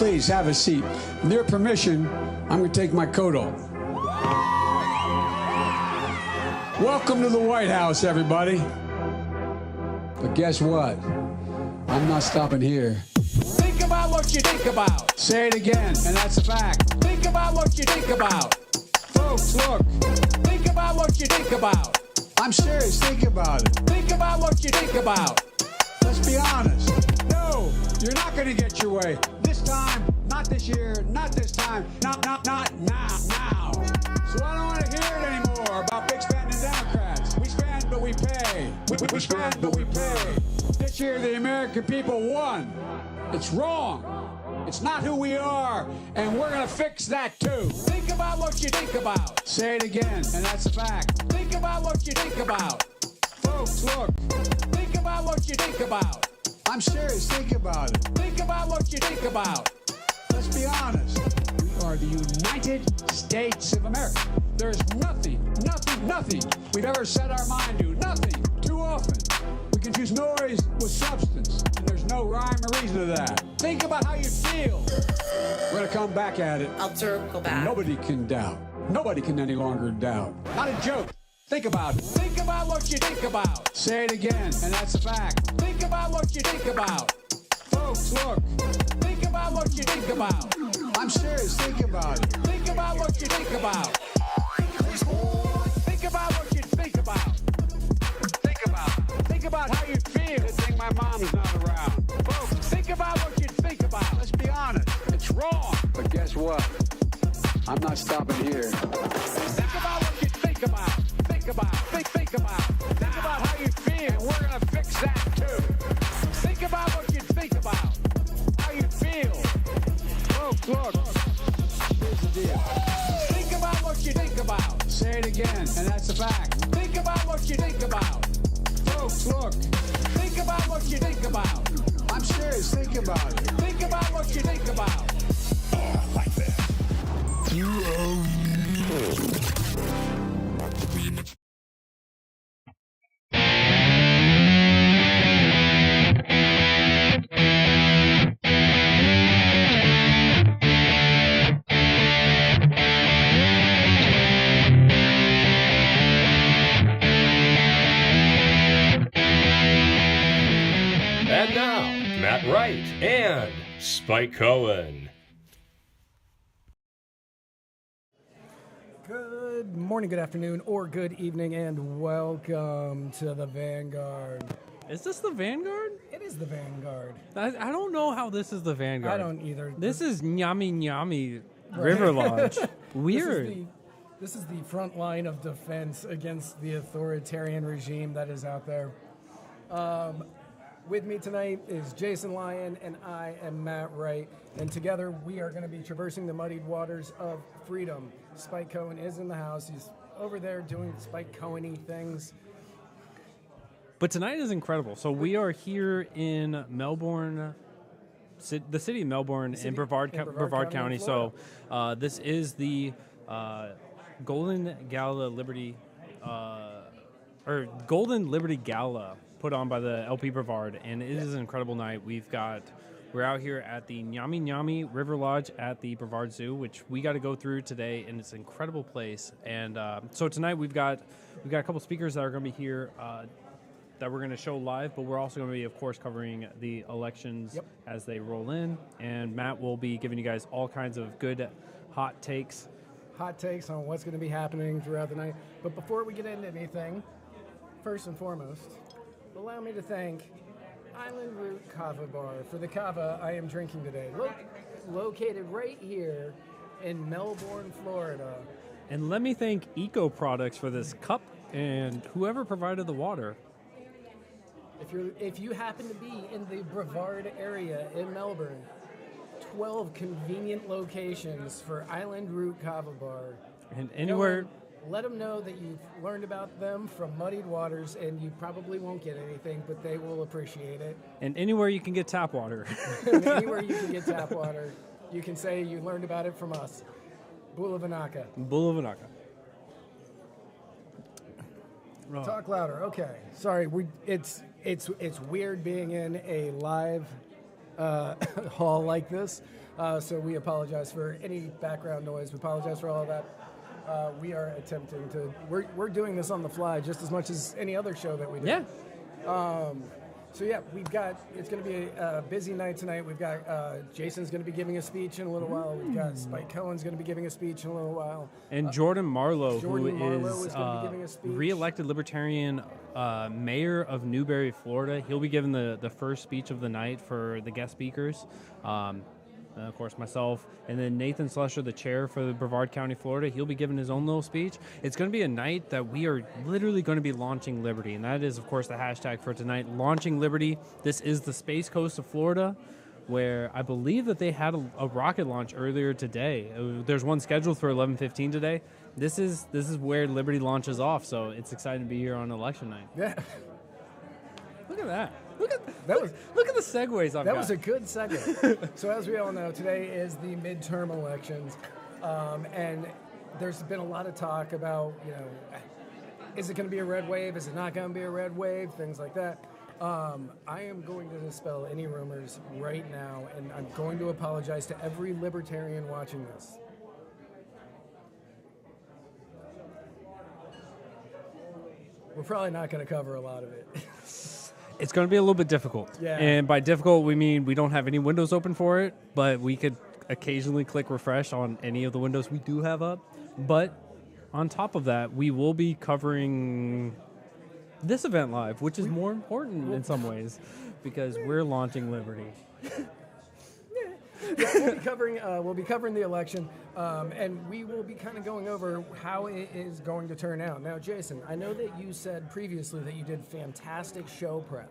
Please have a seat. With your permission, I'm going to take my coat off. Welcome to the White House, everybody. But guess what? I'm not stopping here. Think about what you think about. Say it again, and that's a fact. Think about what you think about. Folks, look. Think about what you think about. I'm serious. Think about it. Think about what you think about. Let's be honest. No, you're not going to get your way. This time, not this year, not this time, not now. So I don't want to hear it anymore about big spending Democrats. We spend, but we pay. We spend, but we pay. This year, the American people won. It's wrong. It's not who we are, and we're going to fix that too. Think about what you think about. Say it again, and that's a fact. Think about what you think about. Folks, look. Think about what you think about. I'm serious. Think about it. Think about what you think about. Let's be honest. We are the United States of America. There's nothing we've ever set our mind to. Nothing. Too often. We confuse noise with substance, and there's no rhyme or reason to that. Think about how you feel. We're going to come back at it. I'll circle back. Nobody can doubt. Nobody can any longer doubt. Not a joke. Think about it. Think about what you think about. Say it again, and that's a fact. Think about what you think about. Folks, look. Think about what you think about. I'm serious. Think about it. Think about what you think about. Think about what you think about. Think about how you feel. Good thing my mom's not around. Folks, think about what you think about. Let's be honest. It's wrong. But guess what? I'm not stopping here. Think about what you think about. Think about how you feel, and we're gonna fix that too. Think about what you think about, how you feel. Folks, look, here's the deal. Think about what you think about. Say it again, and that's a fact. Think about what you think about. Folks, look, think about what you think about. I'm serious, think about it. Think about what you think about. Oh, I like that. And now, Matt Wright and Spike Cohen. Good morning, good afternoon, or good evening, and welcome to the Vanguard. Is this the Vanguard? It is the Vanguard. I don't know how this is the Vanguard. I don't either. This is Nyami River Lodge. Weird. This is the front line of defense against the authoritarian regime that is out there. With me tonight is Jason Lyon, and I am Matt Wright. And together we are going to be traversing the muddied waters of freedom. Spike Cohen is in the house. He's over there doing Spike Cohen-y things. But tonight is incredible. So we are here in Melbourne, the city of Melbourne, in Brevard County. So this is the Golden Liberty Gala put on by the LP Brevard, and it is an incredible night. We're out here at the Nyami River Lodge at the Brevard Zoo, which we got to go through today, and it's an incredible place. And so tonight we've got a couple speakers that are going to be here that we're going to show live, but we're also going to be, of course, covering the elections as they roll in. And Matt will be giving you guys all kinds of good hot takes On what's going to be happening throughout the night. But before we get into anything, first and foremost, allow me to thank Island Root Kava Bar for the kava I am drinking today. Located right here in Melbourne, Florida. And let me thank Eco Products for this cup and whoever provided the water. If you happen to be in the Brevard area in Melbourne, 12 convenient locations for Island Root Kava Bar. And anywhere... Let them know that you've learned about them from Muddied Waters, and you probably won't get anything, but they will appreciate it. And anywhere you can get tap water. Anywhere you can get tap water, you can say you learned about it from us. Bula Vinaka. Talk louder. Okay. Sorry, it's weird being in a live hall like this. So we apologize for any background noise. We apologize for all of that. We are attempting to. We're doing this on the fly just as much as any other show that we do. Yeah. So yeah, it's going to be a busy night tonight. We've got Jason's going to be giving a speech in a little while. We've got Spike Cohen's going to be giving a speech in a little while. And Jordan Marlowe, Jordan who Marlowe is is gonna be giving a speech. re-elected Libertarian mayor of Newberry, Florida. He'll be giving the first speech of the night for the guest speakers. And of course, myself, and then Nathan Slusher, the chair for the Brevard County, Florida. He'll be giving his own little speech. It's going to be a night that we are literally going to be launching liberty, and that is, of course, the hashtag for tonight, launching liberty. This is the Space Coast of Florida, where I believe that they had a rocket launch earlier today. There's one scheduled for 11:15 today. This is where liberty launches off, so it's exciting to be here on election night. Yeah. Look at that. Look at the segues I've got. That was a good segue. So as we all know, today is the midterm elections, and there's been a lot of talk about, is it going to be a red wave? Is it not going to be a red wave? Things like that. I am going to dispel any rumors right now, and I'm going to apologize to every libertarian watching this. We're probably not going to cover a lot of it. It's going to be a little bit difficult. Yeah. And by difficult, we mean we don't have any windows open for it, but we could occasionally click refresh on any of the windows we do have up. But on top of that, we will be covering this event live, which is more important in some ways because we're launching liberty. We'll be covering the election, and we will be kind of going over how it is going to turn out. Now, Jason, I know that you said previously that you did fantastic show prep.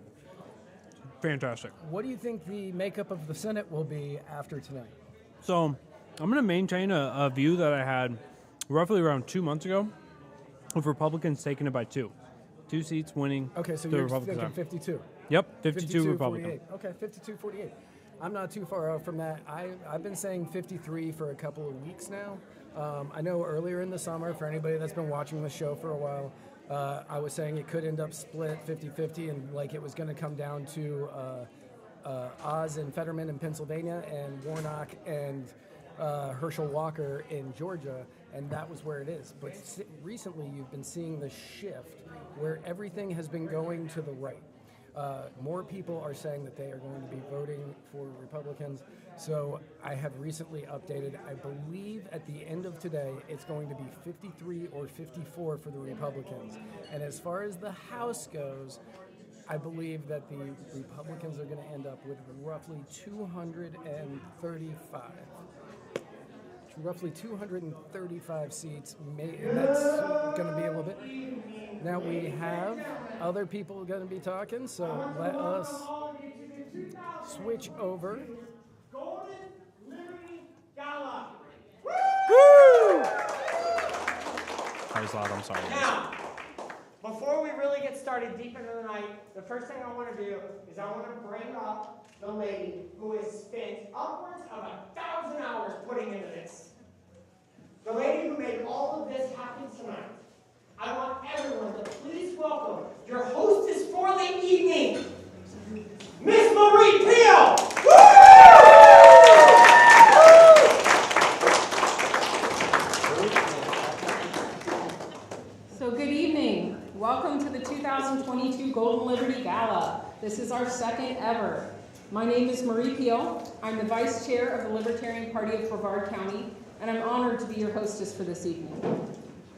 Fantastic. What do you think the makeup of the Senate will be after tonight? So I'm going to maintain a view that I had roughly around 2 months ago of Republicans taking it by 2 seats winning. Okay, so the you're Republican thinking side. 52. Yep, 52 Republican. 48. Okay, 52-48. I'm not too far out from that. I've been saying 53 for a couple of weeks now. I know earlier in the summer, for anybody that's been watching the show for a while, I was saying it could end up split 50-50, and like it was going to come down to Oz and Fetterman in Pennsylvania and Warnock and Herschel Walker in Georgia, and that was where it is. But recently you've been seeing the shift where everything has been going to the right. More people are saying that they are going to be voting for Republicans. So I have recently updated. I believe at the end of today, it's going to be 53 or 54 for the Republicans. And as far as the House goes, I believe that the Republicans are going to end up with roughly 235. Roughly 235 seats. That's going to be a little bit. Now we have other people going to be talking, so let us switch over. Golden Liberty Gala. Woo! I was loud, I'm sorry. Now, before we really get started deep into the night, the first thing I want to do is I want to bring up the lady who has spent upwards of 1,000 hours putting into this. The lady who made all of this happen tonight. I want everyone to please welcome your hostess for the evening, Miss Marie Peel. So good evening. Welcome to the 2022 Golden Liberty Gala. This is our second ever. My name is Marie Peel. I'm the Vice Chair of the Libertarian Party of Brevard County, and I'm honored to be your hostess for this evening.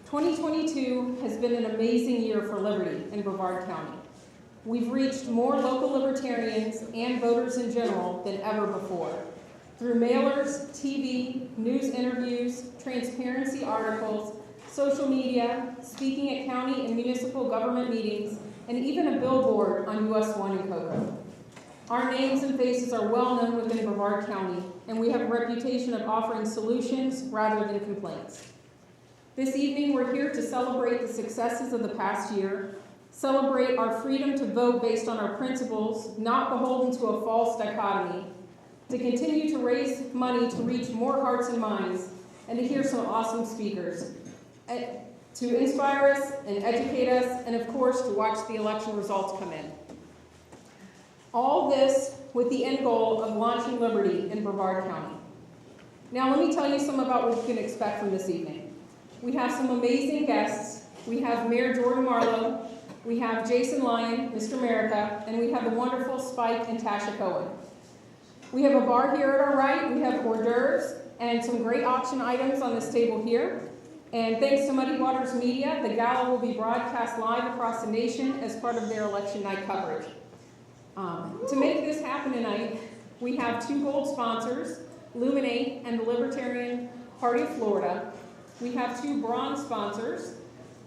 2022 has been an amazing year for liberty in Brevard County. We've reached more local libertarians and voters in general than ever before. Through mailers, TV, news interviews, transparency articles, social media, speaking at county and municipal government meetings, and even a billboard on US 1 in Cocoa. Our names and faces are well known within Brevard County, and we have a reputation of offering solutions rather than complaints. This evening, we're here to celebrate the successes of the past year, celebrate our freedom to vote based on our principles, not beholden to a false dichotomy, to continue to raise money to reach more hearts and minds, and to hear some awesome speakers, to inspire us and educate us, and of course, to watch the election results come in. All this with the end goal of launching liberty in Brevard County. Now let me tell you some about what you can expect from this evening. We have some amazing guests. We have Mayor Jordan Marlowe, we have Jason Lyon, Mr. America, and we have the wonderful Spike and Tasha Cohen. We have a bar here at our right, we have hors d'oeuvres, and some great auction items on this table here. And thanks to Muddied Waters Media, the gala will be broadcast live across the nation as part of their election night coverage. To make this happen tonight, we have two gold sponsors, Luminate and the Libertarian Party of Florida. We have two bronze sponsors,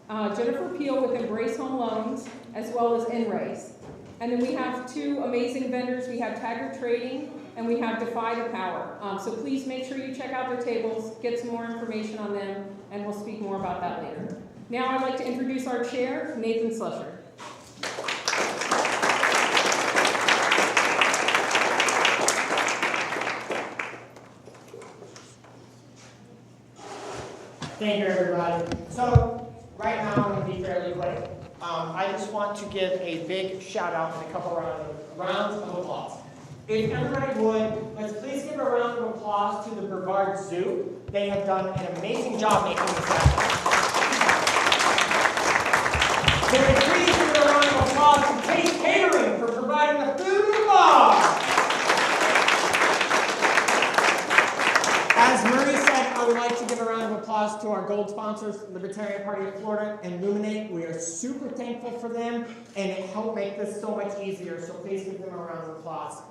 Jennifer Peel with Embrace Home Loans, as well as Enraise. And then we have two amazing vendors. We have Taggart Trading and we have Defy the Power. So please make sure you check out their tables, get some more information on them, and we'll speak more about that later. Now I'd like to introduce our chair, Nathan Slusher. Thank you, everybody. So, right now I'm going to be fairly quick. I just want to give a big shout out and a couple rounds of applause. If everybody would, let's please give a round of applause to the Brevard Zoo. They have done an amazing job making this happen. Can we please give a round of applause to Taste Catering for providing the food and the bar? As Murray said, I would like to give a round of applause to our gold sponsors, Libertarian Party of Florida and Luminate. We are super thankful for them, and it helped make this so much easier, so please give them a round of applause.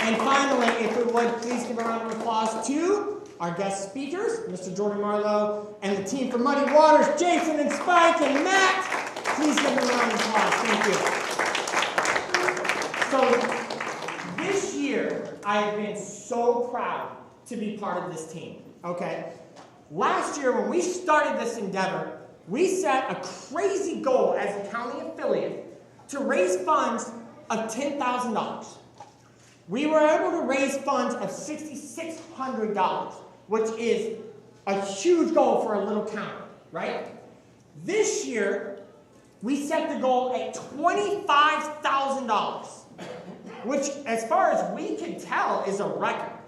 And finally, if we would, please give a round of applause to our guest speakers, Mr. Jordan Marlowe, and the team from Muddied Waters, Jason and Spike and Matt. Please give them a round of applause. Thank you. So, this year, I have been so proud to be part of this team, okay? Last year, when we started this endeavor, we set a crazy goal as a county affiliate to raise funds of $10,000. We were able to raise funds of $6,600, which is a huge goal for a little county, right? This year, we set the goal at $25,000. Which, as far as we can tell, is a record.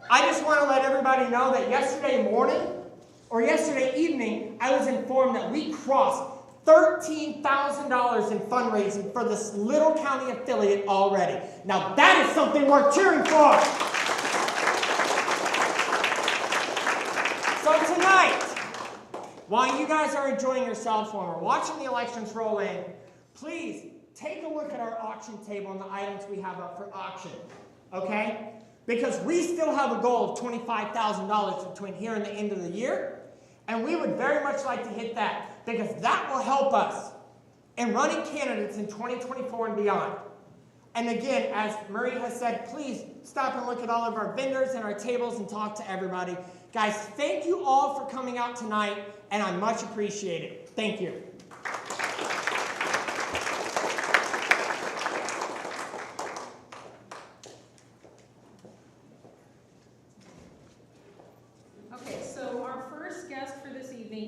I just want to let everybody know that yesterday morning, or yesterday evening, I was informed that we crossed $13,000 in fundraising for this little county affiliate already. Now that is something worth cheering for. So tonight, while you guys are enjoying yourselves when we're watching the elections roll in, please take a look at our auction table and the items we have up for auction, okay? Because we still have a goal of $25,000 between here and the end of the year, and we would very much like to hit that, because that will help us in running candidates in 2024 and beyond. And again, as Murray has said, please stop and look at all of our vendors and our tables and talk to everybody. Guys, thank you all for coming out tonight, and I much appreciate it. Thank you.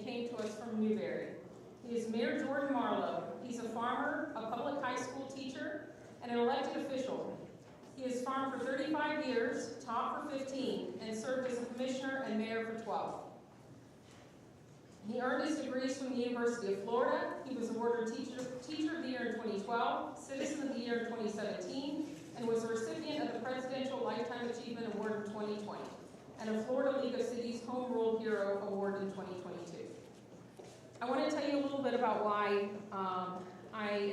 Came to us from Newberry. He is Mayor Jordan Marlowe. He's a farmer, a public high school teacher, and an elected official. He has farmed for 35 years, taught for 15, and served as a commissioner and mayor for 12. He earned his degrees from the University of Florida. He was awarded Teacher of the Year in 2012, Citizen of the Year in 2017, and was a recipient of the Presidential Lifetime Achievement Award in 2020, and a Florida League of Cities Home Rule Hero Award in 2022. I want to tell you a little bit about why I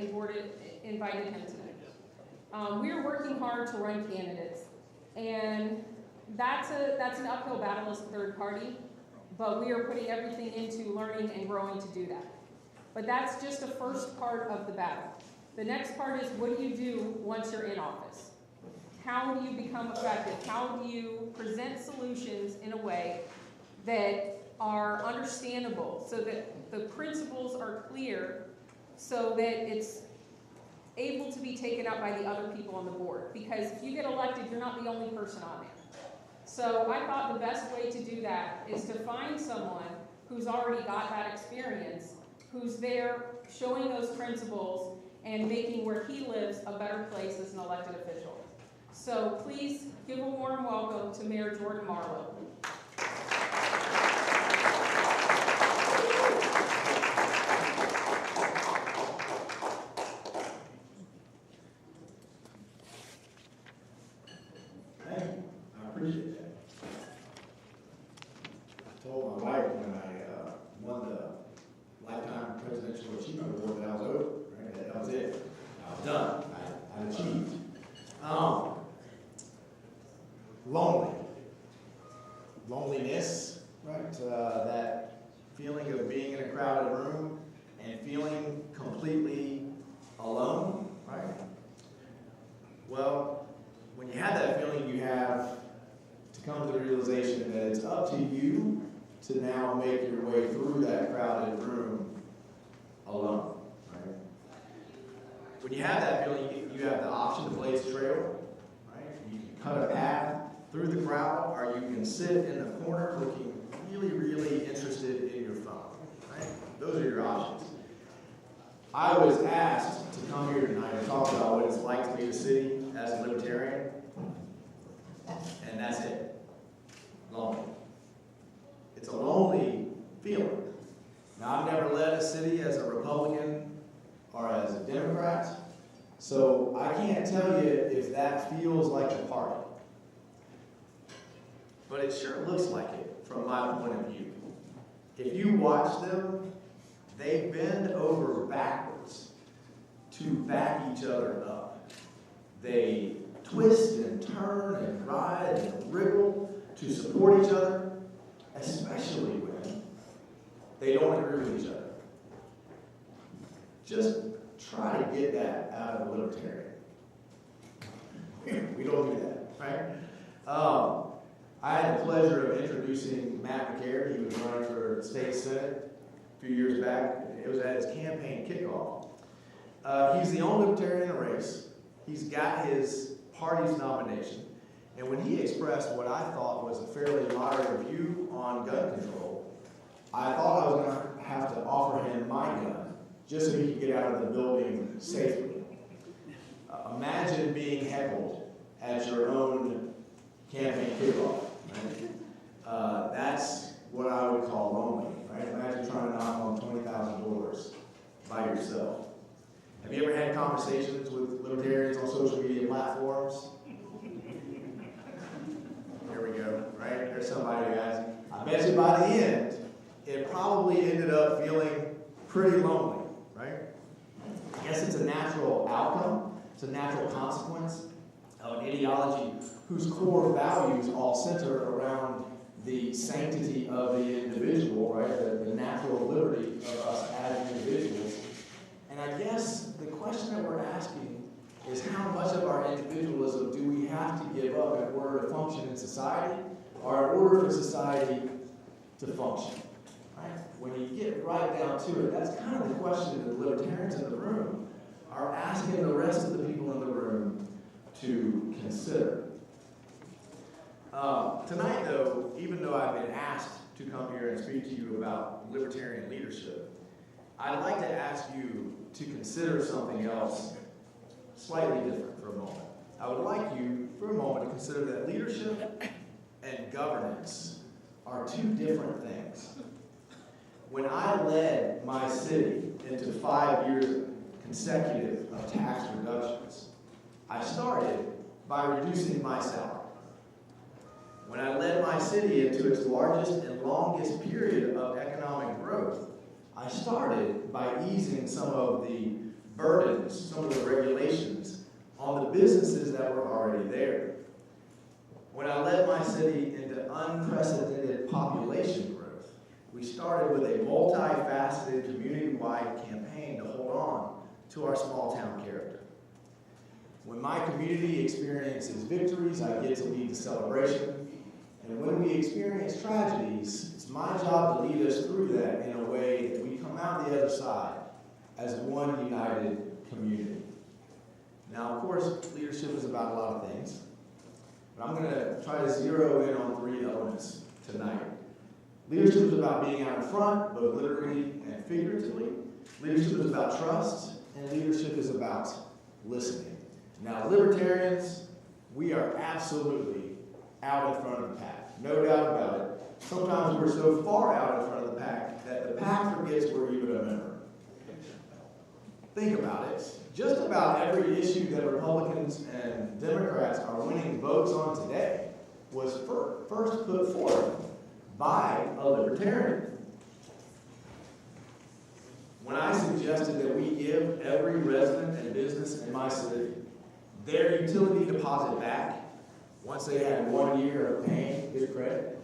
invited him tonight. We are working hard to run candidates, and that's an uphill battle as a third party, but we are putting everything into learning and growing to do that. But that's just the first part of the battle. The next part is, what do you do once you're in office? How do you become effective? How do you present solutions in a way that are understandable, so that the principles are clear, so that it's able to be taken up by the other people on the board? Because if you get elected, you're not the only person on there. So I thought the best way to do that is to find someone who's already got that experience, who's there showing those principles and making where he lives a better place as an elected official. So please give a warm welcome to Mayor Jordan Marlowe. Thank you. I appreciate that. I told my wife when I won the Lifetime Presidential Achievement Award that I was over, right? That was it. I was done. I achieved. Loneliness, right? That feeling of being in a crowded room and feeling completely alone, right? Well, when you have that feeling, you have to come to the realization that it's up to you to now make your way through that crowded room alone, right? When you have that feeling, you have the option to blaze a trail, right? You can cut a path through the crowd, or you can sit in the corner looking really, really interested in your phone, right? Those are your options. I was asked to come here tonight and talk about what it's like to be a city as a libertarian, and that's it. Lonely. It's a lonely feeling. Now, I've never led a city as a Republican or as a Democrat, so I can't tell you if that feels like a party. But it sure looks like it from my point of view. If you watch them, they bend over backwards to back each other up. They twist and turn and ride and wriggle to support each other, especially when they don't agree with each other. Just try to get that out of a libertarian. We don't do that, right? I had the pleasure of introducing Matt McCare. He was running for state senate a few years back. It was at his campaign kickoff. He's the only libertarian in the race. He's got his party's nomination. And when he expressed what I thought was a fairly moderate view on gun control, I thought I was going to have to offer him my gun just so he could get out of the building safely. Imagine being heckled at your own campaign kickoff. Right? That's what I would call lonely. Right? Imagine trying to knock on 20,000 doors by yourself. Have you ever had conversations with libertarians on social media platforms? There we go, right? There's somebody who has. I bet you by the end, it probably ended up feeling pretty lonely, right? I guess it's a natural outcome. It's a natural consequence of an ideology whose core values all center around the sanctity of the individual, right? The natural liberty of us as individuals. And I guess the question that we're asking is how much of our individualism do we have to give up in order to function in society, or in order for society to function, right? When you get right down to it, that's kind of the question that the libertarians in the room are asking the rest of the people in the room to consider. Tonight, though, even though I've been asked to come here and speak to you about libertarian leadership, I'd like to ask you to consider something else slightly different for a moment. I would like you, for a moment, to consider that leadership and governance are two different things. When I led my city into 5 years consecutive of tax reductions, I started by reducing my salary. When I led my city into its largest and longest period of economic growth, I started by easing some of the burdens, some of the regulations on the businesses that were already there. When I led my city into unprecedented population growth, we started with a multifaceted community-wide campaign to hold on to our small town character. When my community experiences victories, I get to lead the celebration. And when we experience tragedies, it's my job to lead us through that in a way that we come out the other side as one united community. Now, of course, leadership is about a lot of things, but I'm going to try to zero in on 3 elements tonight. Leadership is about being out in front, both literally and figuratively. Leadership is about trust, and leadership is about listening. Now, libertarians, we are absolutely out in front of the pack. No doubt about it. Sometimes we're so far out in front of the pack that the pack forgets we're even a member. Think about it. Just about every issue that Republicans and Democrats are winning votes on today was first put forth by a libertarian. When I suggested that we give every resident and business in my city their utility deposit back once they had 1 year of paying good credit,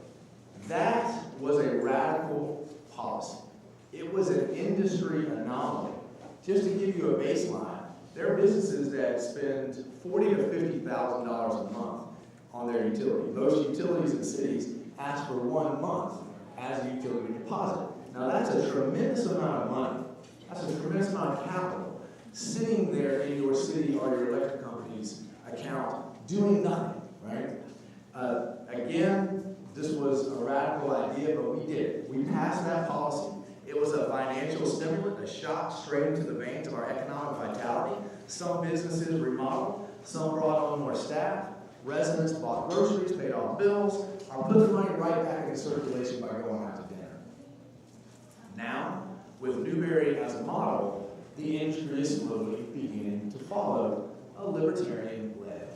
that was a radical policy. It was an industry anomaly. Just to give you a baseline, there are businesses that spend $40,000 to $50,000 a month on their utility. Most utilities in cities ask for 1 month as a utility deposit. Now that's a tremendous amount of money. That's a tremendous amount of capital sitting there in your city or your electric company's account doing nothing, right? Again, this was a radical idea, but we did it. We passed that policy. It was a financial stimulant, a shot straight into the veins of our economic vitality. Some businesses remodeled, some brought on more staff, residents bought groceries, paid off bills, or put the money right back into circulation by going out to dinner. Now, with Newberry as a model, the industry is slowly beginning to follow a libertarian-led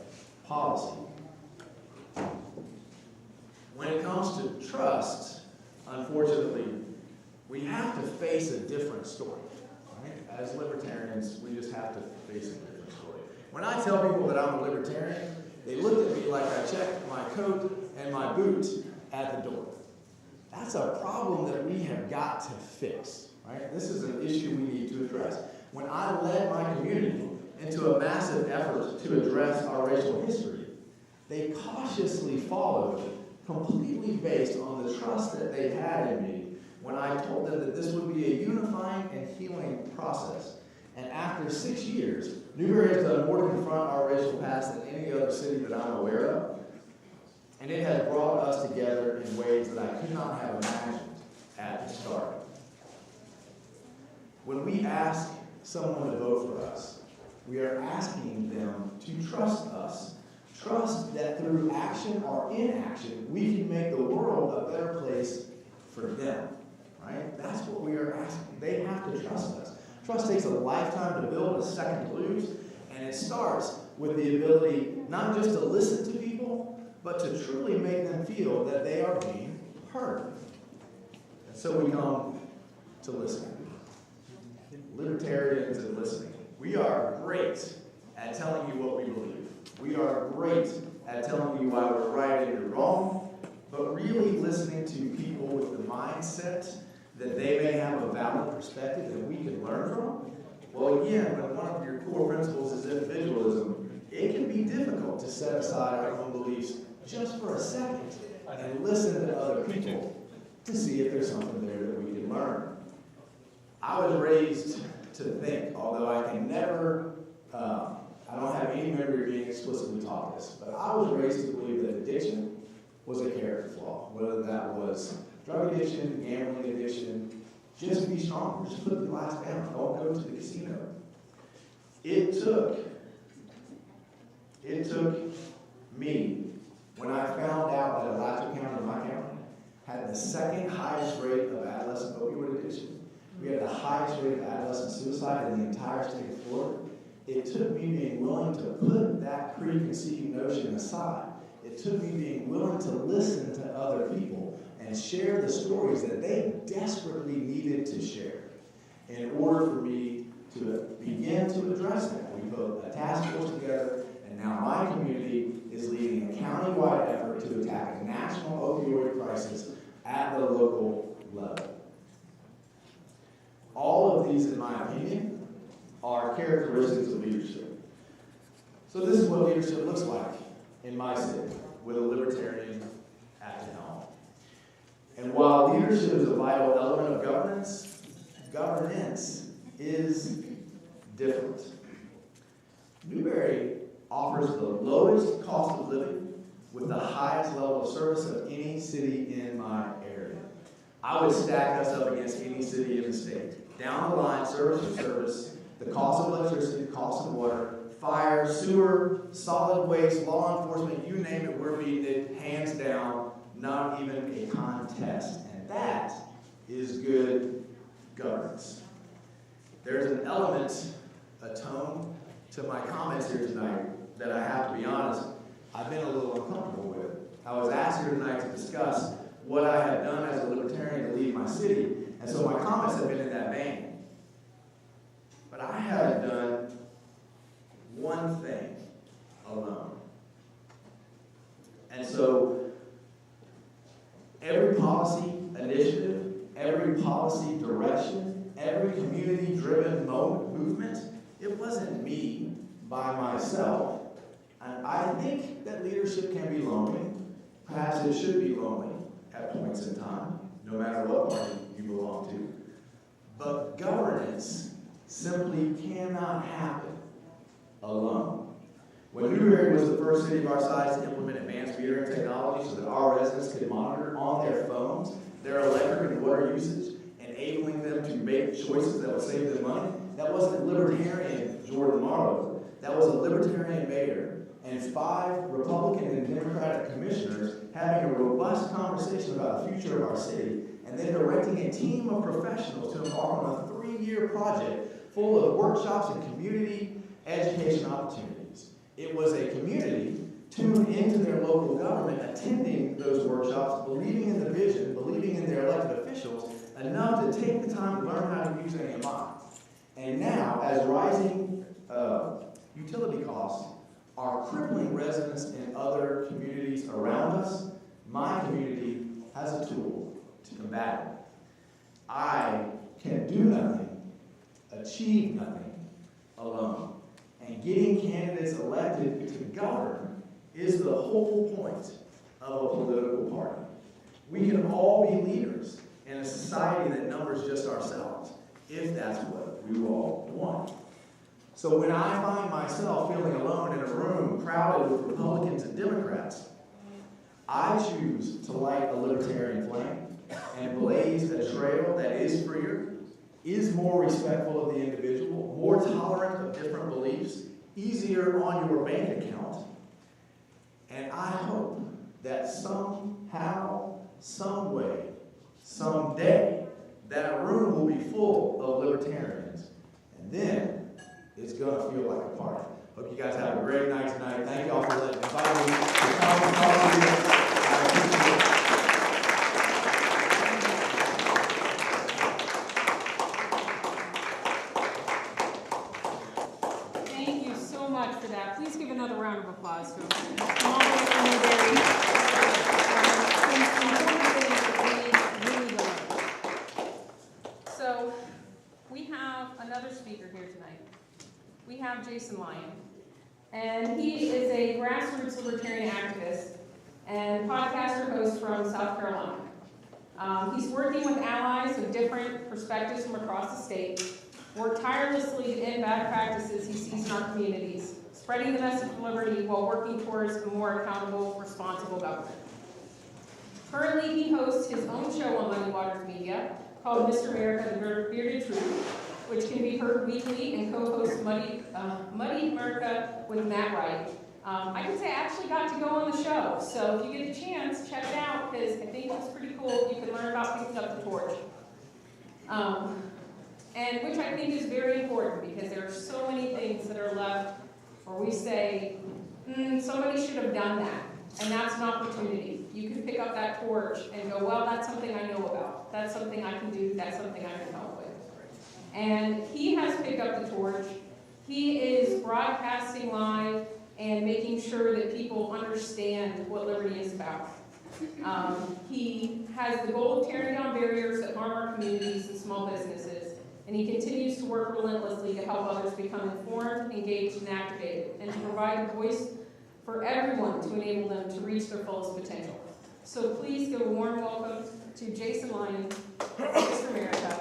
policy. When it comes to trust, unfortunately, we have to face a different story. Right? As libertarians, we just have to face a different story. When I tell people that I'm a libertarian, they look at me like I check my coat and my boot at the door. That's a problem that we have got to fix. Right? This is an issue we need to address. When I led my community into a massive effort to address our racial history, they cautiously followed, completely based on the trust that they had in me when I told them that this would be a unifying and healing process. And after 6 years, Newberry has done more to confront our racial past than any other city that I'm aware of. And it has brought us together in ways that I could not have imagined at the start. When we ask someone to vote for us, we are asking them to trust us. Trust that through action or inaction, we can make the world a better place for them. Right? That's what we are asking. They have to trust us. Trust takes a lifetime to build, a second to lose, and it starts with the ability not just to listen to people, but to truly make them feel that they are being heard. And so we come to listening. Libertarians and listening. We are great at telling you what we believe. We are great at telling you why we're right and you're wrong, but really listening to people with the mindset that they may have a valid perspective that we can learn from. Well, again, when one of your core principles is individualism, it can be difficult to set aside our own beliefs just for a second and listen to other people to see if there's something there that we can learn. I was raised to think, although I can never, I don't have any memory of being explicitly taught this, but I was raised to believe that addiction was a character flaw, whether that was drug addiction, gambling addiction. Just be strong. Just put the glass down. Don't go to the casino. It took me, when I found out that Alachua County, my county, had the second highest rate of adolescent opioid addiction. We had the highest rate of adolescent suicide in the entire state of Florida. It took me being willing to put that preconceived notion aside. It took me being willing to listen to other people and share the stories that they desperately needed to share in order for me to begin to address that. We put a task force together, and now my community is leading a county-wide effort to attack a national opioid crisis at the local level. All of these, in my opinion, are characteristics of leadership. So this is what leadership looks like in my city, with a libertarian at the helm. And while leadership is a vital element of governance, governance is different. Newberry offers the lowest cost of living with the highest level of service of any city in my area. I would stack us up against any city in the state. down the line, service for service, the cost of electricity, the cost of water, fire, sewer, solid waste, law enforcement, you name it, we're beating it, hands down, not even a contest. And that is good governance. There's an element, a tone to my comments here tonight that I have to be honest, I've been a little uncomfortable with. I was asked here tonight to discuss what I have done as a libertarian to lead my city, and so my comments have been in that vein. But I haven't done one thing alone. And so every policy initiative, every policy direction, every community-driven movement, it wasn't me by myself. And I think that leadership can be lonely. Perhaps it should be lonely at points in time, no matter what party you belong to. But governance simply cannot happen alone. When Newberry was the first city of our size to implement advanced metering technology so that our residents could monitor on their phones their electric and water usage, enabling them to make choices that would save them money, that wasn't libertarian Jordan Morrow. That was a libertarian mayor and 5 Republican and Democratic commissioners having a robust conversation about the future of our city, and then directing a team of professionals to embark on a 3-year project full of workshops and community education opportunities. It was a community tuned into their local government, attending those workshops, believing in the vision, believing in their elected officials, enough to take the time to learn how to use AMI. And now, as rising utility costs are crippling residents in other communities around us, my community has a tool to combat it. I can do nothing, achieve nothing alone. And getting candidates elected to govern is the whole point of a political party. We can all be leaders in a society that numbers just ourselves, if that's what we all want. So when I find myself feeling alone in a room crowded with Republicans and Democrats, I choose to light a libertarian flame and blaze a trail that is freer, is more respectful of the individual, more tolerant of different beliefs, easier on your bank account. And I hope that somehow, some way, someday, that room will be full of libertarians. And then it's going to feel like a party. Hope you guys have a great night tonight. Thank you all for inviting me to come and talk to you. I appreciate it. Thank you so much for that. Please give another round of applause to him. All the way from Newberry. Really good. So we have another speaker here tonight. We have Jason Lyon, and he is a grassroots libertarian activist and podcaster host from South Carolina. He's working with allies of different perspectives from across the state, worked tirelessly to end bad practices he sees in our communities, spreading the message of liberty while working towards a more accountable, responsible government. Currently, he hosts his own show on Muddied Waters Media called Mr. America, the Bearded Truth, which can be heard weekly, and co-hosts Muddied America with Matt Wright. I can say I actually got to go on the show, so if you get a chance, check it out, because I think it's pretty cool. You can learn about picking up the torch. And which I think is very important, because there are so many things that are left where we say, somebody should have done that, and that's an opportunity. You can pick up that torch and go, well, that's something I know about. That's something I can do. That's something I can help with. And he has picked up the torch. He is broadcasting live and making sure that people understand what liberty is about. He has the goal of tearing down barriers that harm our communities and small businesses, and he continues to work relentlessly to help others become informed, engaged, and activated, and to provide a voice for everyone to enable them to reach their fullest potential. So please give a warm welcome to Jason Lyon, Mr. America.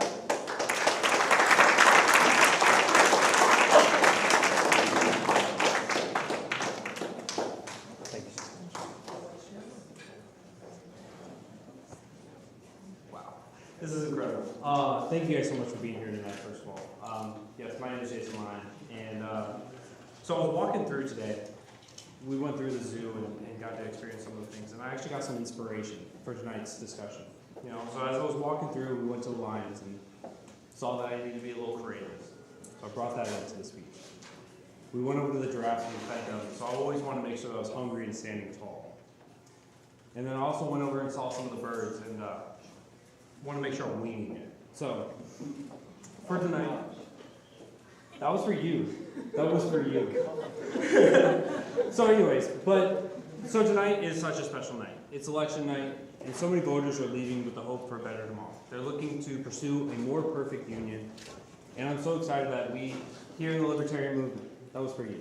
This is incredible. Thank you guys so much for being here tonight, first of all. Yes, my name is Jason Lyon, and so I was walking through today. We went through the zoo and got to experience some of the things, and I actually got some inspiration for tonight's discussion. You know, so as I was walking through, we went to the lions and saw that I needed to be a little creative. So I brought that into the speech. We went over to the giraffes and fed them, so I always want to make sure that I was hungry and standing tall. And then I also went over and saw some of the birds and want to make sure I'm winging it. So, for tonight, that was for you. That was for you. So anyways, so tonight is such a special night. It's election night, and so many voters are leaving with the hope for a better tomorrow. They're looking to pursue a more perfect union, and I'm so excited that we, here in the Libertarian movement, that was for you.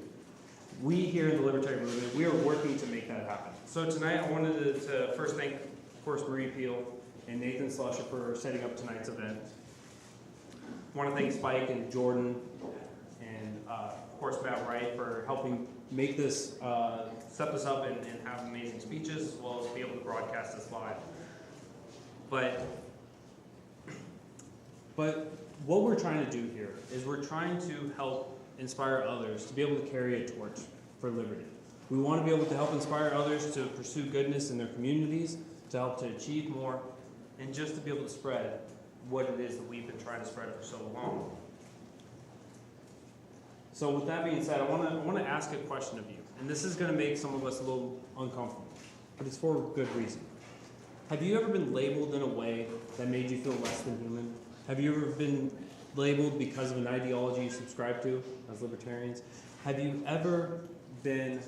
We here in the Libertarian movement, we are working to make that happen. So tonight I wanted to first thank, of course, Marie Peel and Nathan Slusher for setting up tonight's event. I want to thank Spike and Jordan and, of course, Matt Wright for helping make this, set this up and have amazing speeches, as well as be able to broadcast this live. But what we're trying to do here is we're trying to help inspire others to be able to carry a torch for liberty. We want to be able to help inspire others to pursue goodness in their communities, to help to achieve more, and just to be able to spread what it is that we've been trying to spread for so long. So with that being said, I want to ask a question of you, and this is going to make some of us a little uncomfortable, but it's for good reason. Have you ever been labeled in a way that made you feel less than human? Have you ever been labeled because of an ideology you subscribe to as libertarians? Have you ever been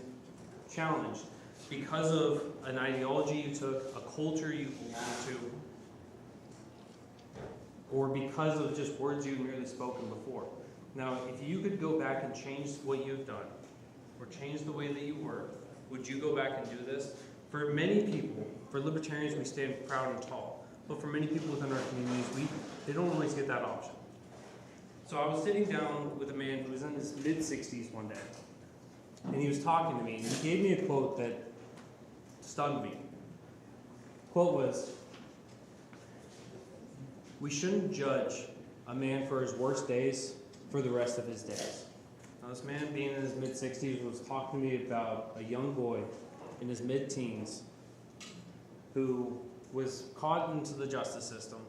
challenged because of an ideology you took, a culture you belong to, or because of just words you've merely spoken before? Now, if you could go back and change what you've done, or change the way that you were, would you go back and do this? For many people, for libertarians, we stand proud and tall. But for many people within our communities, they don't always get that option. So I was sitting down with a man who was in his mid-60s one day, and he was talking to me, and he gave me a quote that stunned me. The quote was, "We shouldn't judge a man for his worst days for the rest of his days." Now, this man, being in his mid-60s, was talking to me about a young boy in his mid-teens who was caught into the justice system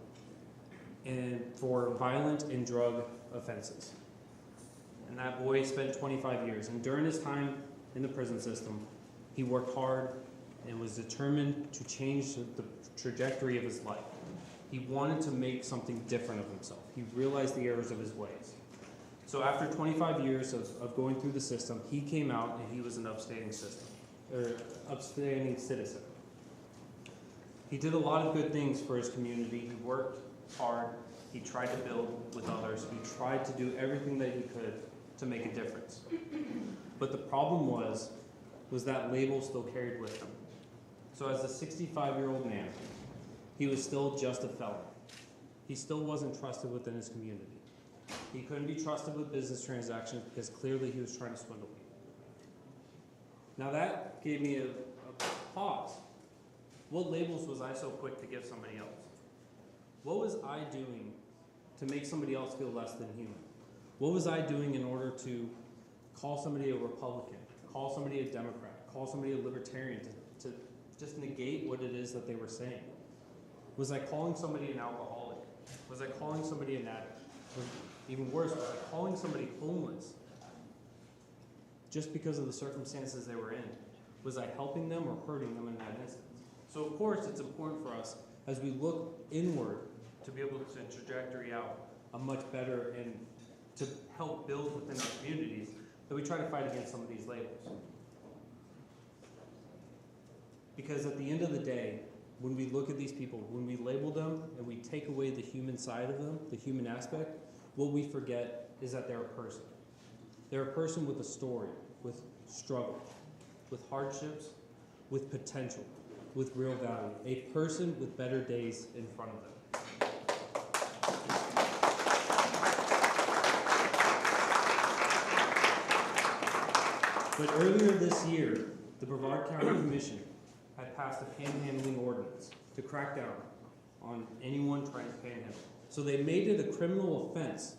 and for violent and drug offenses. And that boy spent 25 years. And during his time in the prison system, he worked hard and was determined to change the trajectory of his life. He wanted to make something different of himself. He realized the errors of his ways. So after 25 years of going through the system, he came out and he was an upstanding citizen. He did a lot of good things for his community. He worked hard. He tried to build with others. He tried to do everything that he could to make a difference. But the problem was that label still carried with him. So as a 65-year-old man, he was still just a felon. He still wasn't trusted within his community. He couldn't be trusted with business transactions because clearly he was trying to swindle people. Now that gave me a pause. What labels was I so quick to give somebody else? What was I doing to make somebody else feel less than human? What was I doing in order to call somebody a Republican, call somebody a Democrat, call somebody a Libertarian, to just negate what it is that they were saying? Was I calling somebody an alcoholic? Was I calling somebody an addict? Or even worse, was I calling somebody homeless just because of the circumstances they were in? Was I helping them or hurting them in that instance? So of course it's important for us as we look inward to be able to trajectory out a much better and to help build within our communities that we try to fight against some of these labels. Because at the end of the day, when we look at these people, when we label them and we take away the human side of them, the human aspect, what we forget is that they're a person. They're a person with a story, with struggle, with hardships, with potential, with real value. A person with better days in front of them. But earlier this year, the Brevard County Commission had passed a panhandling ordinance to crack down on anyone trying to panhandle. So they made it a criminal offense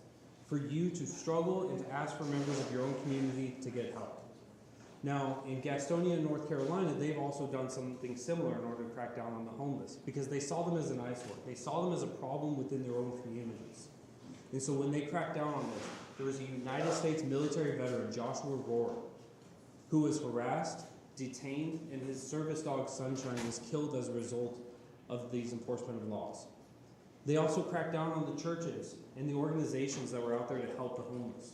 for you to struggle and to ask for members of your own community to get help. Now, in Gastonia, North Carolina, they've also done something similar in order to crack down on the homeless because they saw them as an eyesore. They saw them as a problem within their own communities. And so when they cracked down on this, there was a United States military veteran, Joshua Rohr, who was harassed, detained, and his service dog, Sunshine, was killed as a result of these enforcement laws. They also cracked down on the churches and the organizations that were out there to help the homeless.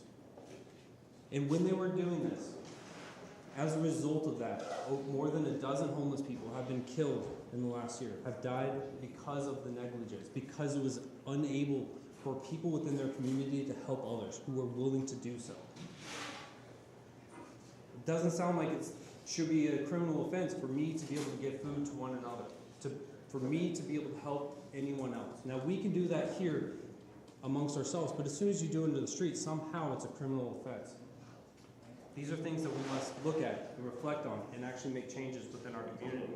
And when they were doing this, as a result of that, more than a dozen homeless people have been killed in the last year, have died because of the negligence, because it was unable for people within their community to help others who were willing to do so. It doesn't sound like it should be a criminal offense for me to be able to give food to one another, for me to be able to help anyone else. Now, we can do that here amongst ourselves, but as soon as you do it into the street, somehow it's a criminal offense. These are things that we must look at and reflect on and actually make changes within our community.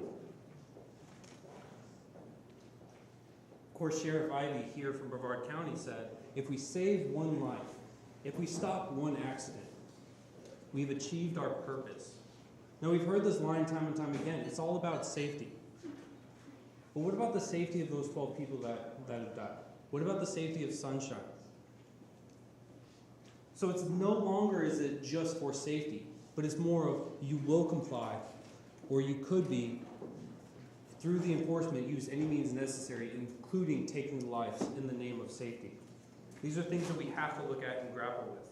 Of course, Sheriff Ivey here from Brevard County said, if we save one life, if we stop one accident, we've achieved our purpose. Now, we've heard this line time and time again. It's all about safety. But what about the safety of those 12 people that have died? What about the safety of Sunshine? So it's no longer is it just for safety, but it's more of you will comply, or you could be, through the enforcement, use any means necessary, including taking lives in the name of safety. These are things that we have to look at and grapple with.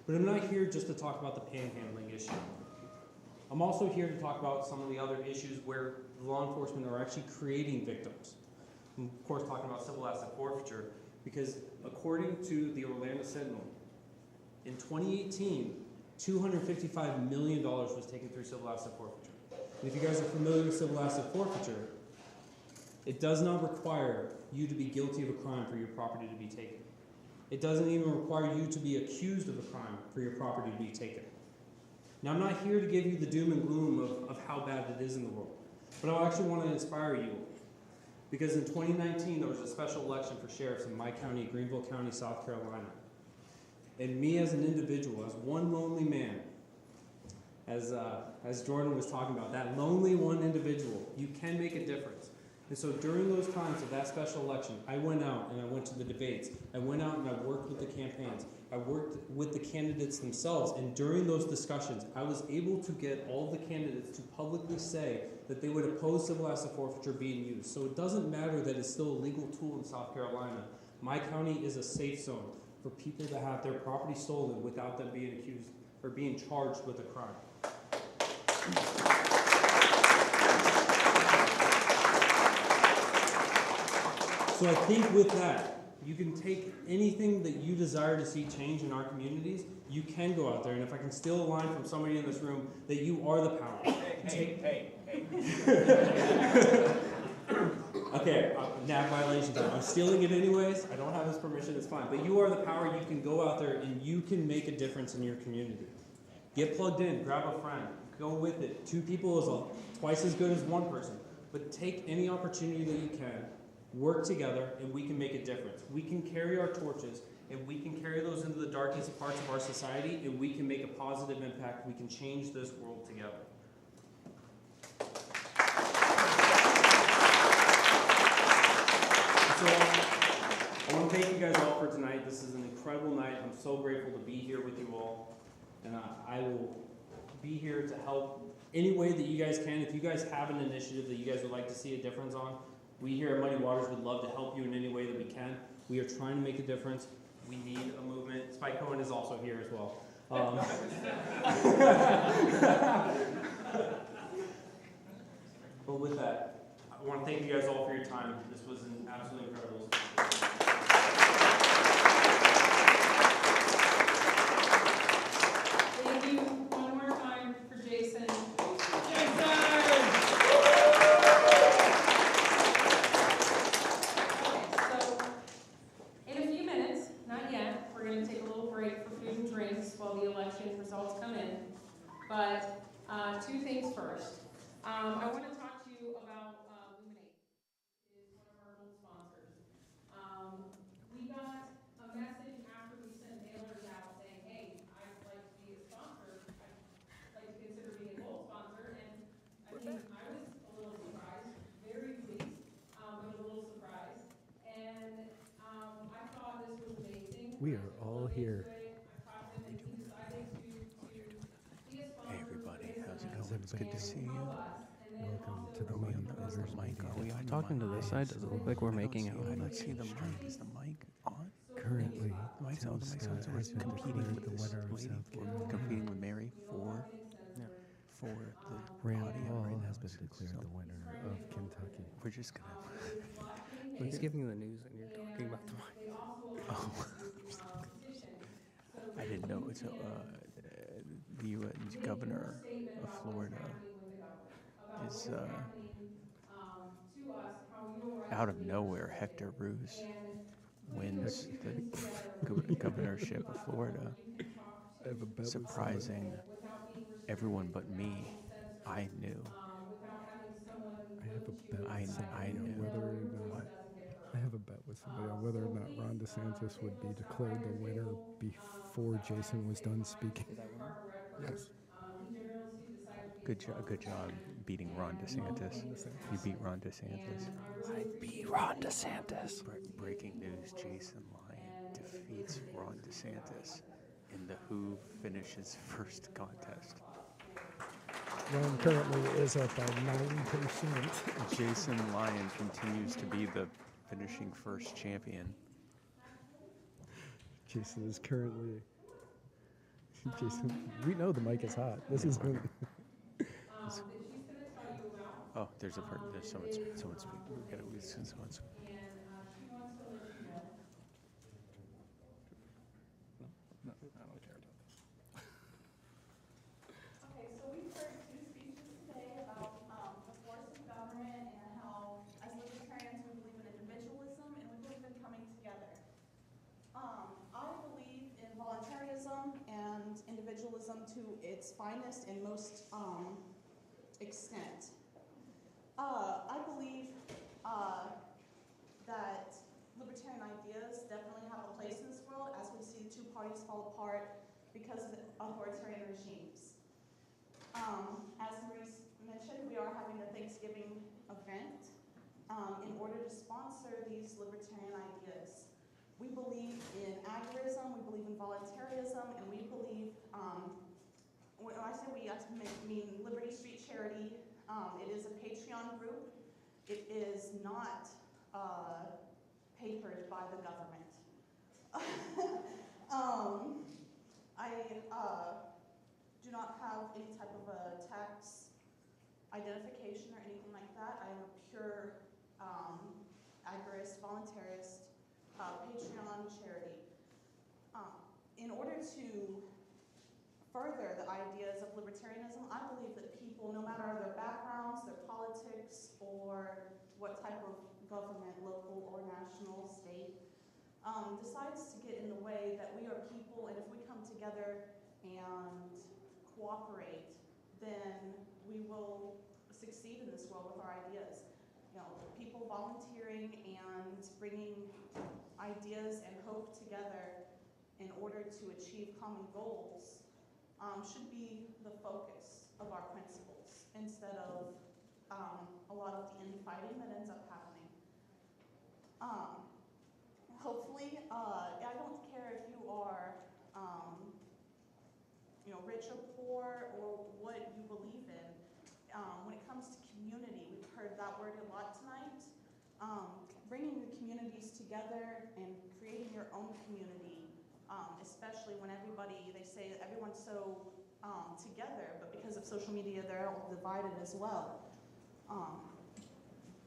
But I'm not here just to talk about the panhandling issue. I'm also here to talk about some of the other issues where law enforcement are actually creating victims. I'm, of course, talking about civil asset forfeiture, because according to the Orlando Sentinel, in 2018, $255 million was taken through civil asset forfeiture. And if you guys are familiar with civil asset forfeiture, it does not require you to be guilty of a crime for your property to be taken. It doesn't even require you to be accused of a crime for your property to be taken. Now, I'm not here to give you the doom and gloom of how bad it is in the world, but I actually want to inspire you. Because in 2019, there was a special election for sheriffs in my county, Greenville County, South Carolina. And me as an individual, as one lonely man, as Jordan was talking about, that lonely one individual, you can make a difference. And so during those times of that special election, I went out and I went to the debates. I went out and I worked with the campaigns. I worked with the candidates themselves. And during those discussions, I was able to get all the candidates to publicly say that they would oppose civil asset forfeiture being used. So it doesn't matter that it's still a legal tool in South Carolina. My county is a safe zone for people to have their property stolen without them being accused or being charged with a crime. So I think with that, you can take anything that you desire to see change in our communities, you can go out there, and if I can steal a line from somebody in this room, that you are the power. Hey. Okay, NAP violation time. I'm stealing it anyways. I don't have his permission, it's fine. But you are the power. You can go out there and you can make a difference in your community. Get plugged in, grab a friend, go with it. 2 people is twice as good as 1 person. But take any opportunity that you can, work together, and we can make a difference. We can carry our torches, and we can carry those into the darkest parts of our society, and we can make a positive impact. We can change this world together. So I want to thank you guys all for tonight. This is an incredible night. I'm so grateful to be here with you all. And I will be here to help any way that you guys can. If you guys have an initiative that you guys would like to see a difference on, we here at Muddied Waters would love to help you in any way that we can. We are trying to make a difference. We need a movement. Spike Cohen is also here as well. But with that, I want to thank you guys all for your time. This was an absolutely incredible. Thank you one more time for Jason. So in a few minutes, not yet, we're going to take a little break for food and drinks while the election results come in. But 2 things first. I want to talk to you about Luminate. It is one of our gold sponsors. here. Hey everybody, how's it going? It's everybody good to see you. Welcome to the Muddied Waters mic? Are we on Talking to this side, does it look like we're making out? I don't see the mic. Is the mic on? Currently, The mic's on. The mic's on. So has we're been competing declared with the this winner of lady. South We're Carolina. competing with Mary for the Rand audio Paul right now. has been declared the winner of Kentucky. We're just gonna. He's giving you the news and you're talking about the mic. Oh. I didn't know. So, the U.S. governor of Florida is out of nowhere. Hector Roos wins the governorship of Florida, surprising everyone but me. I knew. I knew. Whether or not. I have a bet with somebody on whether or not Ron DeSantis would be declared the winner before Jason was done speaking. Yes. Good job beating Ron DeSantis. You beat Ron DeSantis. I beat Ron DeSantis. Breaking news: Jason Lyon defeats Ron DeSantis in the Who finishes first contest. Ron currently is up by 9%. Jason Lyon continues to be the finishing first champion. Jason is currently. Jason, we know the mic is hot. This is. Oh, there's someone speaking. We gotta listen to someone speak. No, I don't care about this. Okay, so we've heard two speeches today about the force of government and how, as libertarians, we believe in individualism and we believe in coming together. I believe in voluntarism and individualism to its finest and most extent. I believe that libertarian ideas definitely have a place in this world as we see the two parties fall apart because of authoritarian regimes. As Maurice mentioned, we are having a Thanksgiving event in order to sponsor these libertarian ideas. We believe in agorism, we believe in voluntarism, and we believe, when I say we, I mean Liberty Street Charity. It is a Patreon group. It is not papered by the government. I do not have any type of a tax identification or anything like that. I am a pure agorist, voluntarist, Patreon charity. In order to further the ideas of libertarianism, I believe that people, no matter their backgrounds, their politics, or what type of government, local or national, state, decides to get in the way, that we are people, and if we come together and cooperate, then we will succeed in this world with our ideas. You know, people volunteering and bringing ideas and hope together in order to achieve common goals should be the focus of our principles instead of a lot of the infighting that ends up happening. Hopefully, I don't care if you are rich or poor or what you believe in. When it comes to community, we've heard that word a lot tonight. Bringing the communities together and creating your own community, especially when they say that everyone's so together, but because of social media, they're all divided as well.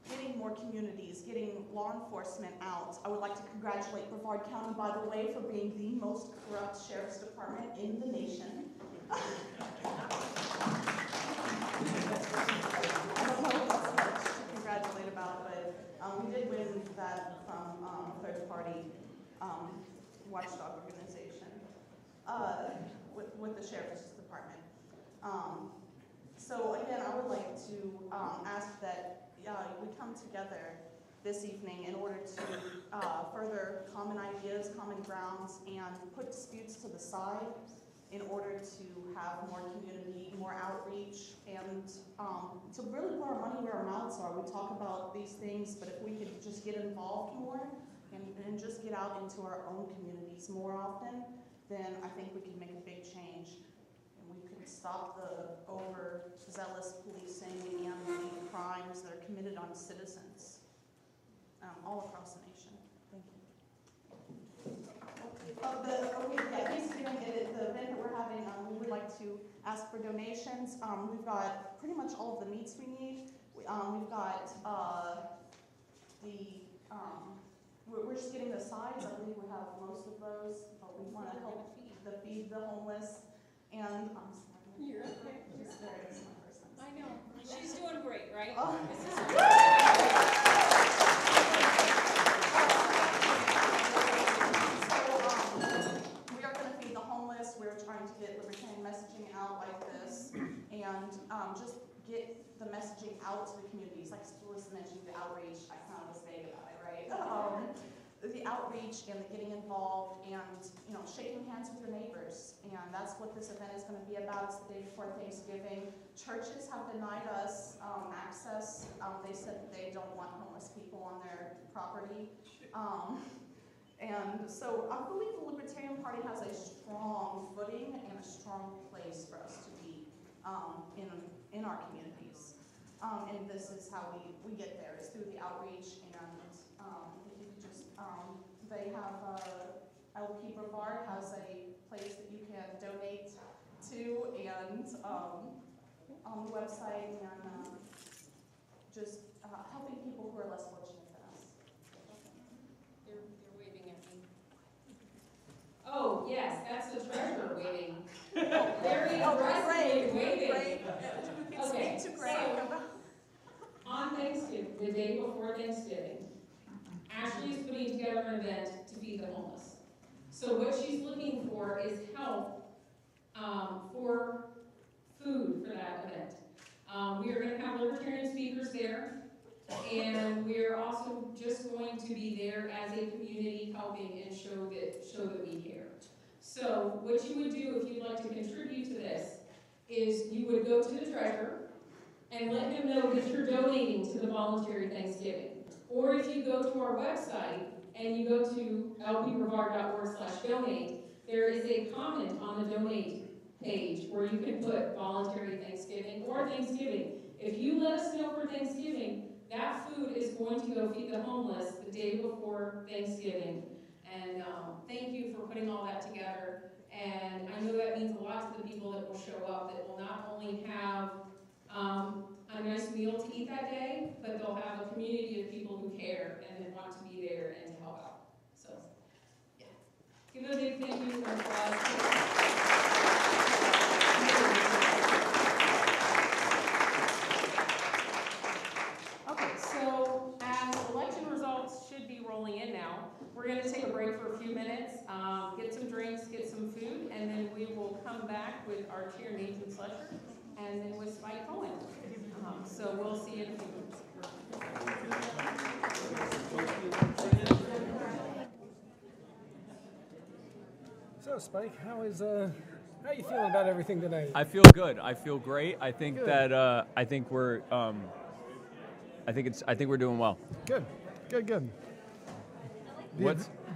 Getting more communities, getting law enforcement out. I would like to congratulate Brevard County, by the way, for being the most corrupt sheriff's department in the nation. I don't know if that's much to congratulate about, but we did win that from third-party watchdog organization with the sheriff's department. So again, I would like to ask that we come together this evening in order to further common ideas, common grounds, and put disputes to the side in order to have more community, more outreach, and to really put our money where our mouths are. We talk about these things, but if we could just get involved more, and just get out into our own communities more often, then I think we can make a big change. And we can stop the overzealous policing and the crimes that are committed on citizens all across the nation. Thank you. The event that we're having, we would like to ask for donations. We've got pretty much all of the meats we need. We've got we're just getting the sides. I believe we have most of those, but we want to help feed the homeless. And You're okay. This is my first time. I know. She's doing great, right? Oh. This is we are going to feed the homeless. We're trying to get libertarian messaging out like this, and just get the messaging out to the communities. Like Melissa mentioned, the outreach. I kind of was vague about it, right? The outreach and the getting involved, and shaking hands with your neighbors, and that's what this event is going to be about. It's the day before Thanksgiving. Churches have denied us access. They said that they don't want homeless people on their property. And so I believe the Libertarian Party has a strong footing and a strong place for us to be in our communities. And this is how we get there, is through the outreach. And if you could just, they have, LP Brevard has a place that you can donate to, and on the website, and just helping people who are less fortunate than us. They're waving at me. Oh, yes, that's the treasurer waving. Very aggressively waving. Okay, Speak to Greg about. On Thanksgiving, the day before Thanksgiving, Ashley is putting together an event to feed the homeless. So what she's looking for is help for food for that event. We are going to have Libertarian speakers there, and we are also just going to be there as a community helping and show that we care. So what you would do if you'd like to contribute to this is you would go to the treasurer and let him know that you're donating to the voluntary Thanksgiving. Or if you go to our website and you go to lpbrevard.org/donate, there is a comment on the donate page where you can put voluntary Thanksgiving or Thanksgiving. If you let us know for Thanksgiving, that food is going to go feed the homeless the day before Thanksgiving. And thank you for putting all that together. And I know that means a lot to the people that will show up, that will not only have a nice meal to eat that day, but they'll have a community of people who care and that want to be there and to help out. So, yeah. Give a big thank you for Okay, so as election results should be rolling in now, we're going to take a break for a few minutes, get some drinks, get some food, and then we will come back with our chair, Nathan Slusher, and then with Spike Cohen. So we'll see you in a few minutes. So, Spike, how are you feeling about everything tonight? I feel good. I feel great. I think Good. that I think we're doing well. Good.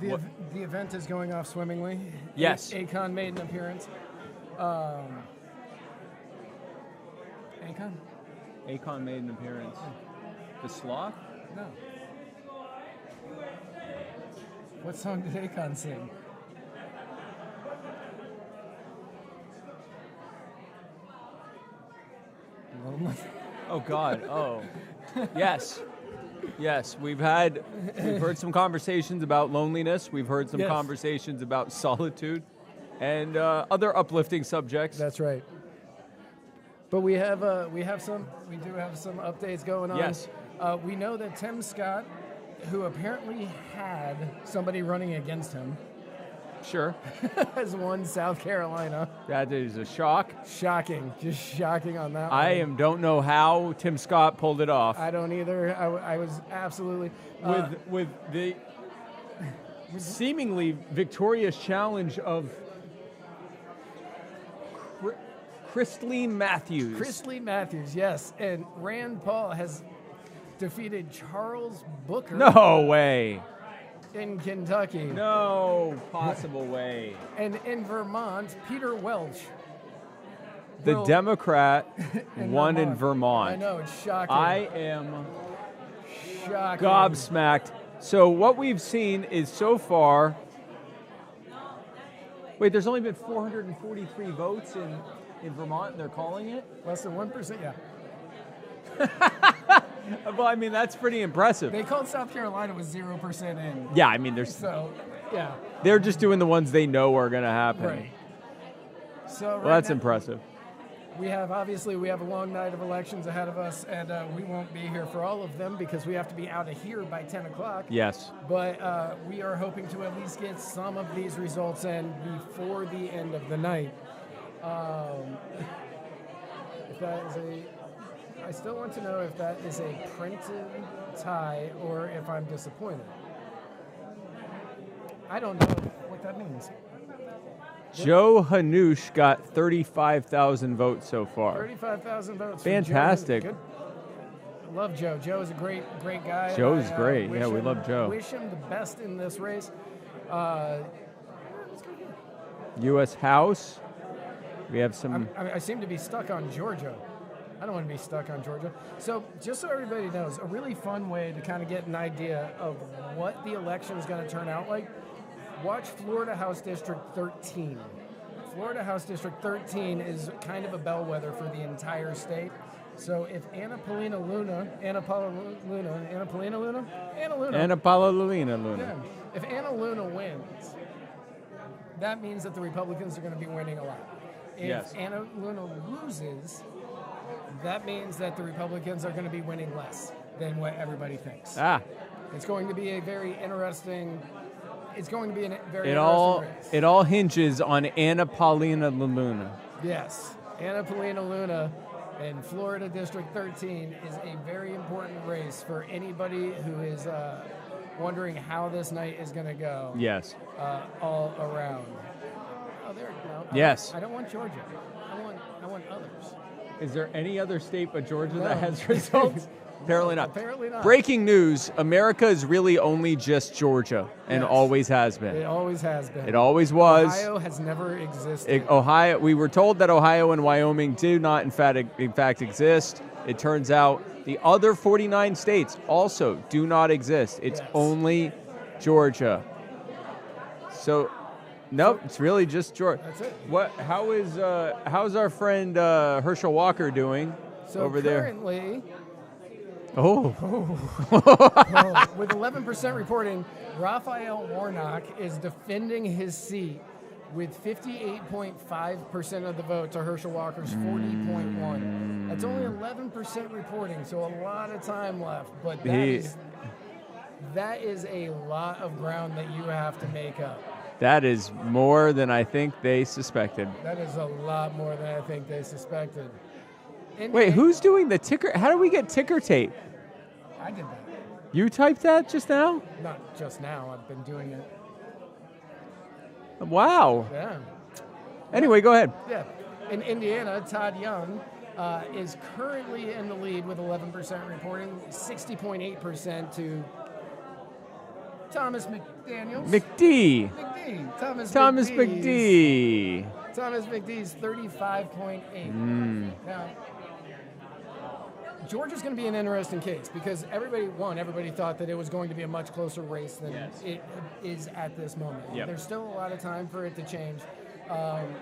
The event is going off swimmingly. Yes. Akon made an appearance. Akon? Akon made an appearance. The Sloth? No. What song did Akon sing? Lonely. Oh God. Oh. Yes. We've heard some conversations about loneliness. We've heard some conversations about solitude, and other uplifting subjects. That's right. But we do have some updates going on. Yes. We know that Tim Scott, who apparently had somebody running against him, Sure. has won South Carolina. That is a shock. Shocking. Just shocking on that one. Don't know how Tim Scott pulled it off. I don't either. I was absolutely... with the seemingly victorious challenge of Christine Matthews. Christine Matthews, yes. And Rand Paul has defeated Charles Booker. No way. in Kentucky. No possible way. And in Vermont, Peter Welch. The Democrat won in Vermont. I know, it's shocking. I am shocking. Gobsmacked. So what we've seen is so far. Wait, there's only been 443 votes in Vermont, and they're calling it? Less than 1%, yeah. Well, I mean, that's pretty impressive. They called South Carolina with 0% in. Yeah, I mean, yeah. They're just doing the ones they know are going to happen. Right. So Well, that's impressive. We have a long night of elections ahead of us, and we won't be here for all of them because we have to be out of here by 10 o'clock. Yes. But we are hoping to at least get some of these results in before the end of the night. If that is I still want to know if that is a printed tie or if I'm disappointed. I don't know what that means. Joe Hanush got 35,000 votes so far. 35,000 votes. Fantastic. Good. I love Joe. Joe is a great guy. Joe's great. Yeah, we love Joe. Wish him the best in this race. U.S. House. We have some. I seem to be stuck on Georgia. I don't want to be stuck on Georgia. So just so everybody knows, a really fun way to kind of get an idea of what the election is going to turn out like, watch Florida House District 13. Florida House District 13 is kind of a bellwether for the entire state. So if Anna Paulina Luna, yeah, if Anna Luna wins, that means that the Republicans are going to be winning a lot. If Anna Luna loses, that means that the Republicans are going to be winning less than what everybody thinks. It's going to be a very interesting. It's going to be a very interesting race. It all hinges on Anna Paulina Luna. Yes, Anna Paulina Luna in Florida District 13 is a very important race for anybody who is wondering how this night is going to go. Yes. All around. Oh, there. No. Yes. I don't want Georgia. I want others. Is there any other state but Georgia that has results? Apparently not. Apparently not. Breaking news, America is really only just Georgia and always has been. It always has been. It always was. Ohio has never existed. Ohio. We were told that Ohio and Wyoming do not, in fact, exist. It turns out the other 49 states also do not exist. It's only Georgia. So, nope, it's really just Georgia. That's it. How's our friend Herschel Walker doing over there? Currently, with 11% reporting, Raphael Warnock is defending his seat with 58.5% of the vote to Herschel Walker's 40.1. That's only 11% reporting, so a lot of time left. But that is a lot of ground that you have to make up. That is more than I think they suspected. That is a lot more than I think they suspected. Wait, who's doing the ticker? How do we get ticker tape? I did that. You typed that just now? Not just now. I've been doing it. Wow. Yeah. Anyway, go ahead. Yeah. In Indiana, Todd Young is currently in the lead with 11% reporting, 60.8% to Thomas McDaniels. McD. Thomas McD. Thomas McD's 35.8. Now, Georgia's going to be an interesting case because everybody thought that it was going to be a much closer race than it is at this moment. Yep. There's still a lot of time for it to change. And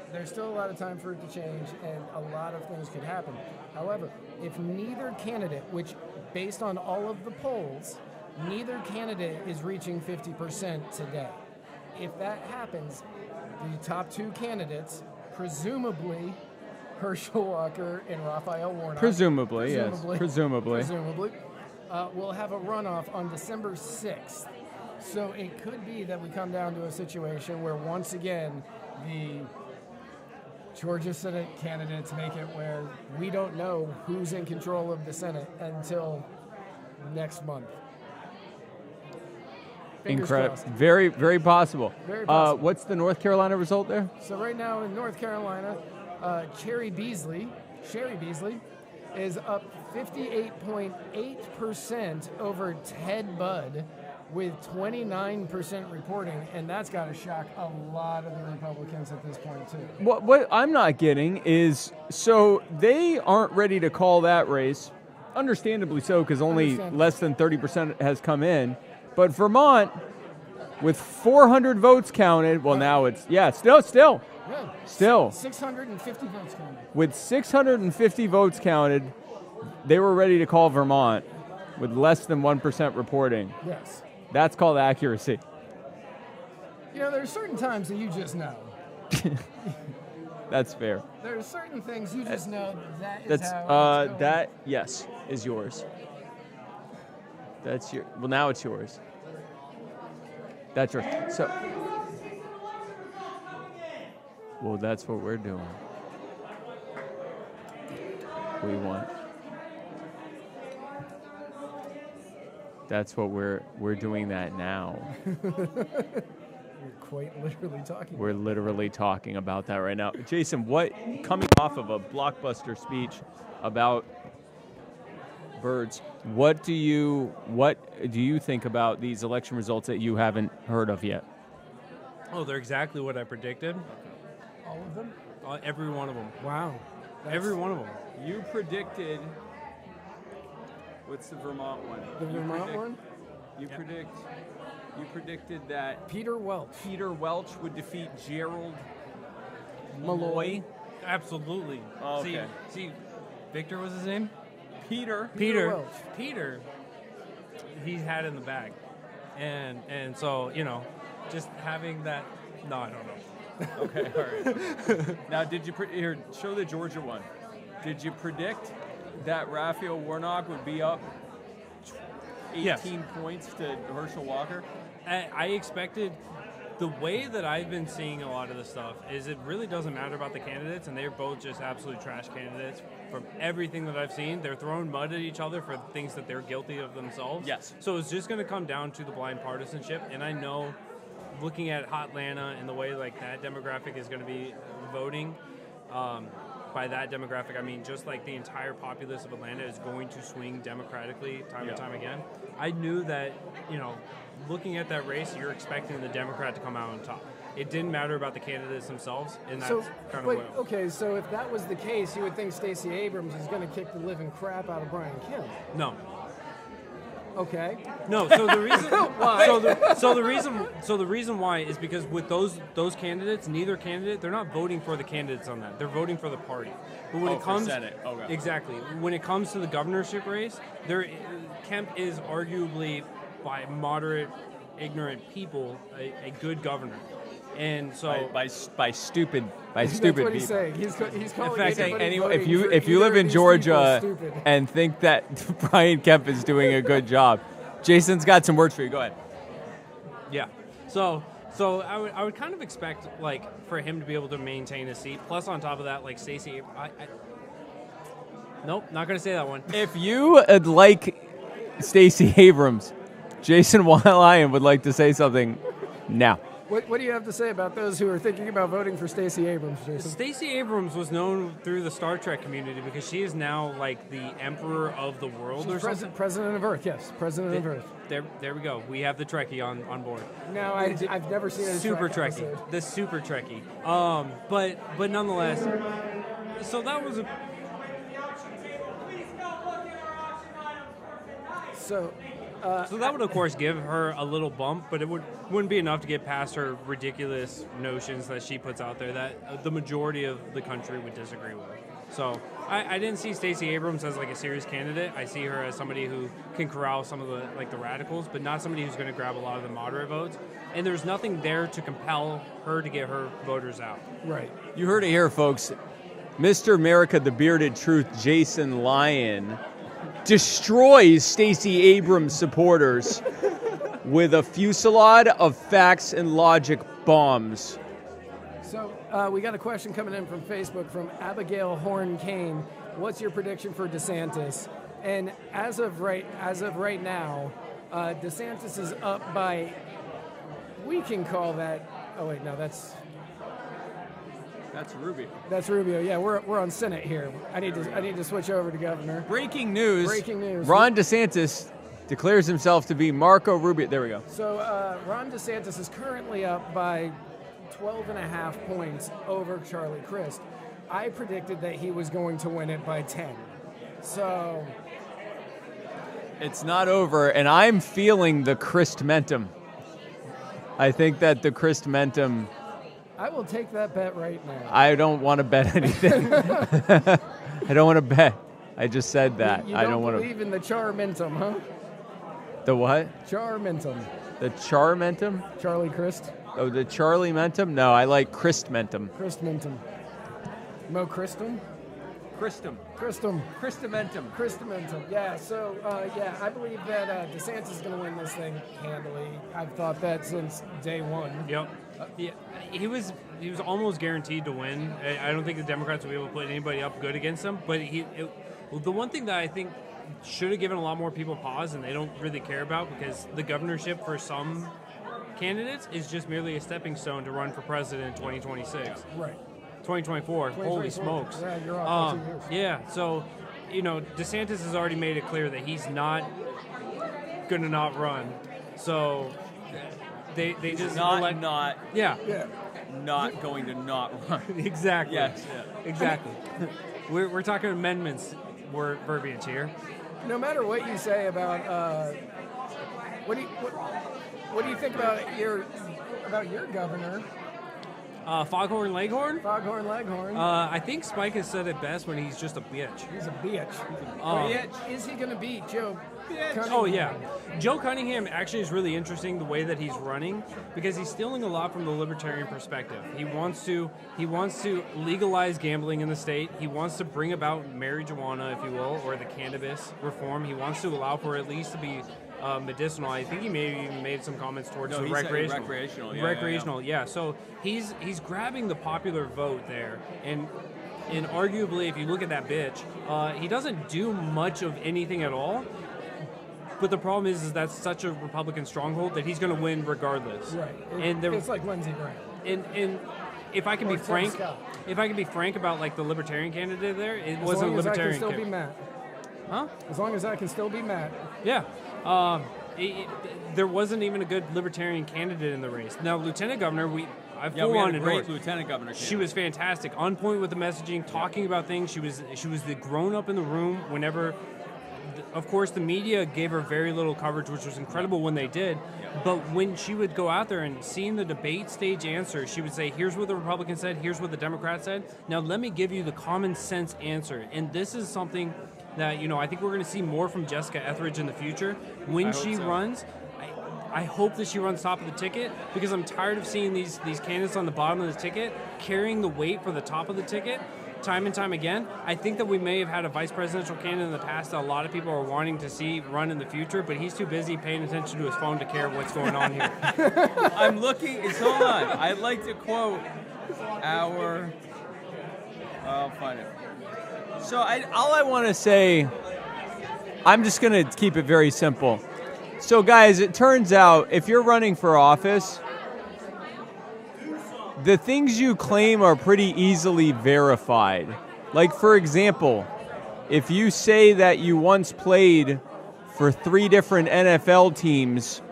a lot of things could happen. However, if neither candidate, which based on all of the polls, neither candidate is reaching 50% today. If that happens, the top two candidates, presumably Herschel Walker and Raphael Warnock. Presumably. Will have a runoff on December 6th. So it could be that we come down to a situation where once again the Georgia Senate candidates make it where we don't know who's in control of the Senate until next month. Incredible. Very, very possible. Very possible. What's the North Carolina result there? So right now in North Carolina, Sherry Beasley is up 58.8% over Ted Budd with 29% reporting, and that's got to shock a lot of the Republicans at this point, too. What I'm not getting is, so they aren't ready to call that race, understandably so, because only less than 30% has come in. But Vermont, with 400 votes counted, well, now it's, still. Yeah. Still. 650 votes counted. With 650 votes counted, they were ready to call Vermont with less than 1% reporting. Yes. That's called accuracy. You know, there are certain times that you just know. That's fair. There are certain things you just know that is That's how it's going. that, yes, is yours. That's your, well, now it's yours. That's yours. So, well, that's what we're doing. We want. That's what we're doing that now. We're quite literally talking. We're literally talking about that right now. Jason, what, coming off of a blockbuster speech about birds, what do you think about these election results that you haven't heard of yet? Oh, they're exactly what I predicted. All of them? Every one of them. Wow. Every one of them. You predicted. What's the Vermont one? The Vermont one? You predicted that Peter Welch would defeat Gerald Malloy. Absolutely. Oh, okay. See, Victor was his name? Peter Welch. Peter, he's had in the bag. And so, just having that, no, I don't know. Okay, all right. Now, did you here show the Georgia one? Did you predict that Raphael Warnock would be up 18 points to Herschel Walker? I expected, the way that I've been seeing a lot of the stuff is it really doesn't matter about the candidates, and they're both just absolute trash candidates. From everything that I've seen, they're throwing mud at each other for things that they're guilty of themselves. Yes. So it's just going to come down to the blind partisanship, and I know, looking at Hotlanta and the way like that demographic is going to be voting, by that demographic, I mean just like the entire populace of Atlanta is going to swing democratically time and time again. I knew that, looking at that race, you're expecting the Democrat to come out on top. It didn't matter about the candidates themselves, and that's kind of what. Okay, so if that was the case, you would think Stacey Abrams is going to kick the living crap out of Brian Kemp. No. Okay. No. So the reason why? So the reason why is because with those candidates, neither candidate, they're not voting for the candidates on that. They're voting for the party. But when it comes for Senate. Okay. Exactly. When it comes to the governorship race, Kemp is arguably, by moderate, ignorant people, a good governor. And so by stupid That's what people. he's saying. He's calling. In fact, anybody if you live voting for in either of Georgia these people stupid. and think that Brian Kemp is doing a good job, Jason's got some words for you. Go ahead. Yeah. So I would kind of expect for him to be able to maintain his seat. Plus, on top of that, Stacey, nope, not going to say that one. If you like Stacey Abrams, Jason Lyon would like to say something now. What do you have to say about those who are thinking about voting for Stacey Abrams, Jason? Stacey Abrams was known through the Star Trek community because she is now the emperor of the world. She's or something. President of Earth, yes, President of Earth. There we go. We have the Trekkie on board. No, I've never seen a super Trek Trekkie. episode. The super Trekkie. But nonetheless, so that was a. So that would, of course, give her a little bump, but it wouldn't be enough to get past her ridiculous notions that she puts out there that the majority of the country would disagree with. So I didn't see Stacey Abrams as a serious candidate. I see her as somebody who can corral some of the radicals, but not somebody who's going to grab a lot of the moderate votes. And there's nothing there to compel her to get her voters out. Right. You heard it here, folks. Mr. America, the Bearded Truth, Jason Lyon, destroys Stacey Abrams supporters with a fusillade of facts and logic bombs. So we got a question coming in from Facebook from Abigail Horn Kane. What's your prediction for DeSantis? And as of right now, DeSantis is up by. We can call that. Oh wait, no, that's Rubio. That's Rubio. Yeah, we're on Senate here. I need to switch over to governor. Breaking news. Breaking news. Ron DeSantis declares himself to be Marco Rubio. There we go. So Ron DeSantis is currently up by 12.5 points over Charlie Crist. I predicted that he was going to win it by 10. So it's not over, and I'm feeling the Christmentum. I think that the Christmentum. I will take that bet right now. I don't want to bet anything. I don't want to bet. I just said that. You I don't want to believe in the Charmentum, huh? The what? Charmentum. The Charmentum? Charlie Crist. Oh, the Charlie Mentum? No, I like Christmentum. Christmentum. Mo Christum? Christum. Christum. Christamentum. Christamentum. Yeah, so, I believe that DeSantis is going to win this thing handily. I've thought that since day one. Yep. Yeah, he was almost guaranteed to win. I don't think the Democrats will be able to put anybody up good against him. But the one thing that I think should have given a lot more people pause, and they don't really care about, because the governorship for some candidates is just merely a stepping stone to run for president in 2026. Right. 2024. Holy smokes. Yeah, you're off by 2 years. Yeah, so, DeSantis has already made it clear that he's not going to not run. So they just not yeah. Not going to not run. Exactly. Yes. Yeah. Exactly. We're talking amendments verbiage here. No matter what you say about what do you think about your governor? Foghorn Leghorn? Foghorn Leghorn. I think Spike has said it best when he's just a bitch. He's a bitch. Is he going to beat Joe Cunningham? Oh, yeah. Joe Cunningham actually is really interesting the way that he's running, because he's stealing a lot from the Libertarian perspective. He wants to legalize gambling in the state. He wants to bring about marijuana, if you will, or the cannabis reform. He wants to allow for it at least to be medicinal. I think he maybe even made some comments towards the recreational. Recreational, yeah. So he's grabbing the popular vote there, and arguably, if you look at that bitch, he doesn't do much of anything at all. But the problem is that's such a Republican stronghold that he's going to win regardless. Right. It's like Lindsey Graham. And if I can be frank, about like the Libertarian candidate there, it wasn't a Libertarian candidate. As long as I can still be Matt. Huh? As long as I can still be Matt. Yeah. There wasn't even a good Libertarian candidate in the race. Now, Lieutenant Governor, we had a great Lieutenant Governor candidate. She was fantastic, on point with the messaging, talking about things. She was the grown up in the room whenever. Of course, the media gave her very little coverage, which was incredible when they did. But when she would go out there and seeing the debate stage answer, she would say, here's what the Republican said, here's what the Democrat said. Now, let me give you the common sense answer. And this is something that, I think we're going to see more from Jessica Etheridge in the future. When she runs, I hope that she runs top of the ticket, because I'm tired of seeing these candidates on the bottom of the ticket carrying the weight for the top of the ticket. Time and time again. I think that we may have had a vice presidential candidate in the past that a lot of people are wanting to see run in the future, but he's too busy paying attention to his phone to care what's going on here. I'm looking. Hold on. I'd like to quote our. I'll find it. So all I want to say, I'm just going to keep it very simple. So guys, it turns out if you're running for office, the things you claim are pretty easily verified. Like, for example, if you say that you once played for 3 different NFL teams,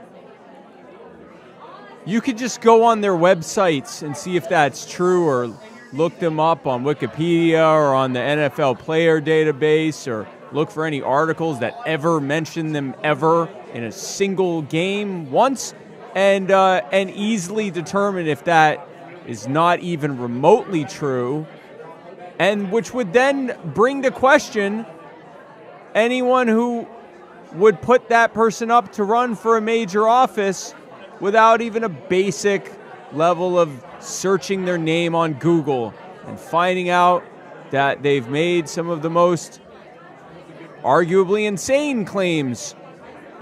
you could just go on their websites and see if that's true, or look them up on Wikipedia or on the NFL player database, or look for any articles that ever mention them ever in a single game once, and easily determine if that is not even remotely true, and which would then bring to question anyone who would put that person up to run for a major office without even a basic level of searching their name on Google and finding out that they've made some of the most arguably insane claims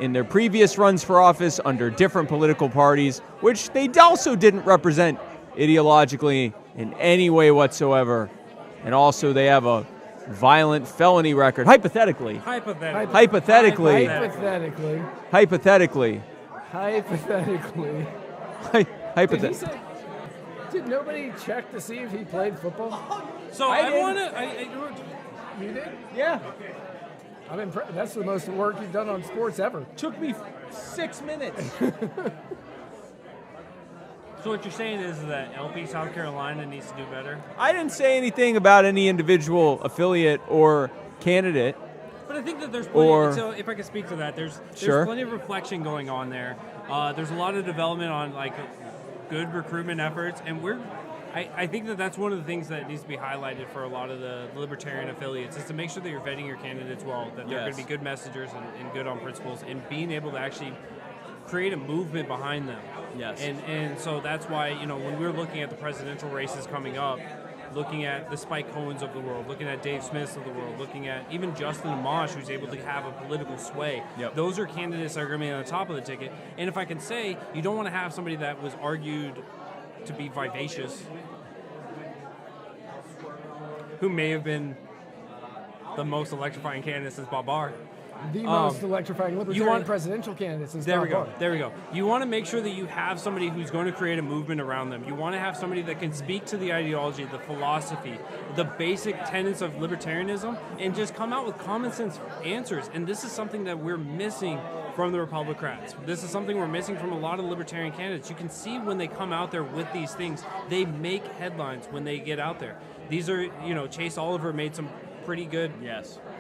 in their previous runs for office under different political parties, which they also didn't represent ideologically in any way whatsoever. And also they have a violent felony record. Hypothetically. Did nobody check to see if he played football? So I want to... You did? Yeah. I'm that's the most work you've done on sports ever. Took me 6 minutes. So what you're saying is that LP South Carolina needs to do better? I didn't say anything about any individual affiliate or candidate. But I think that there's plenty, so if I could speak to that, there's plenty of reflection going on there. There's a lot of development on like good recruitment efforts, and I think that that's one of the things that needs to be highlighted for a lot of the Libertarian affiliates is to make sure that you're vetting your candidates well, that they're going to be good messengers and good on principles, and being able to actually create a movement behind them. Yes. And so that's why, when we're looking at the presidential races coming up, looking at the Spike Cohens of the world, looking at Dave Smiths of the world, looking at even Justin Amash, who's able to have a political sway. Yep. Those are candidates that are going to be on the top of the ticket. And if I can say, you don't want to have somebody that was argued to be vivacious, who may have been the most electrifying candidate since Bob Barr. The most electrifying Libertarian presidential candidate since Bob Barr. There we go. You want to make sure that you have somebody who's going to create a movement around them. You want to have somebody that can speak to the ideology, the philosophy, the basic tenets of libertarianism, and just come out with common sense answers. And this is something that we're missing from the Republicans. This is something we're missing from a lot of libertarian candidates. You can see when they come out there with these things, they make headlines when they get out there. These are, Chase Oliver made some pretty good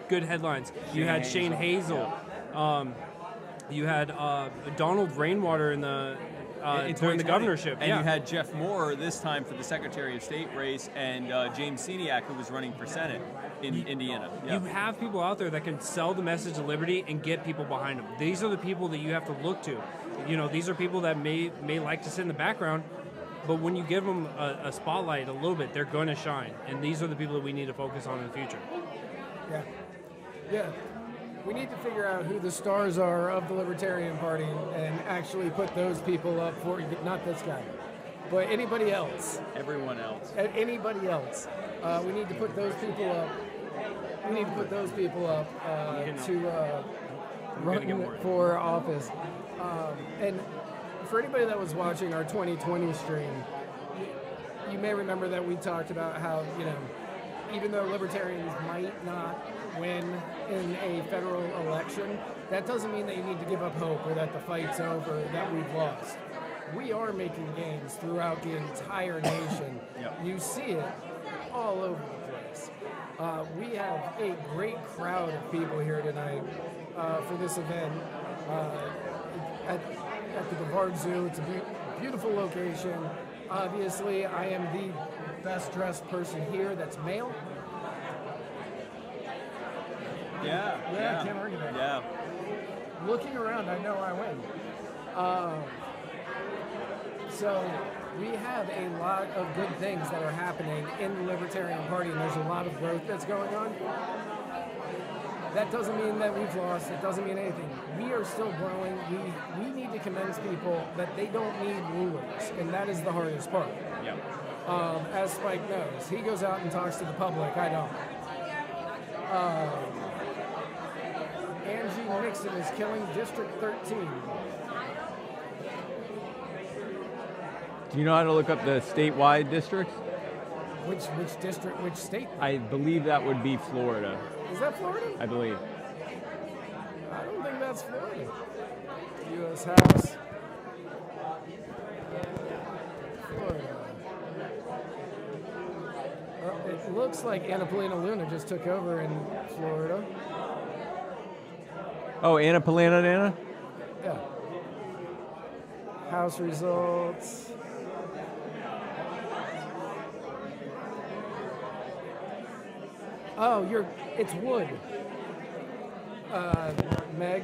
headlines. You had Shane Hazel. You had Donald Rainwater in the during the governorship. And you had Jeff Moore this time for the Secretary of State race, and James Seniak, who was running for Senate in Indiana. You have people out there that can sell the message of liberty and get people behind them. These are the people that you have to look to. These are people that may like to sit in the background, but when you give them a spotlight a little bit, they're going to shine. And these are the people that we need to focus on in the future. Yeah. We need to figure out who the stars are of the Libertarian Party and actually put those people up for, not this guy, but anybody else. Everyone else. Anybody else. We need to put those people up. We need to put those people up to run for office. And for anybody that was watching our 2020 stream, you may remember that we talked about how, even though libertarians might not win in a federal election, that doesn't mean that you need to give up hope or that the fight's over, that we've lost. We are making gains throughout the entire nation. You see it all over the place. We have a great crowd of people here tonight for this event at the Brevard Zoo. It's a beautiful location. Obviously, I am the best dressed person here that's male. Yeah, can't argue that. Yeah. Looking around, I know I win. So we have a lot of good things that are happening in the Libertarian Party, and there's a lot of growth that's going on. That doesn't mean that we've lost. It doesn't mean anything. We are still growing. We need to convince people that they don't need rulers, and that is the hardest part. As Spike knows, he goes out and talks to the public. I don't. Angie Nixon is killing District 13. Do you know how to look up the statewide districts? Which district, which state? I believe that would be Florida. Is that Florida? I believe. I don't think that's Florida. U.S. House. Florida. It looks like Anna Polina Luna just took over in Florida. Oh, Anna Polina Nana? Yeah. House results. Oh, it's wood. Meg,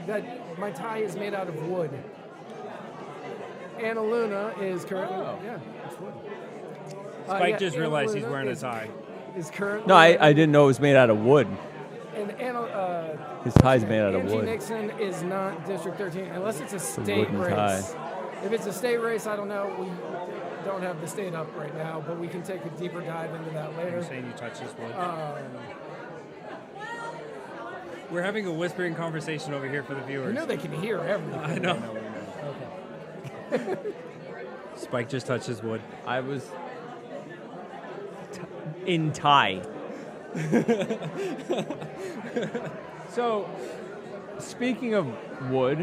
my tie is made out of wood. Anna Luna is currently, it's wood. Spike just realized he's wearing a tie. Is currently. No, I didn't know it was made out of wood. And his tie's made out of Angie wood. Nixon is not District 13 unless it's a state wooden race. tie. If it's a state race, I don't know. We don't have the state up right now, but we can take a deeper dive into that later. You're saying you touch this wood? We're having a whispering conversation over here for the viewers. You know they can hear everything. I know. Okay. Spike just touched his wood. I was in tie. So, speaking of wood,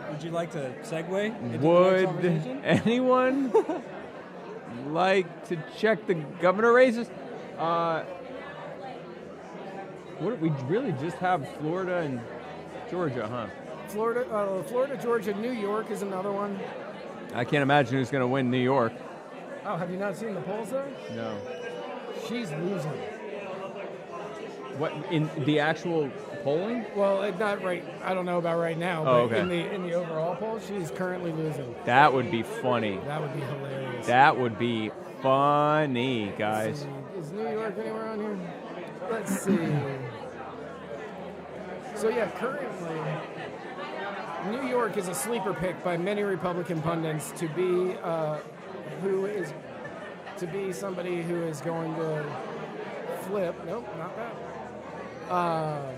would you like to segue into the next would conversation? anyone like to check the governor races? We really just have Florida and Georgia, huh? Florida, Georgia, New York is another one. I can't imagine who's going to win New York. Oh, have you not seen the polls there? No. She's losing. What, in the actual polling? Well, not right. I don't know about right now, Oh, but okay. in the overall poll, she's currently losing. That would be funny. That would be hilarious. That would be funny, guys. Is New York anywhere on here? Let's see. So yeah, currently, New York is a sleeper pick by many Republican pundits to be somebody who is going to flip. Nope, not that. How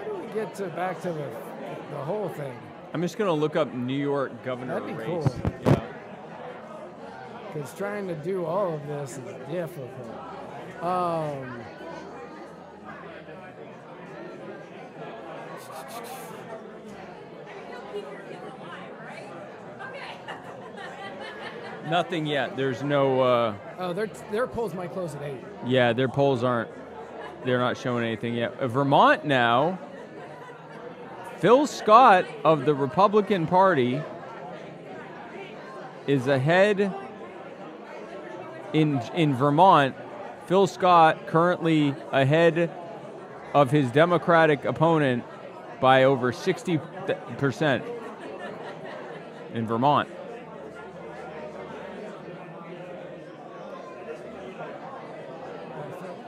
do we get back to the whole thing? I'm just going to look up New York governor That'd be race. cool. Yeah. Because trying to do all of this is difficult. Nothing yet. There's no. Their polls might close at 8. Yeah, their polls aren't. They're not showing anything yet. Vermont now. Phil Scott of the Republican Party is ahead in Vermont. Phil Scott currently ahead of his Democratic opponent by over 60% in Vermont.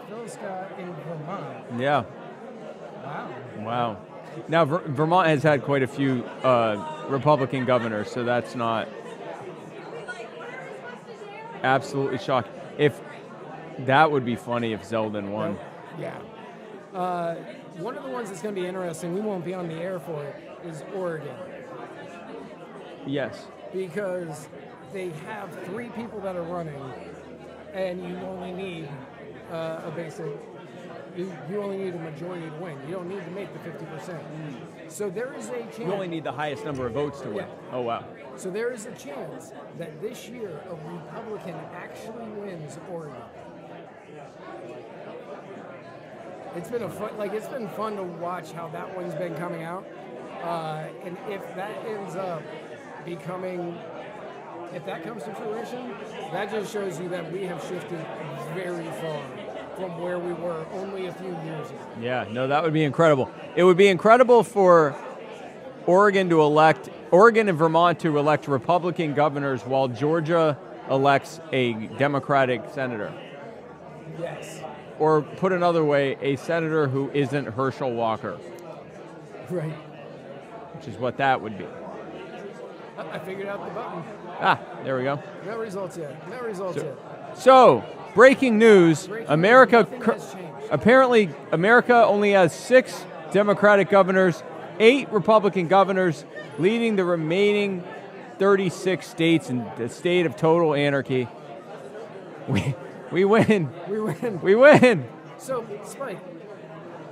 Phil Scott in Vermont. Yeah. Wow. Now, Vermont has had quite a few Republican governors, so that's not absolutely shocking. If that would be funny if Zeldin won. Yeah. One of the ones that's going to be interesting, we won't be on the air for it, is Oregon. Yes. Because they have 3 people that are running, and you only need a basic. You only need a majority to win. You don't need to make the 50%. So there is a chance. You only need the highest number of votes to win. Yeah. Oh, wow. So there is a chance that this year a Republican actually wins Oregon. It's been it's been fun to watch how that one's been coming out, and if that ends up becoming, if that comes to fruition, that just shows you that we have shifted very far from where we were only a few years ago. Yeah, no, that would be incredible. It would be incredible for Oregon and Vermont to elect Republican governors while Georgia elects a Democratic senator. Yes. Or put another way, a senator who isn't Herschel Walker. Right. Which is what that would be. I figured out the button. Ah, there we go. No results yet. So, breaking news, Nothing has changed. Apparently America only has 6 Democratic governors, 8 Republican governors, leading the remaining 36 states in the state of total anarchy. We win. We win. So, Spike,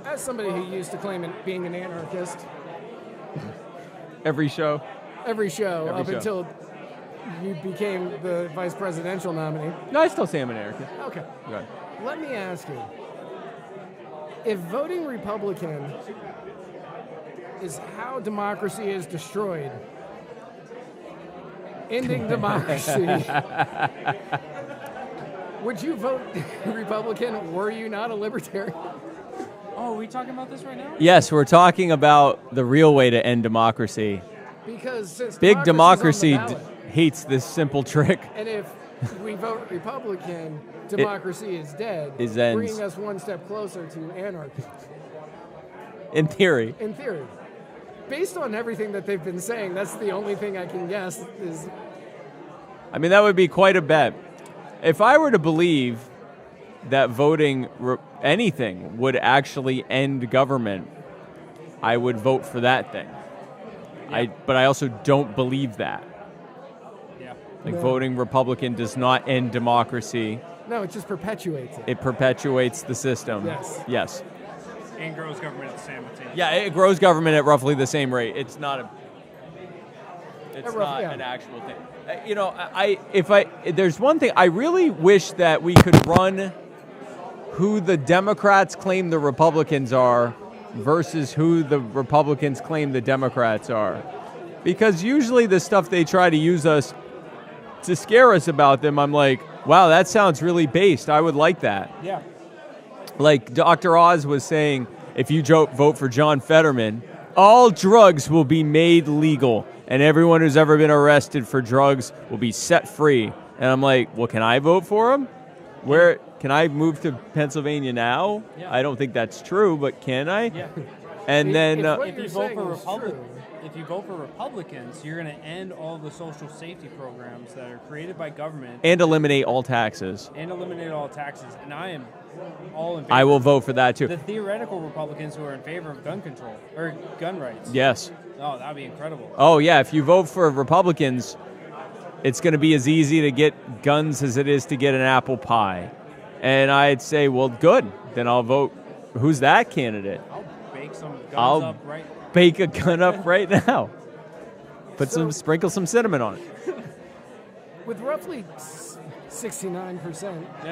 as somebody who used to claim being an anarchist, Every show until you became the vice presidential nominee. No, I still say I'm an anarchist. Okay. Go ahead. Let me ask you, if voting Republican is how democracy is destroyed, ending democracy, would you vote Republican were you not a libertarian? Oh, are we talking about this right now? Yes, we're talking about the real way to end democracy. Because since Big democracy democracy's on the ballot, hates this simple trick. and if we vote Republican, democracy is dead, ends. bringing us one step closer to anarchy. In theory. In theory. Based on everything that they've been saying, that's the only thing I can guess is... I mean, that would be quite a bet. If I were to believe that voting anything would actually end government, I would vote for that thing. Yeah. But I also don't believe that. Yeah. Voting Republican does not end democracy. No, it just perpetuates it. It perpetuates the system. Yes. Yes. And grows government at the same time. Yeah, it grows government at roughly the same rate. It's not Yeah. an actual thing. There's one thing I really wish that we could run who the Democrats claim the Republicans are versus who the Republicans claim the Democrats are. Because usually the stuff they try to use us to scare us about them, I'm like, wow, that sounds really based. I would like that. Yeah. Like Dr. Oz was saying, if you vote for John Fetterman, all drugs will be made legal, and everyone who's ever been arrested for drugs will be set free. And I'm like, well, can I vote for him? Where can I move to Pennsylvania now? Yeah. I don't think that's true, but can I? Yeah. And then If you vote for if you vote for Republicans, you're going to end all the social safety programs that are created by government and eliminate all taxes. And eliminate all taxes. And I am all in favor. I will vote for that too. The theoretical Republicans who are in favor of gun control or gun rights. Yes. Oh, that'd be incredible. Oh yeah, if you vote for Republicans, it's going to be as easy to get guns as it is to get an apple pie. And I'd say, well, good. Then I'll vote. Who's that candidate? I'll bake some guns up right. Bake a gun up right now. Sprinkle some cinnamon on it. With roughly 69%.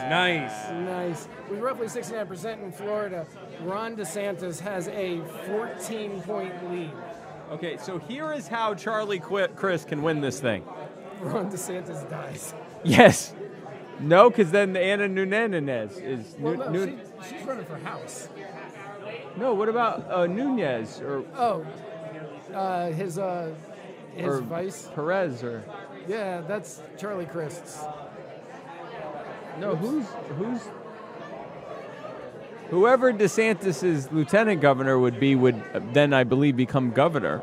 Nice. With roughly 69% in Florida, Ron DeSantis has a 14-point lead. Okay, so here is how Charlie Crist can win this thing. Ron DeSantis dies. Yes. No, because then Anna Nunez is... Well, no, she's running for House. No, what about Nunez? His vice? Perez or... Yeah, that's Charlie Crist's. No, who's... Whoever DeSantis' lieutenant governor would then, I believe, become governor.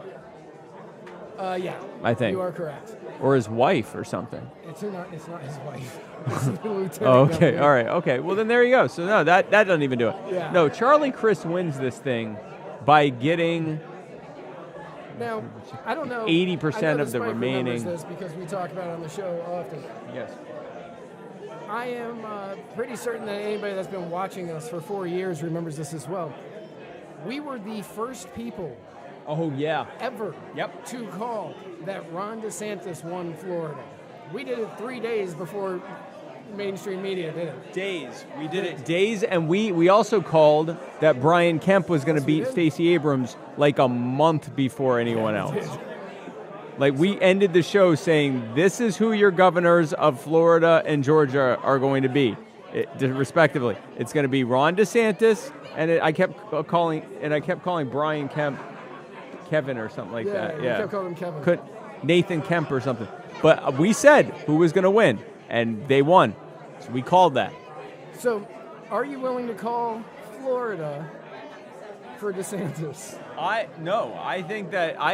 Yeah. I think. You are correct. Or his wife or something. It's not his wife. It's the lieutenant Okay, governor. all right, okay. Well, then there you go. So, no, that doesn't even do it. Yeah. No, Charlie Crist wins this thing by getting... Now, I don't know... 80% of the remaining... this because we talk about it on the show often. Yes. I am pretty certain that anybody that's been watching us for 4 years remembers this as well. We were the first people ever to call that Ron DeSantis won Florida. We did it 3 days before mainstream media did it. Days. We did it days, and we also called that Brian Kemp was going to beat Stacey Abrams like a month before anyone else. Like, we ended the show saying, this is who your governors of Florida and Georgia are going to be, respectively. It's going to be Ron DeSantis, and I kept calling Brian Kemp Kevin or something like that. Yeah, kept calling him Kevin. Nathan Kemp or something. But we said who was going to win, and they won. So we called that. So, are you willing to call Florida for DeSantis? I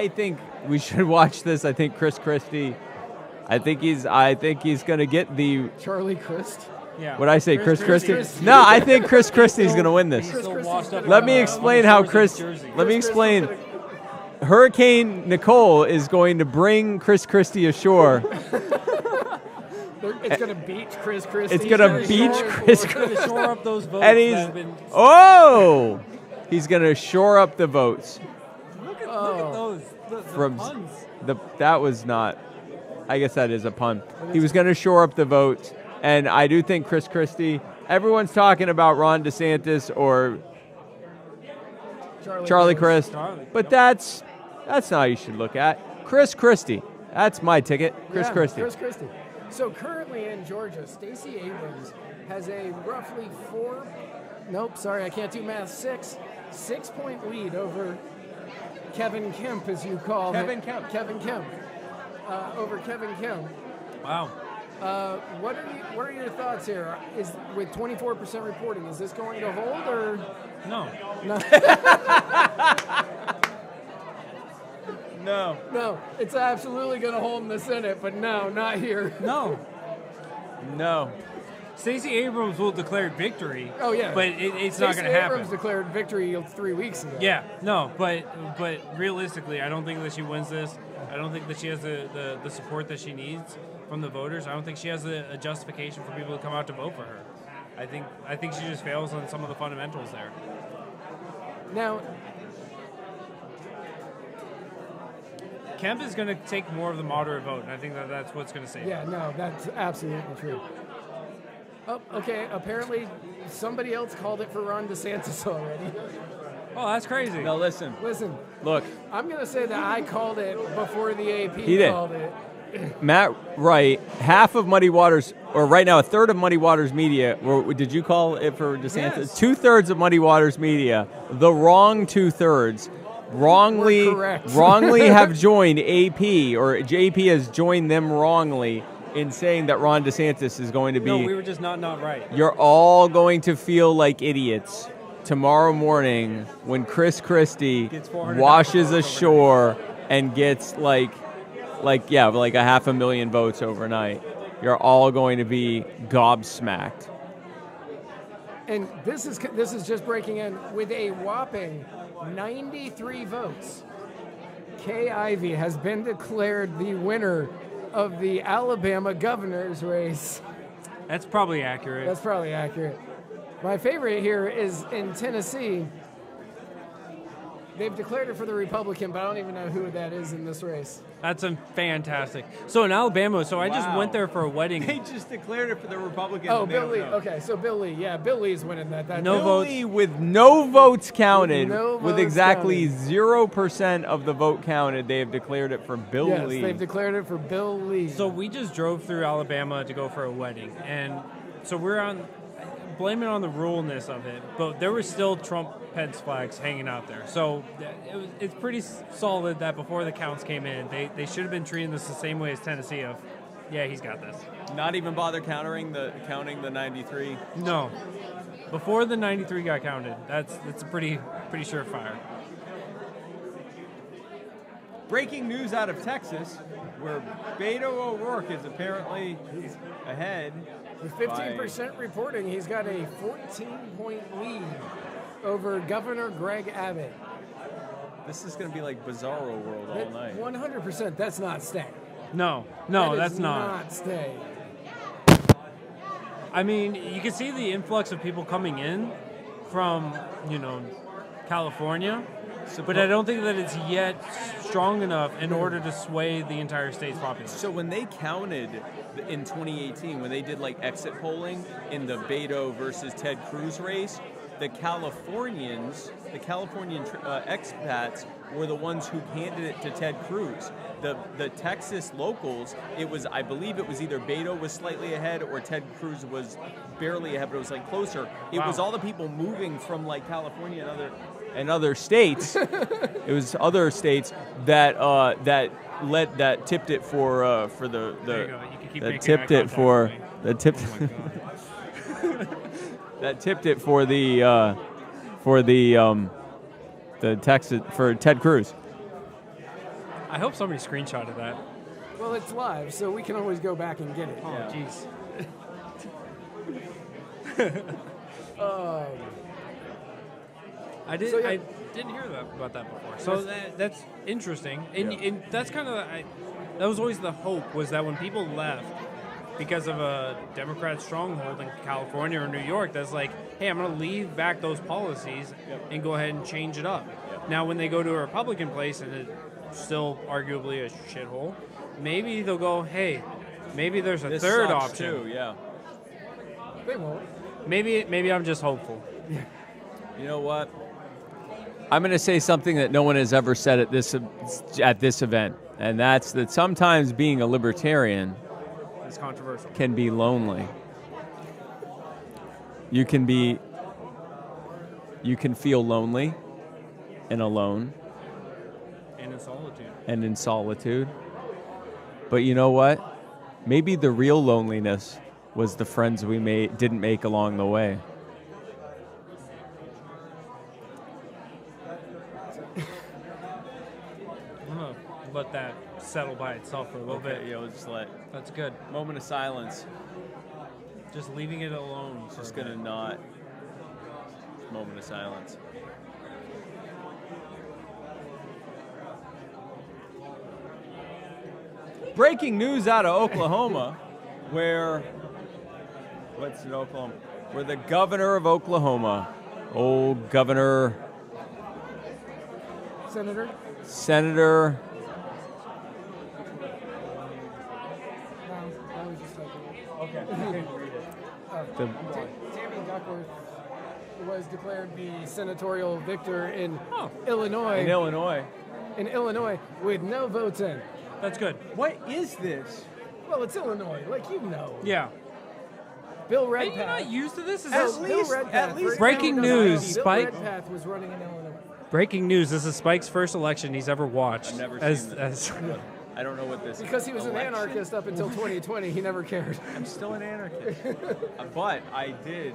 think we should watch this. I think Chris Christie. I think he's going to get the Charlie Crist. Yeah. What I say, Chris Christie? No, I think Chris Christie's going to win this. Let me explain how Let me explain. Hurricane Nicole is going to bring Chris Christie ashore. It's going to beach Chris Christie. It's going to beach Chris Christie. Shore up those votes. And he's going to shore up the votes. Look at those. The puns. That was not. I guess that is a pun. He was going to shore up the votes, and I do think Chris Christie. Everyone's talking about Ron DeSantis or Charlie Crist, but that's not how you should look at Chris Christie. That's my ticket, Chris Christie. Chris Christie. So currently in Georgia, Stacey Abrams has a roughly 6-point lead over Kevin Kemp, as you call him. Kevin Kemp. Over Kevin Kemp. Wow. What are your thoughts here? Is with 24% reporting, is this going to hold or no? No, it's absolutely going to hold in the Senate, but no, not here. No. No. Stacey Abrams will declare victory. Oh yeah, but it's not going to happen. Stacey Abrams declared victory 3 weeks ago. Yeah, no, but realistically, I don't think that she wins this. I don't think that she has the support that she needs. from the voters. I don't think she has a justification for people to come out to vote for her. I think she just fails on some of the fundamentals there. Now, Kemp is going to take more of the moderate vote, and I think that's what's going to save. yeah, no, that's absolutely true. Oh, okay. Apparently, somebody else called it for Ron DeSantis already. Oh, that's crazy. No, listen. Look. I'm going to say that I called it before the AP He did. called it. Matt Wright, half of Muddy Waters, or right now a third of Muddy Waters Media, or did you call it for DeSantis? Yes. 2/3 of Muddy Waters Media, the wrong 2/3, wrongly have joined AP, or JP has joined them wrongly in saying that Ron DeSantis is going to be. No, we were just not right. You're all going to feel like idiots tomorrow morning when Chris Christie washes ashore and gets like a 500,000 votes overnight. You're all going to be gobsmacked. And this is just breaking in with a whopping 93 votes. Kay Ivey has been declared the winner of the Alabama governor's race. That's probably accurate. That's probably accurate. My favorite here is in Tennessee. They've declared it for the Republican, but I don't even know who that is in this race. That's fantastic. So in Alabama, I just went there for a wedding. They just declared it for the Republicans. Oh, Bill Lee. Okay, so Bill Lee. Yeah, Bill Lee's winning that. Bill Lee with no votes counted, with exactly counted. 0% of the vote counted, they have declared it for Bill Lee. Yes, they've declared it for Bill Lee. So we just drove through Alabama to go for a wedding, and so we're blaming it on the ruralness of it, but there were still Trump-Pence flags hanging out there. So it's pretty solid that before the counts came in, they should have been treating this the same way as Tennessee of, yeah, he's got this. Not even bother counting the 93? No. Before the 93 got counted, that's a pretty surefire. Breaking news out of Texas, where Beto O'Rourke is apparently ahead. With 15% reporting, he's got a 14-point lead over Governor Greg Abbott. This is going to be like Bizarro World all night. 100%. That's not staying. No, that's not staying. I mean, you can see the influx of people coming in from, California, but I don't think that it's yet strong enough in order to sway the entire state's population. So when they counted in 2018, when they did exit polling in the Beto versus Ted Cruz race, the Californian expats were the ones who handed it to Ted Cruz. The Texas locals, I believe it was either Beto was slightly ahead or Ted Cruz was barely ahead, but it was closer. It was all the people moving from California and other states. It was other states that tipped it for the There you go. You can keep that making tipped eye it for contact that tipped that tipped it for the Texas for Ted Cruz. I hope somebody screenshotted that. Well, it's live, so we can always go back and get it. Oh, jeez. I didn't hear about that before. So that's interesting, and that's kind of that was always the hope, was that when people left because of a Democrat stronghold in California or New York, that's hey, I'm going to leave back those policies and go ahead and change it up. Now, when they go to a Republican place and it's still arguably a shithole, maybe they'll go, hey, maybe there's a third option. Too, yeah. They won't. Maybe I'm just hopeful. You know what? I'm going to say something that no one has ever said at this event, and that's that sometimes being a libertarian It's controversial. can be lonely. You can feel lonely and alone And in solitude. But you know what? Maybe the real loneliness was the friends we didn't make along the way. I'm going to let that settle by itself for a little bit. Just let. That's good. Moment of silence. Just leaving it alone. Just going to not. Moment of silence. breaking news out of Oklahoma, where the governor of Oklahoma, old governor, Senator. I was just Okay. Tammy Duckworth was declared the senatorial victor in Illinois. In Illinois, with no votes in. That's good. What is this? Well, it's Illinois, like you know. Yeah. Bill Are you Redpath. not used to this? Is Bill this Redpath. breaking news? Bill Spike. Redpath was running in Illinois. Breaking news. This is Spike's first election he's ever watched. I've never seen this. As I don't know what this is. Because he was an anarchist up until 2020, he never cared. I'm still an anarchist. But I did.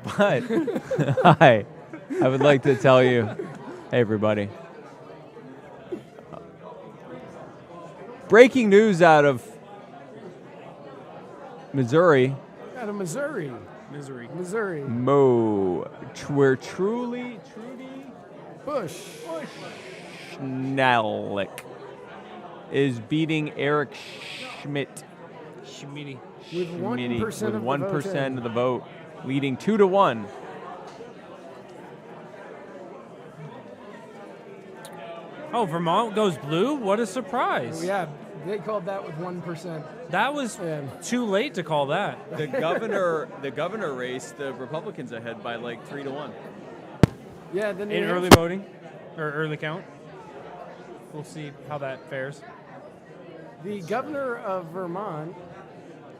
But hi, I would like to tell you, hey everybody. Breaking news out of Missouri. Out of Missouri. Missouri. Where Trudy Bushnick is beating Eric Schmidt. With 1% of the vote, leading 2-1. Oh, Vermont goes blue? What a surprise. Yeah, they called that with 1%. That was too late to call that. The governor race, the Republicans ahead by like 3-1. Yeah, in early voting or early count. We'll see how that fares. The governor of Vermont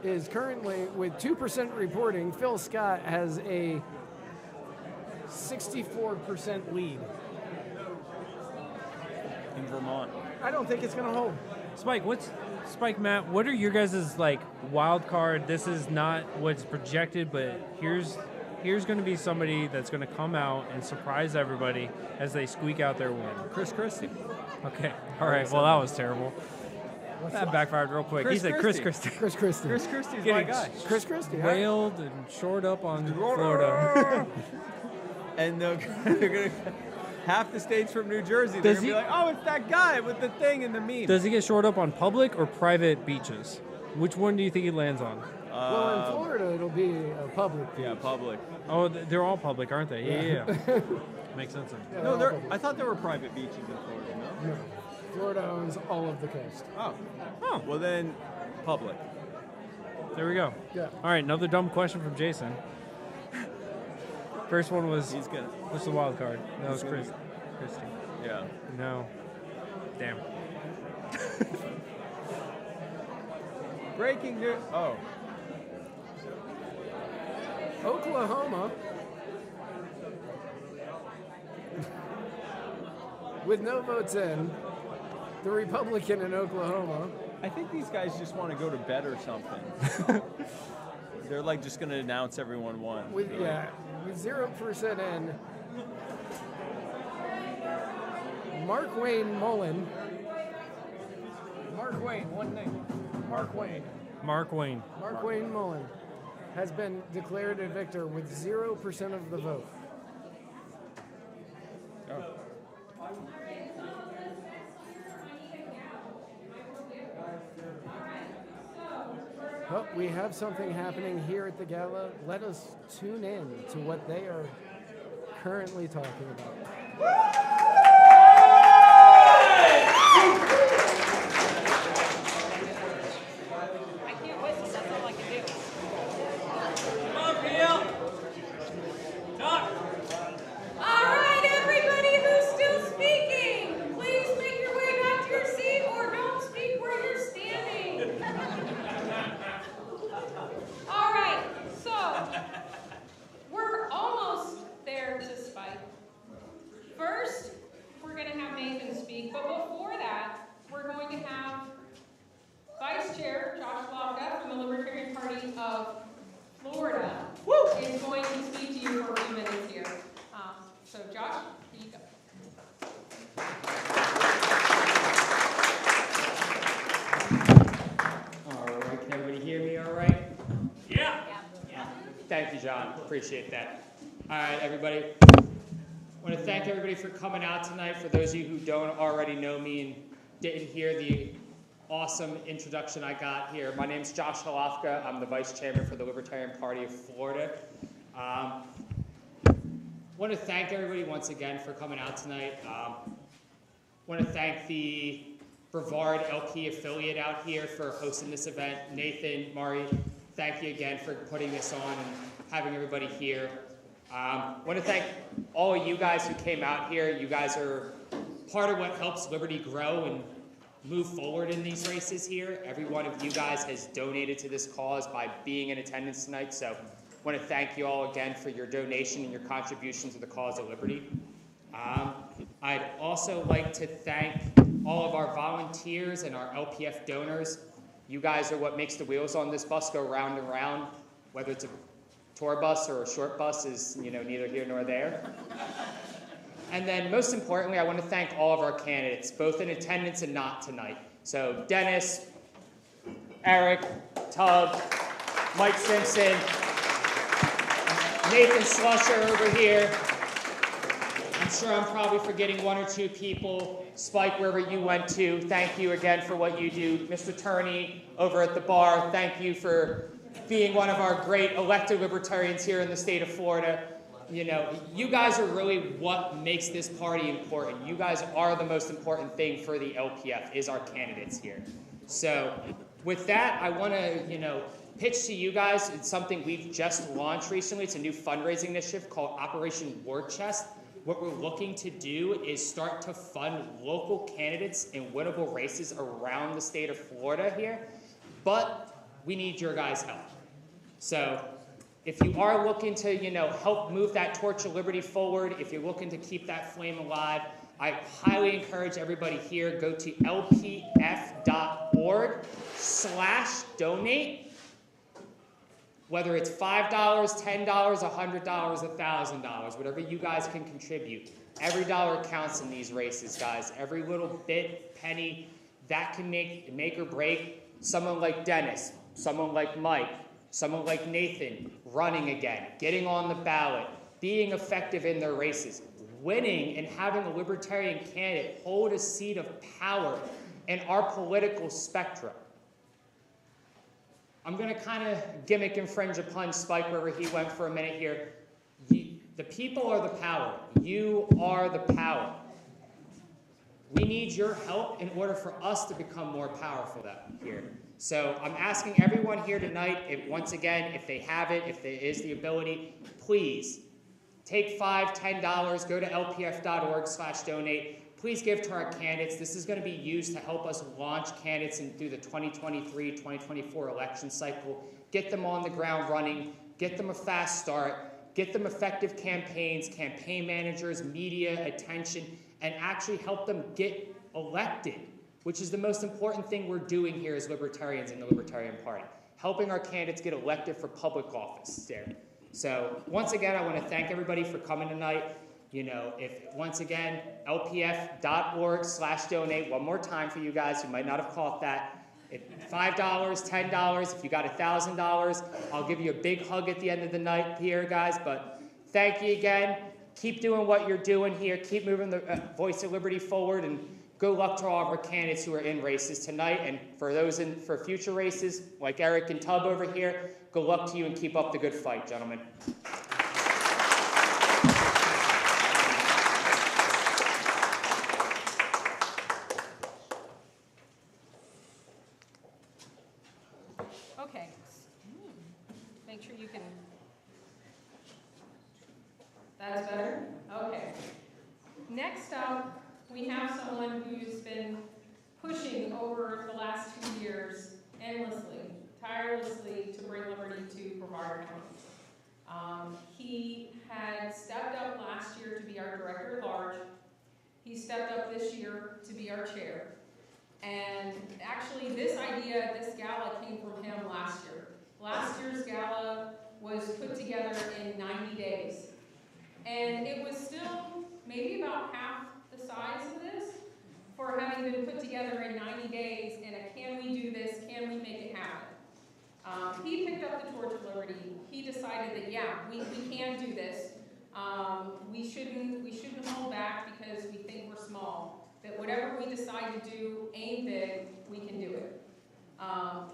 is currently, with 2% reporting, Phil Scott has a 64% lead. In Vermont. I don't think it's going to hold. Spike, Matt, what are your guys' like wild card? This is not what's projected, but here's going to be somebody that's going to come out and surprise everybody as they squeak out their win. Chris Christie. Okay. All right. Well, that was terrible. That backfired real quick. He said Chris Christie. Chris Christie. Chris Christie's my guy. Chris Christie. Wailed and shored up on Florida. And they're going to... Half the states from New Jersey, they're going to be like, oh, it's that guy with the thing and the meme. Does he get shored up on public or private beaches? Which one do you think he lands on? Well, in Florida, it'll be a public. Yeah, public. Oh, they're all public, aren't they? Yeah. Makes sense. Yeah, no, I thought there were private beaches in Florida, no? No. Florida owns all of the coast. Oh. Well, then, public. There we go. Yeah. All right, another dumb question from Jason. First one was, what's the wild card? That was Christie. Yeah. No. Damn. Breaking news. Oh. Oklahoma, with no votes in, the Republican in Oklahoma. I think these guys just want to go to bed or something. They're like just going to announce everyone won. With 0% in, Mark Wayne, one name. Mark Wayne Mullen has been declared a victor with 0% of the vote. Well, we have something happening here at the Gala. Let us tune in to what they are currently talking about. I can't whistle, that's all I can do. Come on, Peel. Talk. All right, everybody who's still speaking, please make your way back to your seat or don't speak where you're standing. All right, so we're almost there to Spike. First, we're going to have Nathan speak, but before that, we're going to have Vice Chair Josh Lofka from the Libertarian Party of Florida is going to speak to you for a few minutes here. So Josh, here you go. All right, can everybody hear me all right? Yeah. Thank you, John. Appreciate that. All right, everybody. I want to thank everybody for coming out tonight. For those of you who don't already know me and didn't hear the awesome introduction I got here, my name's Josh Halofka. I'm the Vice Chairman for the Libertarian Party of Florida. Want to thank everybody once again for coming out tonight. Want to thank the Brevard LP affiliate out here for hosting this event. Nathan, Murray, thank you again for putting this on and having everybody here. Want to thank all of you guys who came out here. You guys are part of what helps Liberty grow and move forward in these races here. Every one of you guys has donated to this cause by being in attendance tonight, so I want to thank you all again for your donation and your contribution to the cause of liberty. I'd also like to thank all of our volunteers and our LPF donors. You guys are what makes the wheels on this bus go round and round. Whether it's a tour bus or a short bus is, neither here nor there. And then most importantly, I want to thank all of our candidates, both in attendance and not tonight. So Dennis, Eric, Tub, Mike Simpson, Nathan Slusher over here. I'm sure I'm probably forgetting one or two people. Spike, wherever you went to, thank you again for what you do. Mr. Turney over at the bar, thank you for being one of our great elected libertarians here in the state of Florida. You guys are really what makes this party important. You guys are the most important thing for the LPF, is our candidates here. So with that, I want to, pitch to you guys. It's something we've just launched recently. It's a new fundraising initiative called Operation War Chest. What we're looking to do is start to fund local candidates in winnable races around the state of Florida here, but we need your guys' help. So if you are looking to, help move that torch of liberty forward, if you're looking to keep that flame alive, I highly encourage everybody here, go to lpf.org/donate. Whether it's $5, $10, $100, $1,000, whatever you guys can contribute. Every dollar counts in these races, guys. Every little bit, penny, that can make or break someone like Dennis, someone like Mike, someone like Nathan running again, getting on the ballot, being effective in their races, winning and having a libertarian candidate hold a seat of power in our political spectrum. I'm going to kind of gimmick infringe upon Spike wherever he went for a minute here. The people are the power. You are the power. We need your help in order for us to become more powerful here. So I'm asking everyone here tonight, once again, if they have it, if there is the ability, please take $5, $10, go to lpf.org/donate. Please give to our candidates. This is going to be used to help us launch candidates through the 2023-2024 election cycle, get them on the ground running, get them a fast start, get them effective campaigns, campaign managers, media attention, and actually help them get elected, which is the most important thing we're doing here as libertarians in the Libertarian Party, helping our candidates get elected for public office there. So once again, I want to thank everybody for coming tonight. Once again, lpf.org/donate, one more time for you guys who might not have caught that. $5, $10, if you got $1,000, I'll give you a big hug at the end of the night here, guys. But thank you again. Keep doing what you're doing here. Keep moving the voice of liberty forward, and good luck to all of our candidates who are in races tonight. And for those for future races, like Eric and Tub over here, good luck to you and keep up the good fight, gentlemen. Okay. Make sure you can. That's better? Okay. Next up, we have someone who's been pushing over the last 2 years endlessly, tirelessly to bring liberty to Brevard County. He had stepped up last year to be our director at large. He stepped up this year to be our chair. And actually, this idea, this gala came from him last year. Last year's gala was put together in 90 days. And it was still maybe about half the size of this for having been put together in 90 days in a can we do this, can we make it happen? He picked up the torch of liberty. He decided that, yeah, we can do this. We shouldn't hold back because we think we're small. But whatever we decide to do, aim big, we can do it.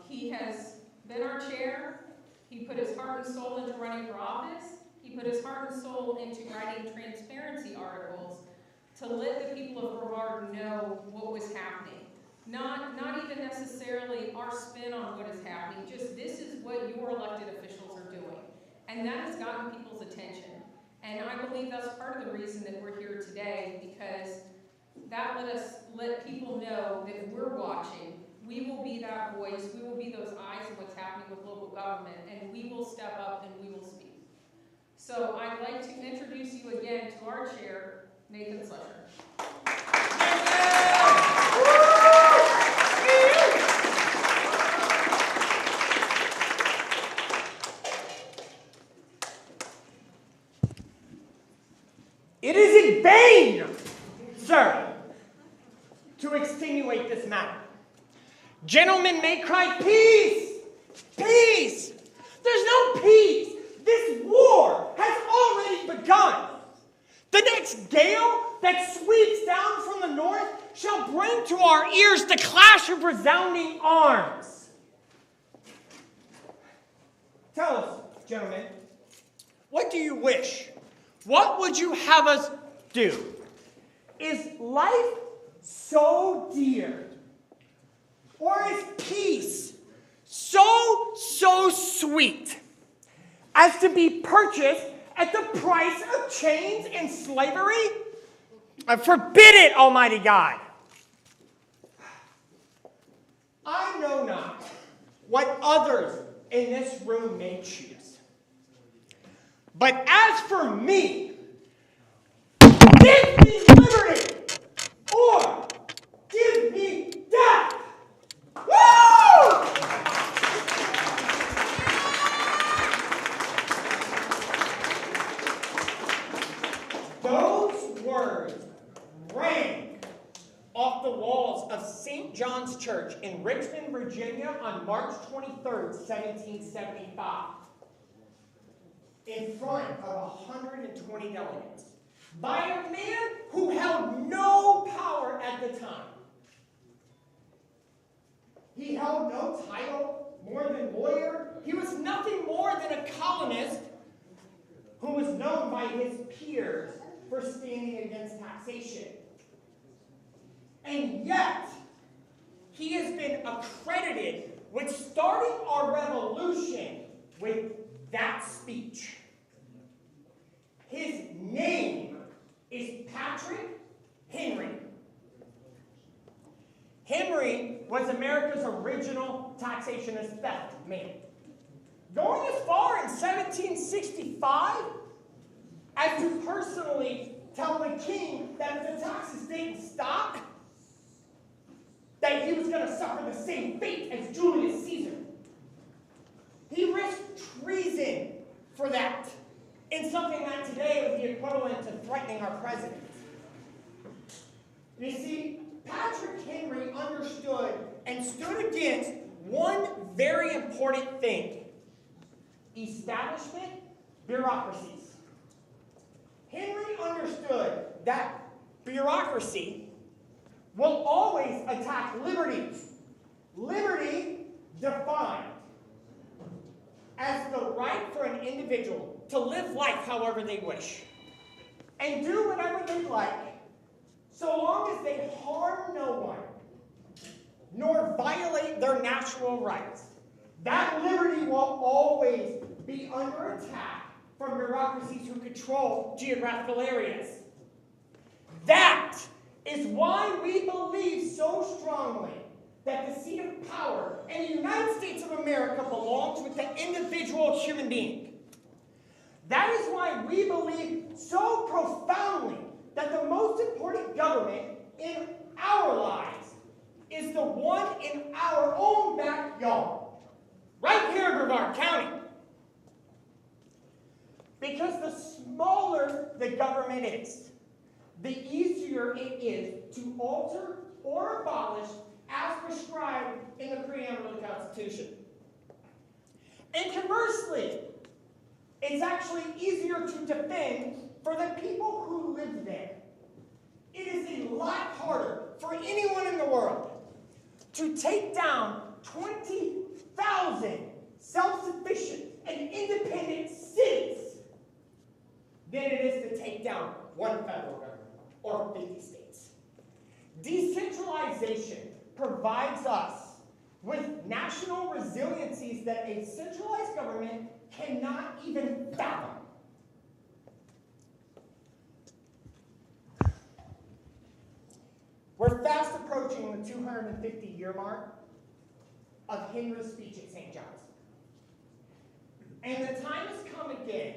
He has been our chair. He put his heart and soul into running for office. He put his heart and soul into writing transparency articles to let the people of Brevard know what was happening. Not even necessarily our spin on what is happening, just this is what your elected officials are doing. And that has gotten people's attention. And I believe that's part of the reason that we're here today, because that let people know that we're watching. We will be that voice, we will be those eyes on what's happening with local government, and we will step up and we will speak. So I'd like to introduce you again to our chair, Nathan Slusher. It is in vain, sir, to extenuate this matter. Gentlemen may cry peace, peace. There's no peace. This war has already begun. The next gale that sweeps down from the north shall bring to our ears the clash of resounding arms. Tell us, gentlemen, what do you wish? What would you have us do? Is life so dear? Or is peace so sweet as to be purchased at the price of chains and slavery? Forbid it, Almighty God. I know not what others in this room may choose. But as for me, give me liberty or give me death. Woo! Those words rang off the walls of St. John's Church in Richmond, Virginia on March 23rd, 1775. In front of 120 delegates, by a man who held no power at the time. He held no title more than lawyer. He was nothing more than a colonist who was known by his peers for standing against taxation. And yet, he has been accredited with starting our revolution with that speech. His name is Patrick Henry. Henry was America's original taxationist theft man. Going as far in 1765 as to personally tell the king that if the taxes didn't stop, that he was going to suffer the same fate as Julius Caesar. He risked treason for that, in something that today would be equivalent to threatening our president. You see, Patrick Henry understood and stood against one very important thing: establishment bureaucracies. Henry understood that bureaucracy will always attack liberty. Liberty defined as the right for an individual to live life however they wish and do whatever they like, so long as they harm no one nor violate their natural rights. That liberty will always be under attack from bureaucracies who control geographical areas. That is why we believe so strongly that the seat of power in the United States of America belongs with the individual human being. That is why we believe so profoundly that the most important government in our lives is the one in our own backyard, right here in Brevard County. Because the smaller the government is, the easier it is to alter or abolish as prescribed in the preamble of the Constitution. And conversely, it's actually easier to defend for the people who live there. It is a lot harder for anyone in the world to take down 20,000 self-sufficient and independent cities than it is to take down one federal government or 50 states. Decentralization provides us with national resiliencies that a centralized government cannot even fathom. We're fast approaching the 250-year mark of Henry's speech at St. John's. And the time has come again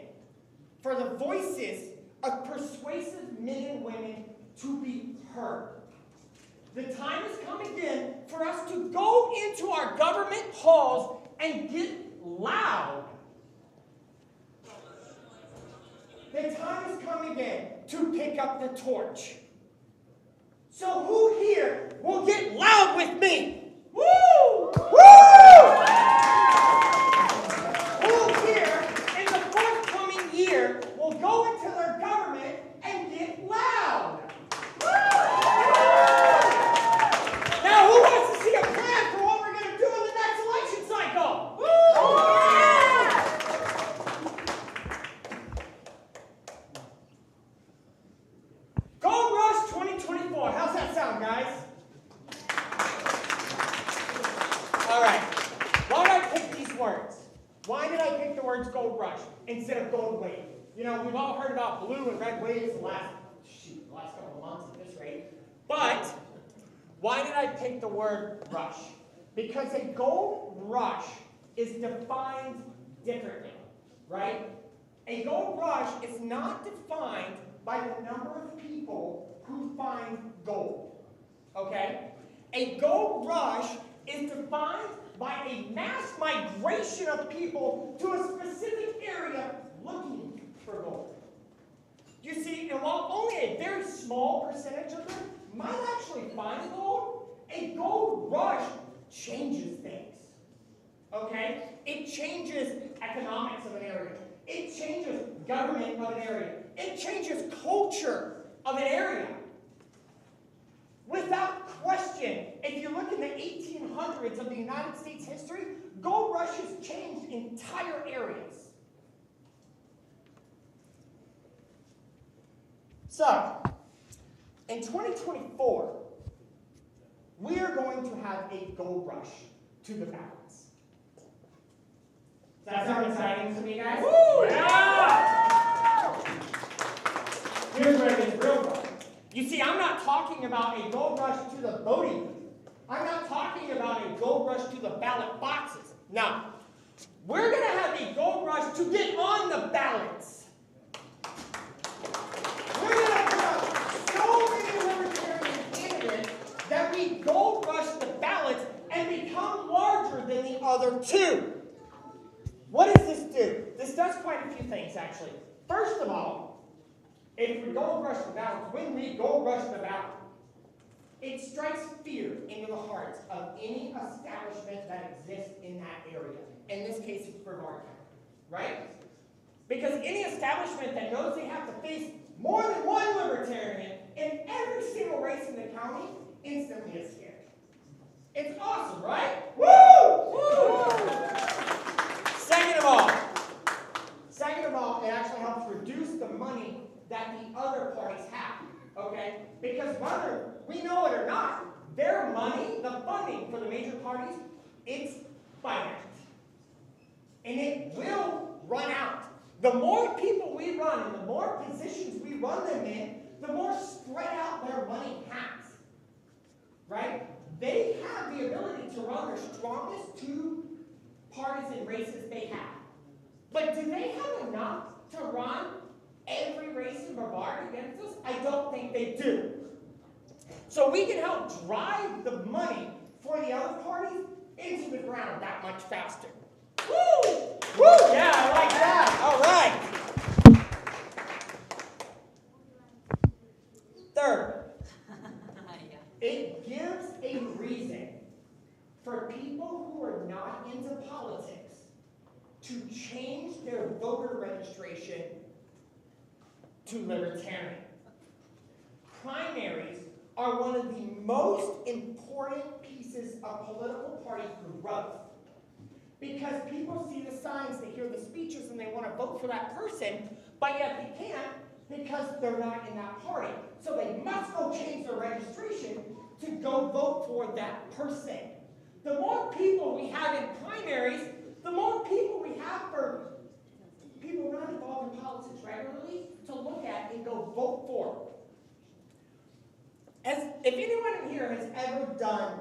for the voices of persuasive men and women to be heard. The time has come again for us to go into our government halls and get loud. The time has come again to pick up the torch. So who here will get loud with me? Woo! Woo! Who here in the forthcoming year will go into their government and get loud? Now, who wants to see a plan for what we're going to do in the next election cycle? Gold Rush 2024. How's that sound, guys? All right. Why did I pick these words? Why did I pick the words Gold Rush instead of Gold Wave? You know, we've all heard about blue and red waves the last couple of months at this rate. But why did I pick the word rush? Because a gold rush is defined differently, right? A gold rush is not defined by the number of people who find gold, okay? A gold rush is defined by a mass migration of people to a specific area looking for gold. You see, and while only a very small percentage of them might actually find gold, a gold rush changes things, okay? It changes economics of an area. It changes government of an area. It changes culture of an area. Without question, if you look in the 1800s of the United States history, gold rushes changed entire areas. So, in 2024, we are going to have a gold rush to the balance. Does that sound exciting to me, guys? Woo! Yeah! Here's where it gets real fun. You see, I'm not talking about a gold rush to the voting booth. I'm not talking about a gold rush to the ballot boxes. No. We're going to have a gold rush to get on the ballots. We're going to put up so many libertarian candidates that we gold rush the ballots and become larger than the other two. What does this do? This does quite a few things, actually. First of all, if we gold rush the ballots, when we gold rush the ballot, it strikes fear into the hearts of any establishment that exists in that area. In this case, it's Brevard County, right? Because any establishment that knows they have to face more than one libertarian in every single race in the county instantly is scared. It's awesome, right? Woo! Woo! Second of all, it actually helps reduce the money that the other parties have, okay? Because whether we know it or not, their money, the funding for the major parties, it's finite. And it will run out. The more people we run and the more positions we run them in, the more spread out their money has, right? They have the ability to run their strongest two partisan races they have. But do they have enough to run every race in Brevard against us? I don't think they do. So we can help drive the money for the other parties into the ground that much faster. Woo! Woo! Yeah, I like that. All right. Third, it gives a reason for people who are not into politics to change their voter registration to Libertarian. Primaries are one of the most important pieces of political party growth. Because people see the signs, they hear the speeches, and they want to vote for that person, but yet they can't because they're not in that party. So they must go change their registration to go vote for that person. The more people we have in primaries, the more people we have for people not involved in politics regularly to look at and go vote for. If anyone in here has ever done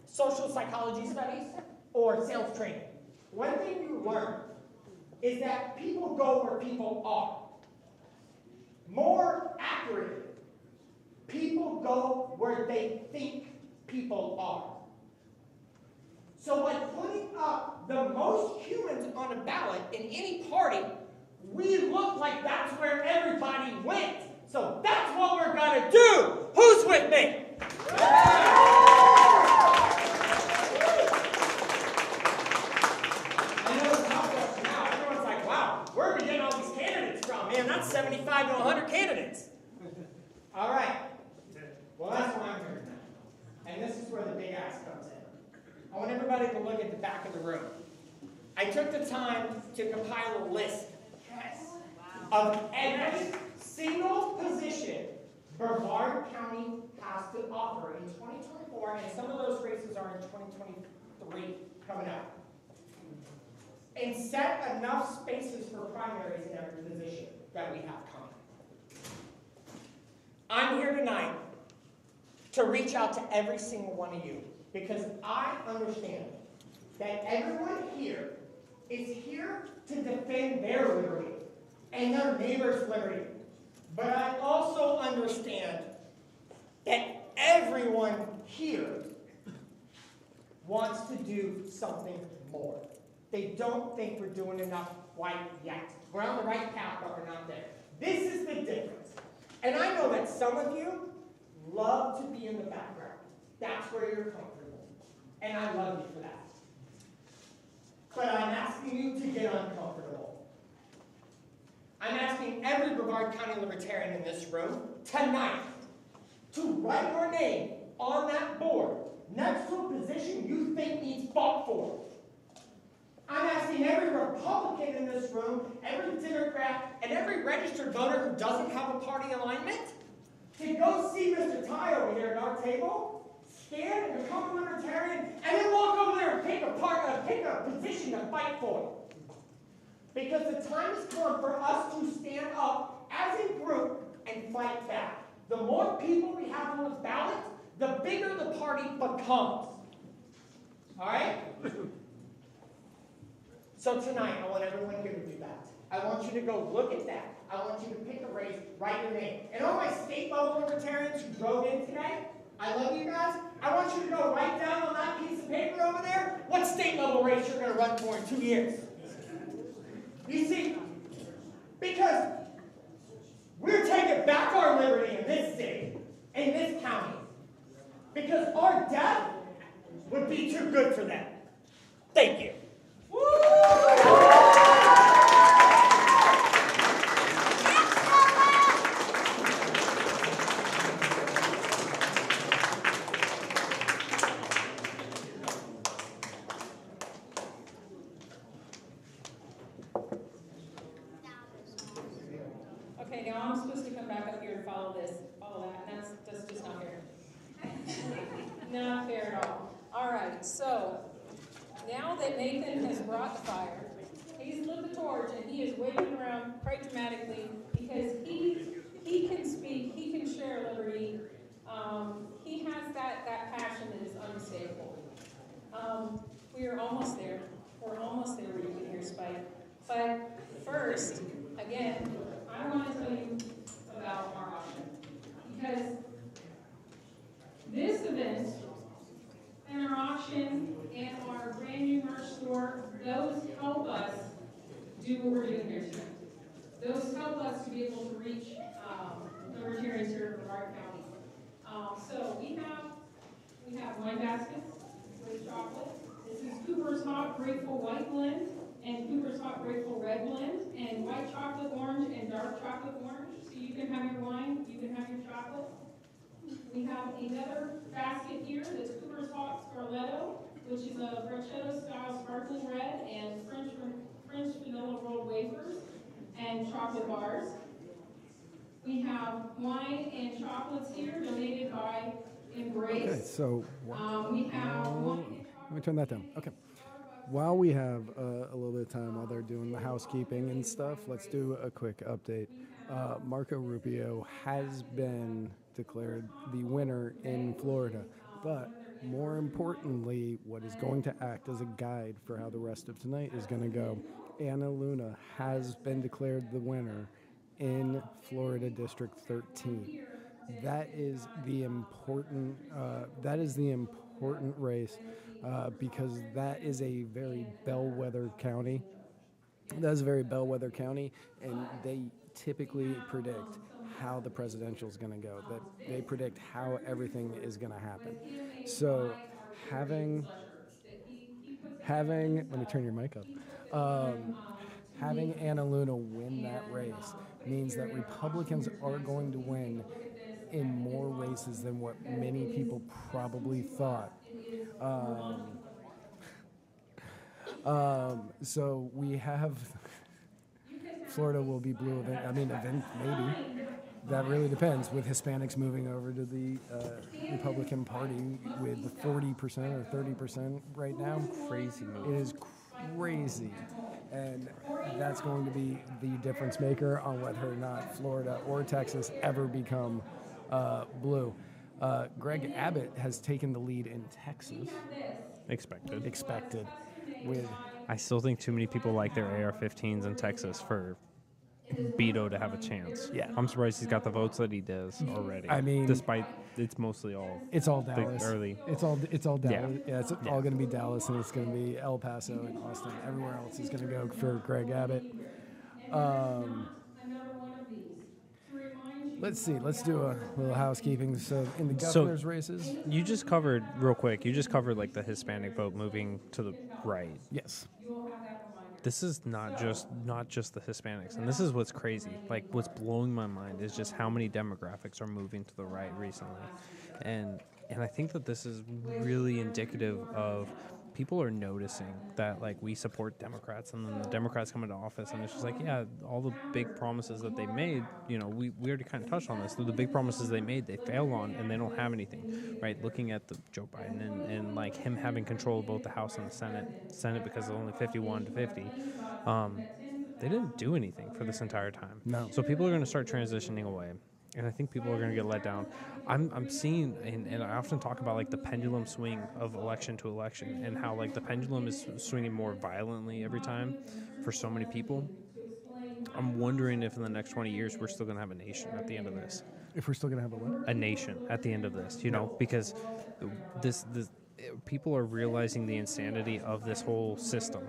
social psychology studies or sales training, one thing you learn is that people go where people are. More accurately, people go where they think people are. So by putting up the most humans on a ballot in any party, we look like that's where everybody went. So that's what we're going to do. Who's with me? I know it's tough now. Everyone's like, wow, where are we getting all these candidates from? Man, that's 75 to 100 candidates. All right. Well, that's why I'm here tonight. And this is where the big ass comes in. I want everybody to look at the back of the room. I took the time to compile a list of every single position Brevard County has to offer in 2024, and some of those races are in 2023 coming up. And set enough spaces for primaries in every position that we have coming. I'm here tonight to reach out to every single one of you, because I understand that everyone here is here to defend their liberty and their neighbor's liberty. But I also understand that everyone here wants to do something more. They don't think we're doing enough quite yet. We're on the right path, but we're not there. This is the difference. And I know that some of you love to be in the background. That's where you're comfortable. And I love you for that. But I'm asking you to get uncomfortable. I'm asking every Brevard County Libertarian in this room tonight to write your name on that board next to a position you think needs fought for. I'm asking every Republican in this room, every Democrat, and every registered voter who doesn't have a party alignment to go see Mr. Ty over here at our table, stand and become a Libertarian, and then walk over there and pick a position to fight for. Because the time has come for us to stand up as a group and fight back. The more people we have on the ballot, the bigger the party becomes. All right? So tonight, I want everyone here to do that. I want you to go look at that. I want you to pick a race, write your name. And all my state level Libertarians who drove in today, I love you guys. I want you to go write down on that piece of paper over there what state level race you're going to run for in 2 years. You see, because we're taking back our liberty in this city, in this county, because our death would be too good for them. Thank you. Okay, now I'm supposed to come back up here and follow that, and that's just not fair. Not fair at all. All right, so now that Nathan has brought the fire, he's lit the torch, and he is waving around quite dramatically because he can speak, he can share liberty. He has that passion that is unmistakable. We are almost there. We're almost there where you can hear Spike. But first, again, I want to tell you about our auction. Because this event and our auction and our brand new merch store, those help us do what we're doing here tonight. Those help us to be able to reach Libertarians here in Brevard County. So we have wine baskets with chocolate. This is Cooper's Hot Grateful White Blend and Cooper's Hot Grateful Red Blend, and white chocolate orange and dark chocolate orange. So you can have your wine, you can have your chocolate. We another basket here that's Cooper's Hot Scarletto, which is a bruschetta style sparkling red, and French vanilla rolled wafers and chocolate bars. We have wine and chocolates here donated by Embrace. Okay, so We have let me turn that down. Okay. While we have a little bit of time while they're doing the housekeeping and stuff, let's do a quick update. Marco Rubio has been declared the winner in Florida, but more importantly, what is going to act as a guide for how the rest of tonight is going to go, Ana Luna has been declared the winner in Florida District 13. That is the important race because that is a very bellwether county. That is a very bellwether county, and they typically predict how the presidential is going to go. That they predict how everything is going to happen. So having let me turn your mic up. Having Ana Luna win that race means that Republicans are going to win in more races than what many people probably thought. So we have Florida will be blue event. I mean, event maybe. That really depends. With Hispanics moving over to the Republican Party with 40% or 30% right now. Crazy move. It is crazy. And that's going to be the difference maker on whether or not Florida or Texas ever become blue. Greg Abbott has taken the lead in Texas. Expected. With I still think too many people like their AR-15s in Texas for Beto to have a chance. Yeah. I'm surprised he's got the votes that he does already. I mean, despite it's mostly all Dallas. Early. It's all Dallas. Yeah, It's all going to be Dallas, and it's going to be El Paso and Austin. Everywhere else is going to go for Greg Abbott. Let's see. Let's do a little housekeeping. So in the governor's races, you just covered real quick. You just covered like the Hispanic vote moving to the right. Yes. This is not just the Hispanics, and this is what's crazy. Like what's blowing my mind is just how many demographics are moving to the right recently, and I think that this is really indicative of people are noticing that like we support Democrats, and then the Democrats come into office, and it's just like, yeah, all the big promises that they made, you know, we already kind of touched on this. The big promises they made, they fail on, and they don't have anything, right? Looking at the Joe Biden and like him having control of both the House and the Senate because of only 51 to 50, they didn't do anything for this entire time. No. So people are going to start transitioning away. And I think people are going to get let down. I'm seeing, and I often talk about like the pendulum swing of election to election, and how like the pendulum is swinging more violently every time for so many people. I'm wondering if in the next 20 years we're still going to have a nation at the end of this. If we're still going to have a what? A nation at the end of this, you know, because this people are realizing the insanity of this whole system.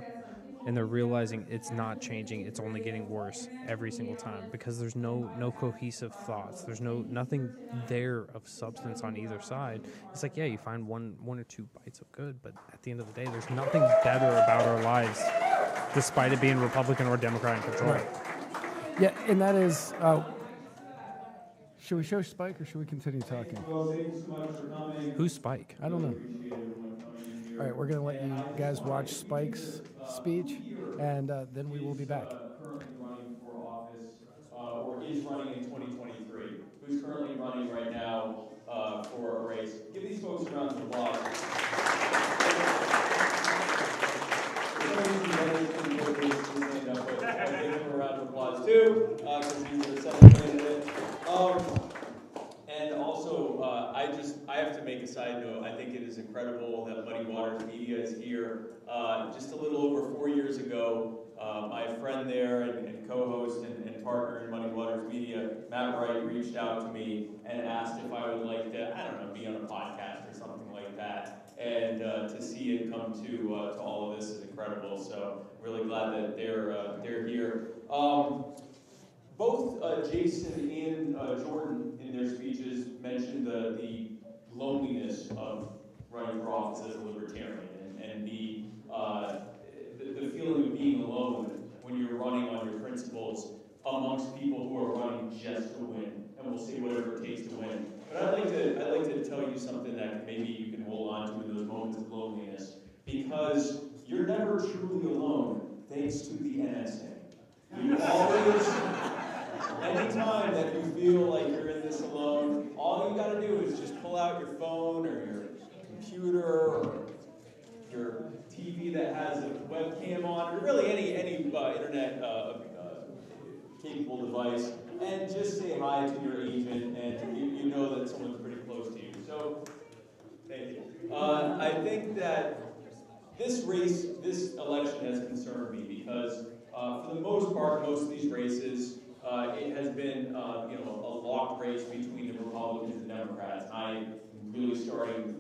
And they're realizing it's not changing; it's only getting worse every single time because there's no cohesive thoughts. There's nothing there of substance on either side. It's like, yeah, you find one or two bites of good, but at the end of the day, there's nothing better about our lives, despite it being Republican or Democrat in control. Right. Yeah, and that is. Should we show Spike or should we continue talking? Who's Spike? I don't know. All right, we're going to let you guys watch Spike's speech, and then we will be back. Currently running for office, or is running in 2023. Who's currently running right now for a race? Give these folks a round of applause. I'll give them a round of applause too, because he's the second candidate. And also, I have to make a side note. I think it is incredible that Muddied Waters Media is here. Just a little over 4 years ago, my friend there and co-host and partner in Muddied Waters Media, Matt Wright, reached out to me and asked if I would like to, I don't know, be on a podcast or something like that. And to see it come to all of this is incredible. So really glad that they're here. Both Jason and Jordan in their speeches mentioned the loneliness of running for office as a libertarian and the feeling of being alone when you're running on your principles amongst people who are running just to win. And we'll say do whatever it takes to win. But I'd like to tell you something that maybe you can hold on to in those moments of loneliness, because you're never truly alone thanks to the NSA. You always, anytime that you feel like you're in this alone, all you got to do is just pull out your phone or your computer or your TV that has a webcam on, or really any internet capable device, and just say hi to your agent, and you know that someone's pretty close to you. So, thank you. I think that this election has concerned me because, for the most part, most of these races, it has been, a locked race between the Republicans and Democrats. I'm really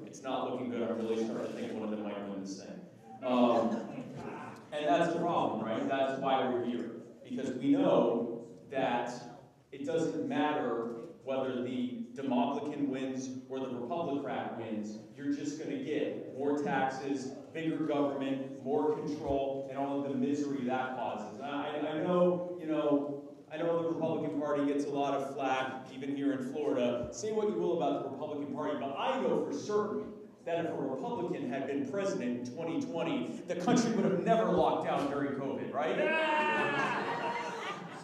it's not looking good. I'm really starting to think one of them might win this thing. And that's the problem, right? That's why we're here. Because we know that it doesn't matter whether the Democratic wins or the Republican wins. You're just going to get more taxes, bigger government, more control, and all of the misery that causes. I know the Republican Party gets a lot of flack, even here in Florida. Say what you will about the Republican Party, but I know for certain that if a Republican had been president in 2020, the country would have never locked down during COVID, right?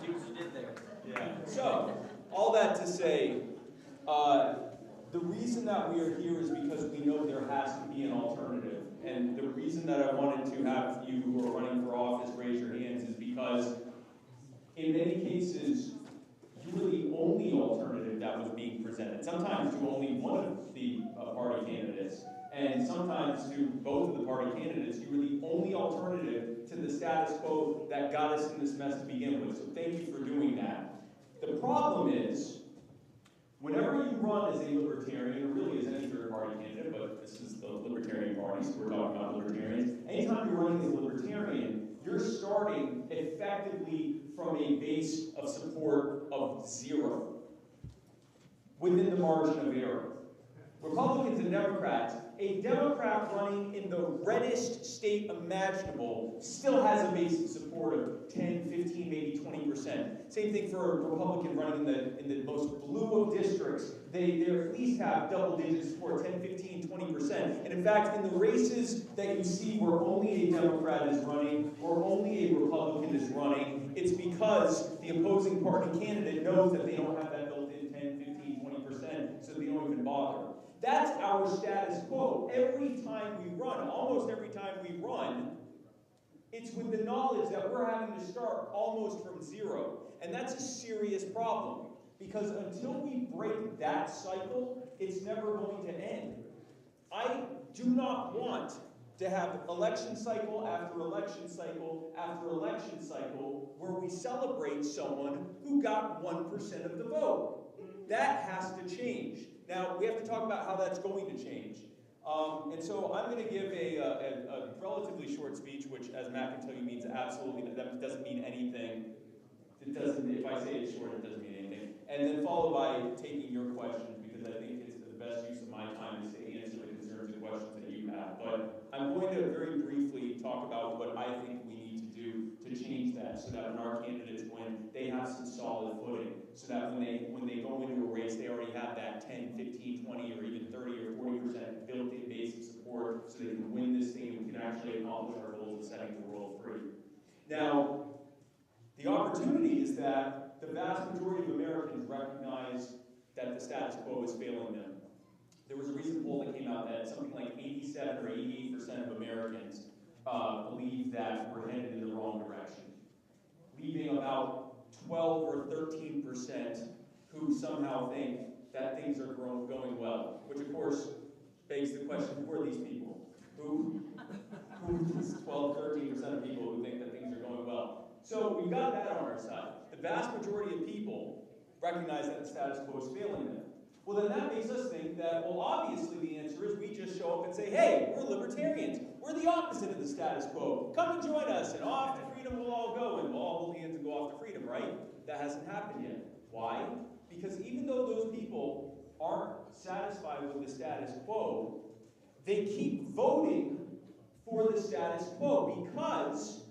See what you did there. Yeah. So, all that to say, the reason that we are here is because we know there has to be an alternative. And the reason that I wanted to have you who are running for office raise your hands is because in many cases, you were the only alternative that was being presented. Sometimes to only one of the party candidates, and sometimes to both of the party candidates. You were the only alternative to the status quo that got us in this mess to begin with. So thank you for doing that. The problem is, whenever you run as a Libertarian, or really as any third party candidate, but this is the Libertarian Party, so we're talking about Libertarians, anytime you're running as a Libertarian, you're starting effectively from a base of support of 0 within the margin of error. Republicans and Democrats, a Democrat running in the reddest state imaginable still has a base of support of 10, 15, maybe 20%. Same thing for a Republican running in the most blue of districts. They at least have double-digit support, 10, 15, 20%. And in fact, in the races that you see where only a Democrat is running or only a Republican is running, it's because the opposing party candidate knows that they don't have that built-in 10, 15, 20%, so they don't even bother. That's our status quo. Every time we run, almost every time we run, it's with the knowledge that we're having to start almost from 0. And that's a serious problem. Because until we break that cycle, it's never going to end. I do not want to have election cycle after election cycle after election cycle where we celebrate someone who got 1% of the vote. That has to change. Now, we have to talk about how that's going to change. And so I'm going to give a relatively short speech, which, as Matt can tell you, means absolutely, that doesn't mean anything. It doesn't, if I say it's short, it doesn't mean anything. And then followed by taking your questions, because I think it's the best use of my time is to answer the concerns and questions that you have. But I'm going to very briefly talk about what I think we need to do to change that, so that when our candidates win, they have some solid footing, so that when they go into a race, they already have that 10, 15, 20, or even 30 or 40% built-in base of support, so they can win this thing and we can actually accomplish our goals of setting the world free. Now, the opportunity is that the vast majority of Americans recognize that the status quo is failing them. There was a recent poll that came out that something like 87 or 88% of Americans believe that we're headed in the wrong direction, leaving about 12 or 13% who somehow think that things are going well, which of course begs the question, who are these people? Who is 12, 13% of people who think that things are going well? So we've got that on our side. The vast majority of people recognize that the status quo is failing them. Well, then that makes us think that, well, obviously the answer is we just show up and say, hey, we're libertarians. We're the opposite of the status quo. Come and join us, and off to freedom we'll all go, and we'll all hold hands and go off to freedom, right? That hasn't happened yet. Why? Because even though those people aren't satisfied with the status quo, they keep voting for the status quo because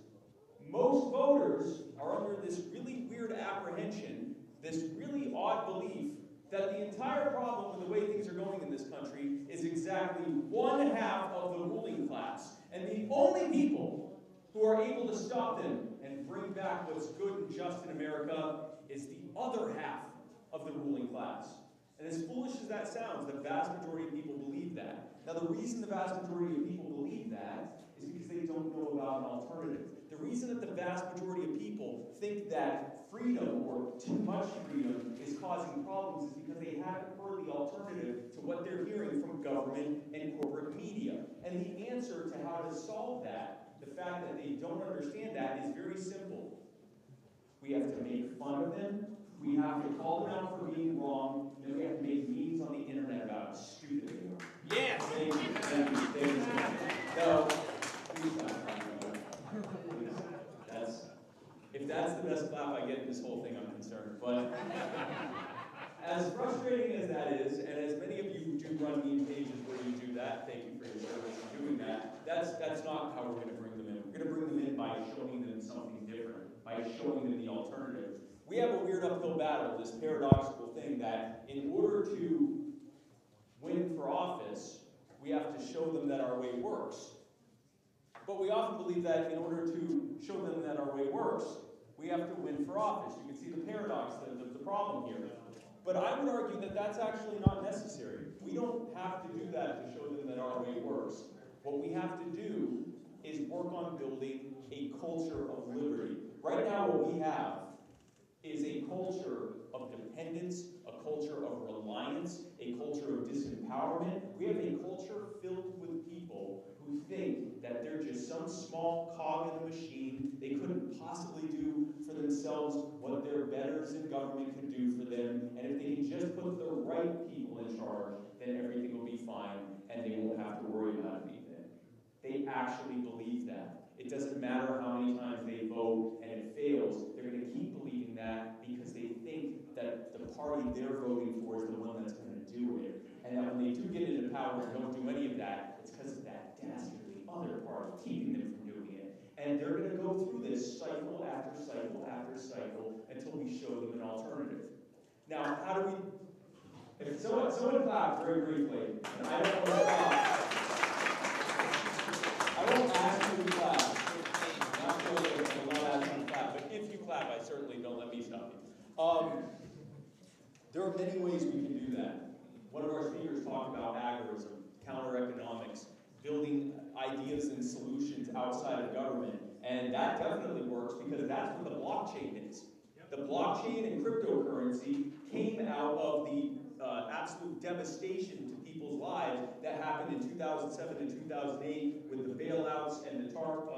most voters are under this really weird apprehension, this really odd belief that the entire problem with the way things are going in this country is exactly 1/2 of the ruling class. And the only people who are able to stop them and bring back what's good and just in America is the other half of the ruling class. And as foolish as that sounds, the vast majority of people believe that. Now, the reason the vast majority of people believe that is because they don't know about an alternative. The reason that the vast majority of people think that freedom, or too much freedom, is causing problems is because they haven't heard the alternative to what they're hearing from government and corporate media. And the answer to how to solve that, the fact that they don't understand that, is very simple. We have to make fun of them, we have to call them out for being wrong, and we have to make memes on the internet about how stupid they are. Yes! Thank you, thank you, thank you. No, please stop talking about that. If that's the best clap I get in this whole thing, I'm concerned. But as frustrating as that is, and as many of you do run meme pages where you do that, thank you for your service in doing that, that's not how we're going to bring them in. We're going to bring them in by showing them something different, by showing them the alternative. We have a weird uphill battle, this paradoxical thing that in order to win for office, we have to show them that our way works. But we often believe that in order to show them that our way works, we have to win for office. You can see the paradox, the problem here. But I would argue that that's actually not necessary. We don't have to do that to show them that our way works. What we have to do is work on building a culture of liberty. Right now, what we have is a culture of dependence, a culture of reliance, a culture of disempowerment. We have a culture filled with people who think that they're just some small cog in a machine. They couldn't possibly do for themselves what their betters in government could do for them. And if they can just put the right people in charge, then everything will be fine and they won't have to worry about anything. They actually believe that. It doesn't matter how many times they vote and it fails, they're going to keep believing that because they think that the party they're voting for is the one that's going to do it. And that when they do get into power and don't do any of that, it's because of that dastardly other party keeping them from doing it. And they're going to go through this cycle after cycle after cycle until we show them an alternative. Now, how do we... If someone clap very briefly, and I don't want to stop. I won't ask you to clap. I'm not sure that I will not ask you to clap, but if you clap, I certainly don't let me stop you. There are many ways we can do that. One of our speakers talked about agorism, counter-economics, building ideas and solutions outside of government, and that definitely works because that's what the blockchain is. The blockchain and cryptocurrency came out of the absolute devastation to people's lives that happened in 2007 and 2008 with the bailouts and the TARP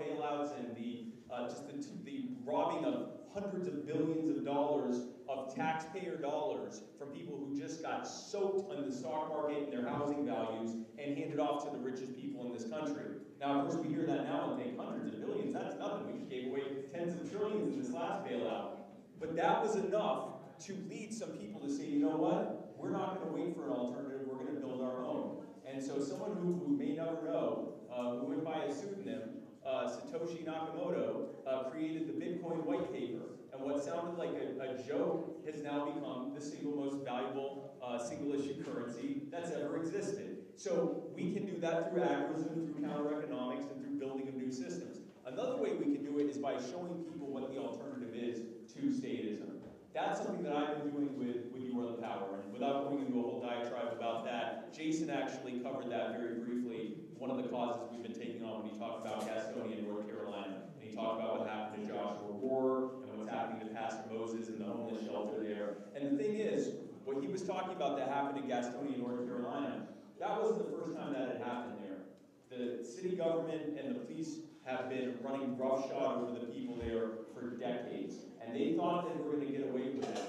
bailouts and the robbing of hundreds of billions of dollars of taxpayer dollars from people who just got soaked in the stock market and their housing values and handed off to the richest people in this country. Now, of course, we hear that now and think hundreds of billions, that's nothing. We just gave away tens of trillions in this last bailout. But that was enough to lead some people to say, you know what, we're not going to wait for an alternative, we're going to build our own. And so someone who may never know, who went by a pseudonym, Satoshi Nakamoto, created the Bitcoin white paper. And what sounded like a joke has now become the single most valuable single-issue currency that's ever existed. So we can do that through agorism, through counter-economics, and through building of new systems. Another way we can do it is by showing people what the alternative is to statism. That's something that I've been doing with You Are the Power. And without going into a whole diatribe about that, Jason actually covered that very briefly. One of the causes we've been taking on when he talked about Gastonia, North Carolina. And he talked about what happened to Joshua Rohr and what's happening to Pastor Moses and the homeless shelter there. And the thing is, what he was talking about that happened in Gastonia, North Carolina, that wasn't the first time that had happened there. The city government and the police have been running roughshod over the people there for decades. And they thought they were going to get away with it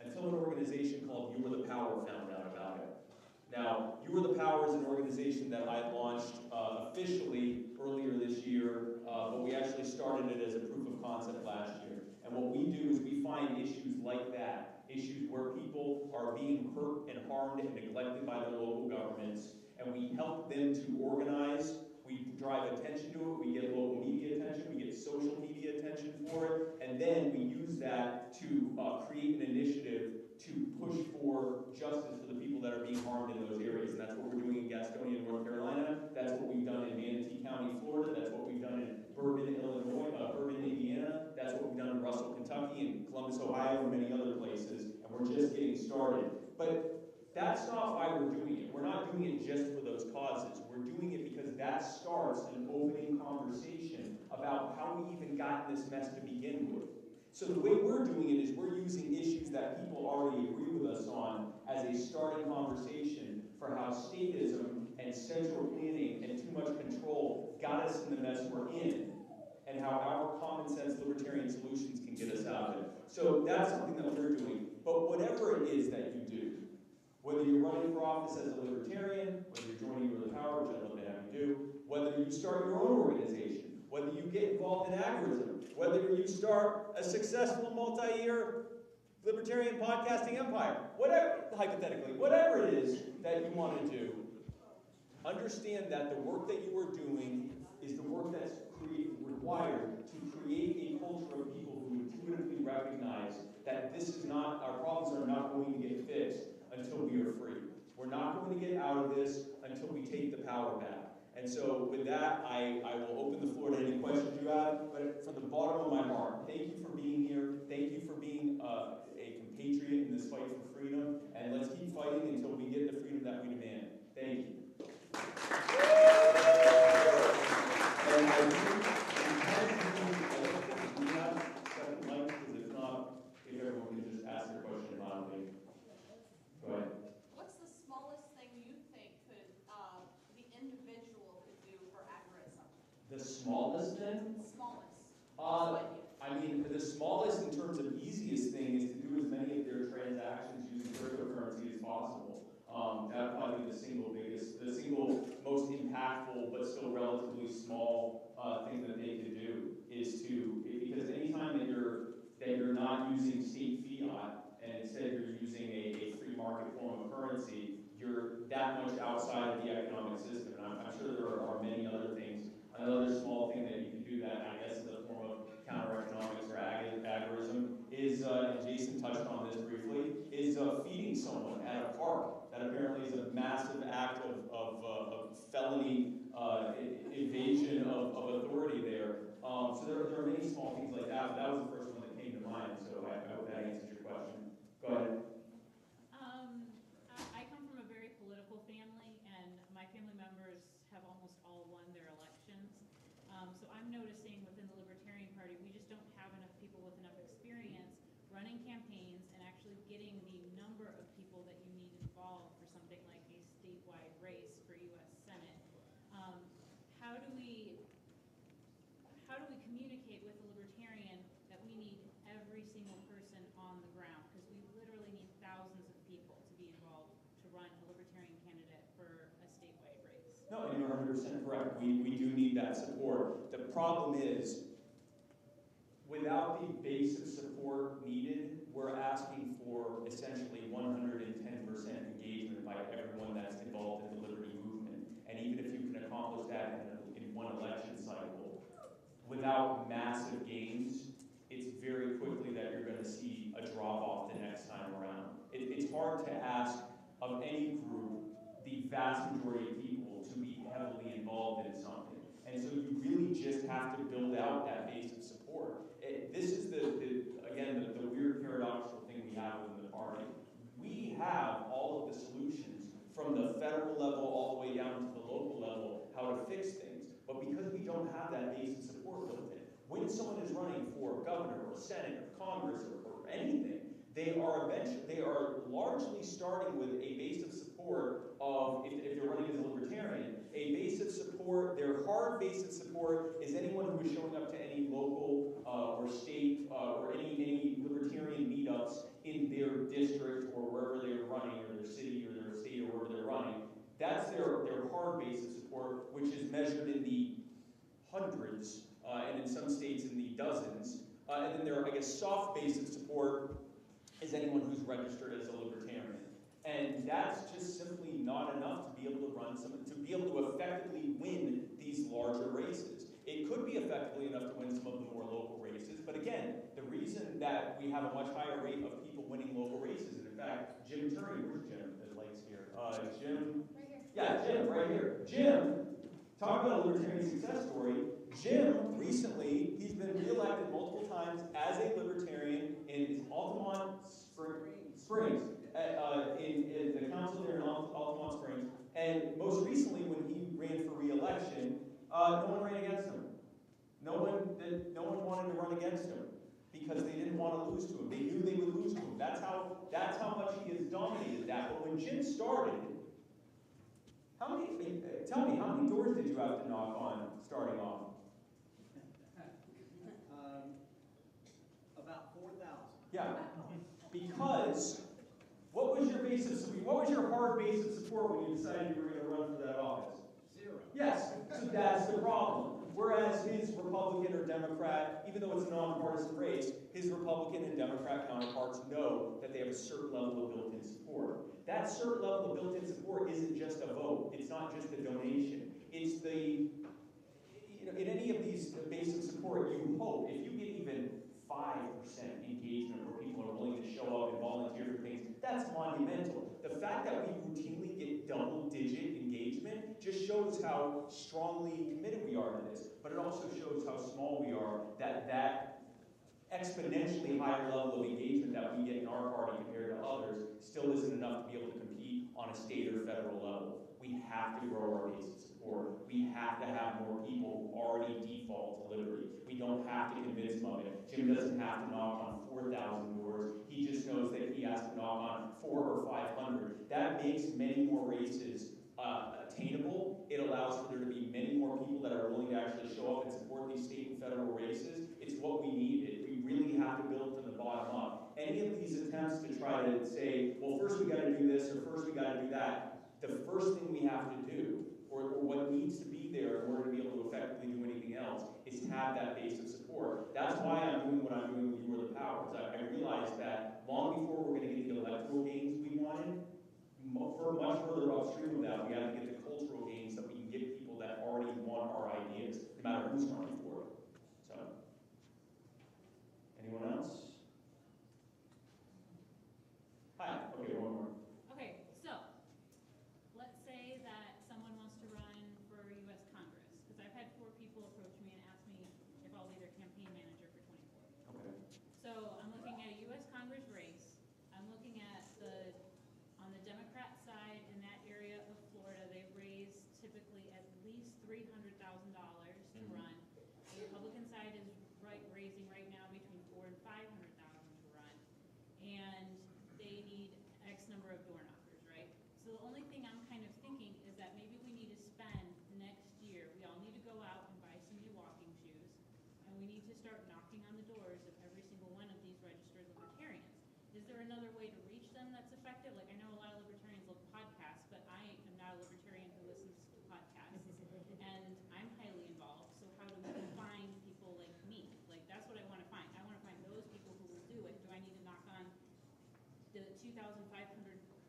until an organization called You Are the Power found out about it. Now, You Are the Power is an organization that I launched officially earlier this year, but we actually started it as a proof of concept last year. And what we do is we find issues like that, issues where people are being hurt and harmed and neglected by their local governments, and we help them to organize. We drive attention to it, we get local media attention, we get social media attention for it, and then we use that to create an initiative to started. But that's not why we're doing it. We're not doing it just for those causes. We're doing it because that starts an opening conversation about how we even got in this mess to begin with. So the way we're doing it is we're using issues that people already agree with us on as a starting conversation for how statism and central planning and too much control got us in the mess we're in, and how our common sense libertarian solutions can get us out of it. So that's something that we're doing. But whatever it is that you do, whether you're running for office as a libertarian, whether you're joining Your Power, which I'd love to have you do, whether you start your own organization, whether you get involved in agorism, whether you start a successful multi-year libertarian podcasting empire, whatever, hypothetically, whatever it is that you want to do, understand that the work that you are doing is the work that's required to create a culture of people who intuitively recognize that this is not, our problems are not going to get fixed until we are free. We're not going to get out of this until we take the power back. And so with that, I will open the floor to any questions you have, but from the bottom of my heart, thank you for being here. Thank you for being a compatriot in this fight for freedom, and let's keep fighting until we get the freedom that we demand. Thank you. And I do have second mic, because if not, if everyone can just ask their question loudly. Go ahead. What's the smallest thing you think could the individual could do for agorism? The smallest thing? Smallest. I mean, the smallest in terms of easiest thing is to do as many of their transactions using cryptocurrency as possible. That would probably be the single most impactful, but still relatively small thing that they can do is to, because anytime that you're not using state fiat and instead you're using a free market form of currency, you're that much outside of the economic system. And I'm sure there are many other things. Another small thing that you can do that, I guess, is a form of counter-economics or agorism is, and Jason touched on this briefly, is feeding someone at a park. That apparently is a massive act of felony invasion of authority there. So there are many small things like that, but that was the first one that came to mind, so I hope that answers your question. Go ahead. I come from a very political family, and my family members have almost all won their elections. So I'm noticing within the Libertarian Party, we just don't have enough people with enough experience running campaigns and actually getting the number of people that you need involved for something like a statewide race for U.S. Senate. How do we communicate with the Libertarian that we need every single person on the ground? Because we literally need thousands of people to be involved to run a Libertarian candidate for a statewide race. No, and you're 100% correct. We do need that support. The problem is, without the base of support needed, we're asking for essentially 110% engagement by everyone that's involved in the liberty movement. And even if you can accomplish that in one election cycle, without massive gains, it's very quickly that you're going to see a drop-off the next time around. It's hard to ask of any group the vast majority of people to be heavily involved in something. And so you really just have to build out that base of support. This is the weird paradoxical thing we have within the party. We have all of the solutions from the federal level all the way down to the local level, how to fix things. But because we don't have that base of support built in, when someone is running for governor or senate or Congress or anything, they are largely starting with a base of support of, if they're running as a libertarian, a base of support, their hard base of support is anyone who is showing up to any local or state or any libertarian meetups in their district or wherever they're running, or their city or their state or wherever they're running. That's their hard base of support, which is measured in the hundreds, and in some states in the dozens. And then their, soft base of support is anyone who's registered as a libertarian. And that's just simply not enough to be able to be able to effectively win these larger races. It could be effectively enough to win some of the more local races, but again, the reason that we have a much higher rate of people winning local races, and in fact, Jim Turney, where's Jim? The light's here. Jim? Right here. Yeah, Jim, right here. Jim, talk about a libertarian success story. Jim, recently, he's been reelected multiple times as a libertarian in Altamont Springs, Springs, in the council there in Altamont Springs, and most recently when he ran for re-election, no one ran against him. No one wanted to run against him because they didn't want to lose to him. They knew they would lose to him. That's how much he has dominated that. But when Jim started, tell me, how many doors did you have to knock on starting off? About 4,000. Yeah, because what was your hard base of support when you decided you were going to run for that office? 0. Yes, so that's the problem. Whereas his Republican or Democrat, even though it's a nonpartisan race, his Republican and Democrat counterparts know that they have a certain level of built-in support. That certain level of built-in support isn't just a vote. It's not just a donation. It's the, in any of these basic support, you hope, if you get even 5% engagement where people are willing to show up and volunteer for things, that's monumental. The fact that we routinely get double-digit engagement just shows how strongly committed we are to this, but it also shows how small we are, that exponentially higher level of engagement that we get in our party compared to others still isn't enough to be able to compete on a state or federal level. We have to grow our base of support. We have to have more people who already default to liberty. We don't have to convince them of it. Jim doesn't have to knock on 4,000 doors. He just knows that he has to knock on 400 or 500. That makes many more races attainable. It allows for there to be many more people that are willing to actually show up and support these state and federal races. It's what we need. We really have to build from the bottom up. Any of these attempts to try to say, well, first we got to do this or first we got to do that, the first thing we have to do, or what needs to be there in order to be able to effectively do anything else, is to have that base of support. That's why I'm doing what I'm doing with You Are the Powers. I realized that long before we're going to get the electoral gains we wanted, for much further upstream of that, we have to get the cultural gains that we can give people that already want our ideas, no matter who's running for it. So, anyone else? Hi. Okay, one more. Okay, so let's say that someone wants to run for U.S. Congress, because I've had 4 people approach me and ask me if I'll be their campaign manager for 24. Okay. So I'm looking at a U.S. Congress race. I'm looking at on the Democrat side in that area of Florida, they've raised typically at least $300,000 to run. The Republican side is raising right now between $400,000 and $500,000 to run, and they need X number of door knockers, right? So the only thing I'm kind of thinking is that maybe we need to spend next year, we all need to go out and buy some new walking shoes, and we need to start knocking on the doors of every single one of these registered libertarians. Is there another way to reach them that's effective? Like, I know a lot of libertarians love podcasts, but I am not a libertarian who listens to podcasts, and I'm highly involved, so how do we find people like me? Like, that's what I want to find. I want to find those people who will do it. Do I need to knock on the 2,500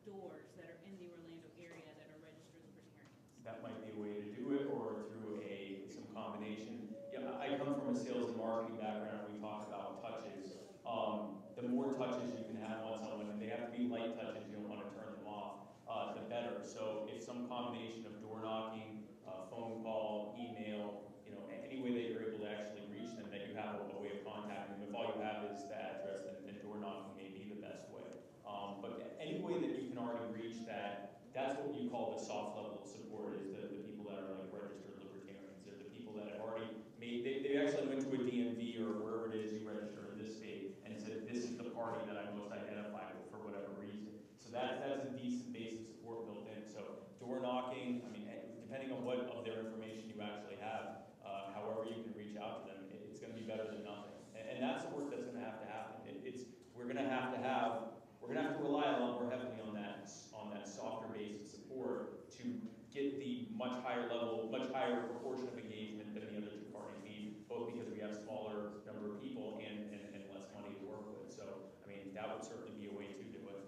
doors that are in the Orlando area that are registered libertarians? That might be a way to do it, or through some combination. Yeah, I come from a sales and marketing background. We talk about touches. The more touches you can have on someone, and they have to be light touches, you don't want to turn them off, the better. So if some combination of door knocking, phone call, email, any way that you're able to actually reach them, that you have a way of contacting them. If all you have is the address, then door knocking may be the best way. But any way that you can already reach that's what you call the soft level of support, is the people that are like registered libertarians. They're the people that have already made, they actually went to a DMV or wherever it is you register in this state and said, this is the party that I most identify with for whatever reason. So that's a decent base of support built in. So door knocking, I mean, depending on what of their information you actually have, however you can reach out to them, it's going to be better than nothing. And that's the work that's going to have to happen. We're going to have to rely a lot more heavily on that softer base of support to get the much higher proportion of engagement than the other 2 parties need, both because we have smaller number of people and less money to work with. So, I mean, that would certainly be a way to do it.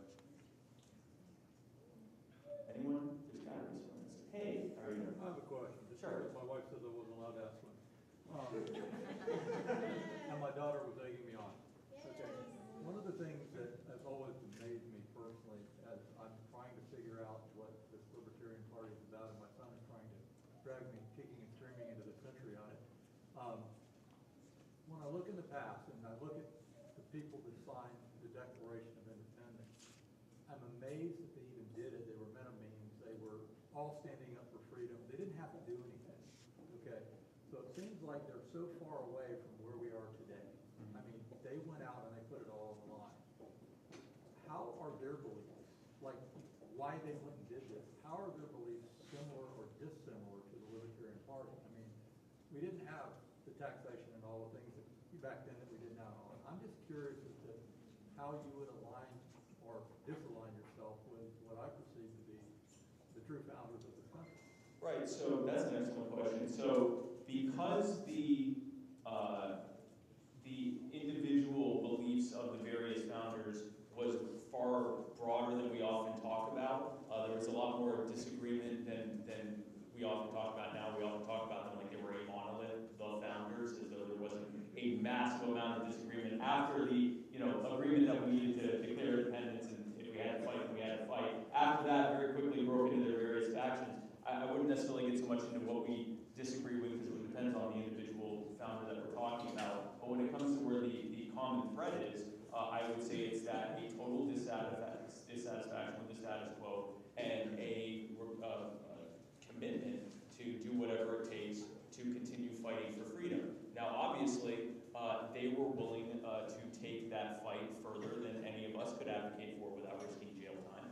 Anyone? There's got to be someone. Hey, how are you doing? I have a question. Sure. My wife said I wasn't allowed to ask one. And my daughter was egging me on. Okay. One of the things that has always amazed me personally as I'm trying to figure out what this Libertarian Party is about, and my son is trying to drag me kicking and screaming into the country on it. When I look in the past and I look at the people that signed the Declaration of Independence, all standing up for freedom. They didn't have to do anything, okay? So it seems like they're so far away from where we are today. I mean, they went out and they put it all on the line. How are their beliefs, like why they went and did this, how are their beliefs similar or dissimilar to the Libertarian Party? I mean, we didn't have the taxation and all the things that back then that we did now. I'm just curious as to how you would align or disalign yourself with what I perceive to be the true founders of this country. Right, so that's an excellent question. So because the individual beliefs of the various founders was far broader than we often talk about, there was a lot more disagreement than we often talk about now. We often talk about them like they were a monolith, the founders, as though there wasn't a massive amount of disagreement after the agreement that we needed to declare independence, and if we had to fight, we had to fight. After that, very quickly broke into their various factions. I wouldn't necessarily get so much into what we disagree with because it depends on the individual founder that we're talking about. But when it comes to where the common thread is, I would say it's that a total dissatisfaction with the status quo and a commitment to do whatever it takes to continue fighting for freedom. Now, obviously, they were willing to take that fight further than any of us could advocate for without risking jail time.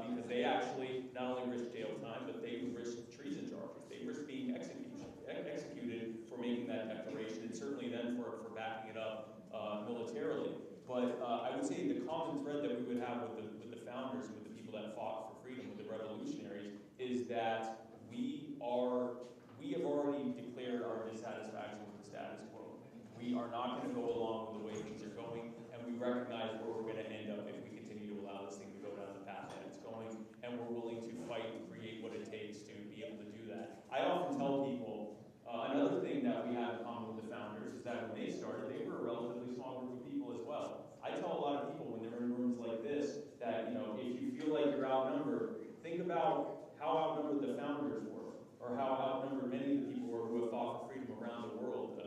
Because they actually not only risked jail time, but they risked treason charges. They risked being executed for making that declaration, and certainly then for backing it up militarily. But I would say the common thread that we would have with the founders, with the people that fought for freedom, with the revolutionaries, is that we have already declared our dissatisfaction with the status quo. We are not going to go along with the way things are going, and we recognize where we're going to end up if we continue to allow this thing to go down the path that it's going, and we're willing to fight and create what it takes to be able to do that. I often tell people, another thing that we have in common with the founders is that when they started, they were a relatively small group of people as well. I tell a lot of people when they're in rooms like this that, if you feel like you're outnumbered, think about how outnumbered the founders were, or how outnumbered many of the people were who have fought for freedom around the world.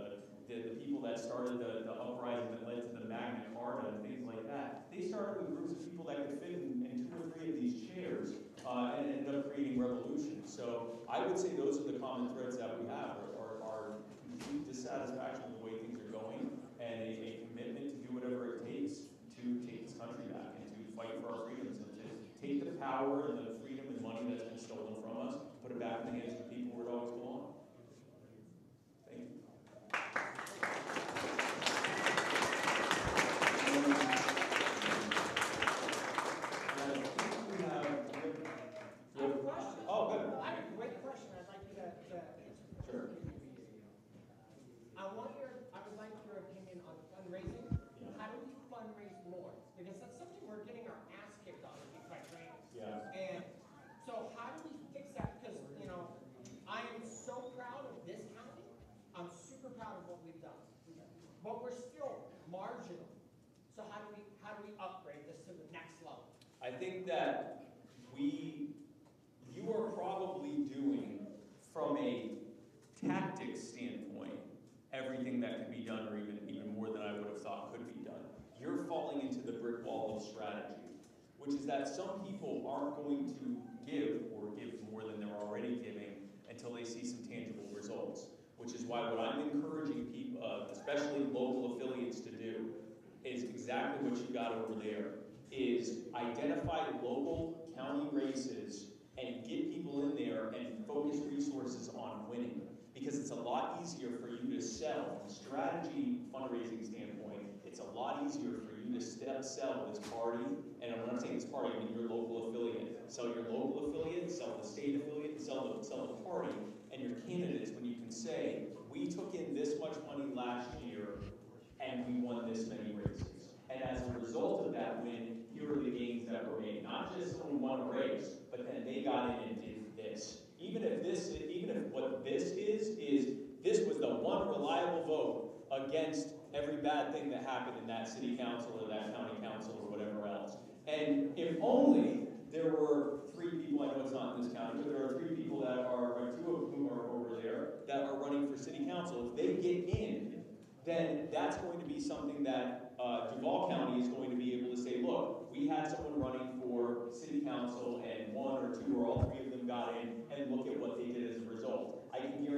The people that started the uprising that led to the Magna Carta and things like that, they started with groups of people that could fit in 2 or 3 of these chairs and ended up creating revolutions. So I would say those are the common threads that we have, are complete dissatisfaction with the way things are going, and a commitment to do whatever it takes to take this country back and to fight for our freedoms and to take the power and the freedom and money that's been stolen from us, put it back in the hands of the people where it always belonged. Thank you. Oh, good. I have a great question. I'd like you to answer. Sure. I would like your opinion on fundraising. How do we fundraise more? Because that's something we're getting our ass kicked on, to be quite frank. Yeah. And so how do we fix that? Because, I am so proud of this county. I'm super proud of what we've done. But we're still marginal. So how do we upgrade this to the next level? I think that you are probably doing, from a tactics standpoint, everything that could be done, or even more than I would have thought could be done. You're falling into the brick wall of strategy, which is that some people aren't going to give more than they're already giving until they see some tangible results, which is why what I'm encouraging people, especially local affiliates, to do is exactly what you got over there, is identify local county races and get people in there and focus resources on winning. Because it's a lot easier for you to sell, from a strategy fundraising standpoint, it's a lot easier for you to sell this party, and when I'm saying this party, I mean your local affiliate. Sell your local affiliate, sell the state affiliate, and sell the party, and your candidates, when you can say, we took in this much money last year, and we won this many races. And as a result of that win, here are the gains that were made. Not just someone won a race, but then they got in and did this. Even if what this is this was the one reliable vote against every bad thing that happened in that city council or that county council or whatever else. And if only there were 3 people, I know it's not in this county, but there are 3 people that are, or 2 of whom are over there, that are running for city council. If they get in, then that's going to be something that Duval County is going to be able to say, look, we had someone running for city council and 1 or 2 or all 3 of them got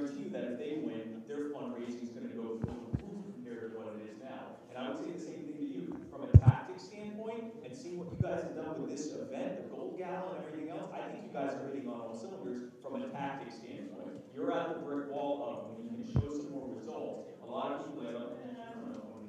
guarantee you that if they win, their fundraising is going to go through the roof compared to what it is now. And I would say the same thing to you. From a tactics standpoint, and seeing what you guys have done with this event, the Gold Gala and everything else, I think you guys are hitting on all cylinders from a tactics standpoint. You're at the brick wall of when you can show some more results. A lot of people are like, I don't know,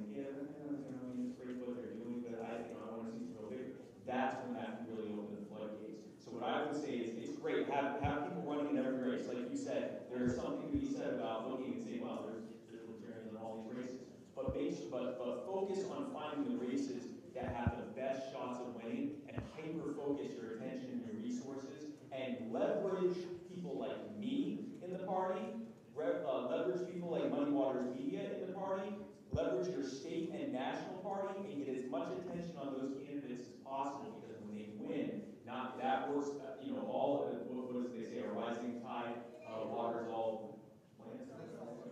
it's great what they're doing, but I want to see some real bigger. That's when that can really open the floodgates. So what I would say is it's great. Have people running in every race. Like you said, there's something to be said about looking and saying, well, there's libertarians in all these races. But focus on finding the races that have the best shots of winning and hyper-focus your attention and your resources and leverage people like me in the party, leverage people like Muddied Waters Media in the party, leverage your state and national party, and get as much attention on those candidates as possible, because when they win, that works, all, what does they say, a rising tide waters all plants?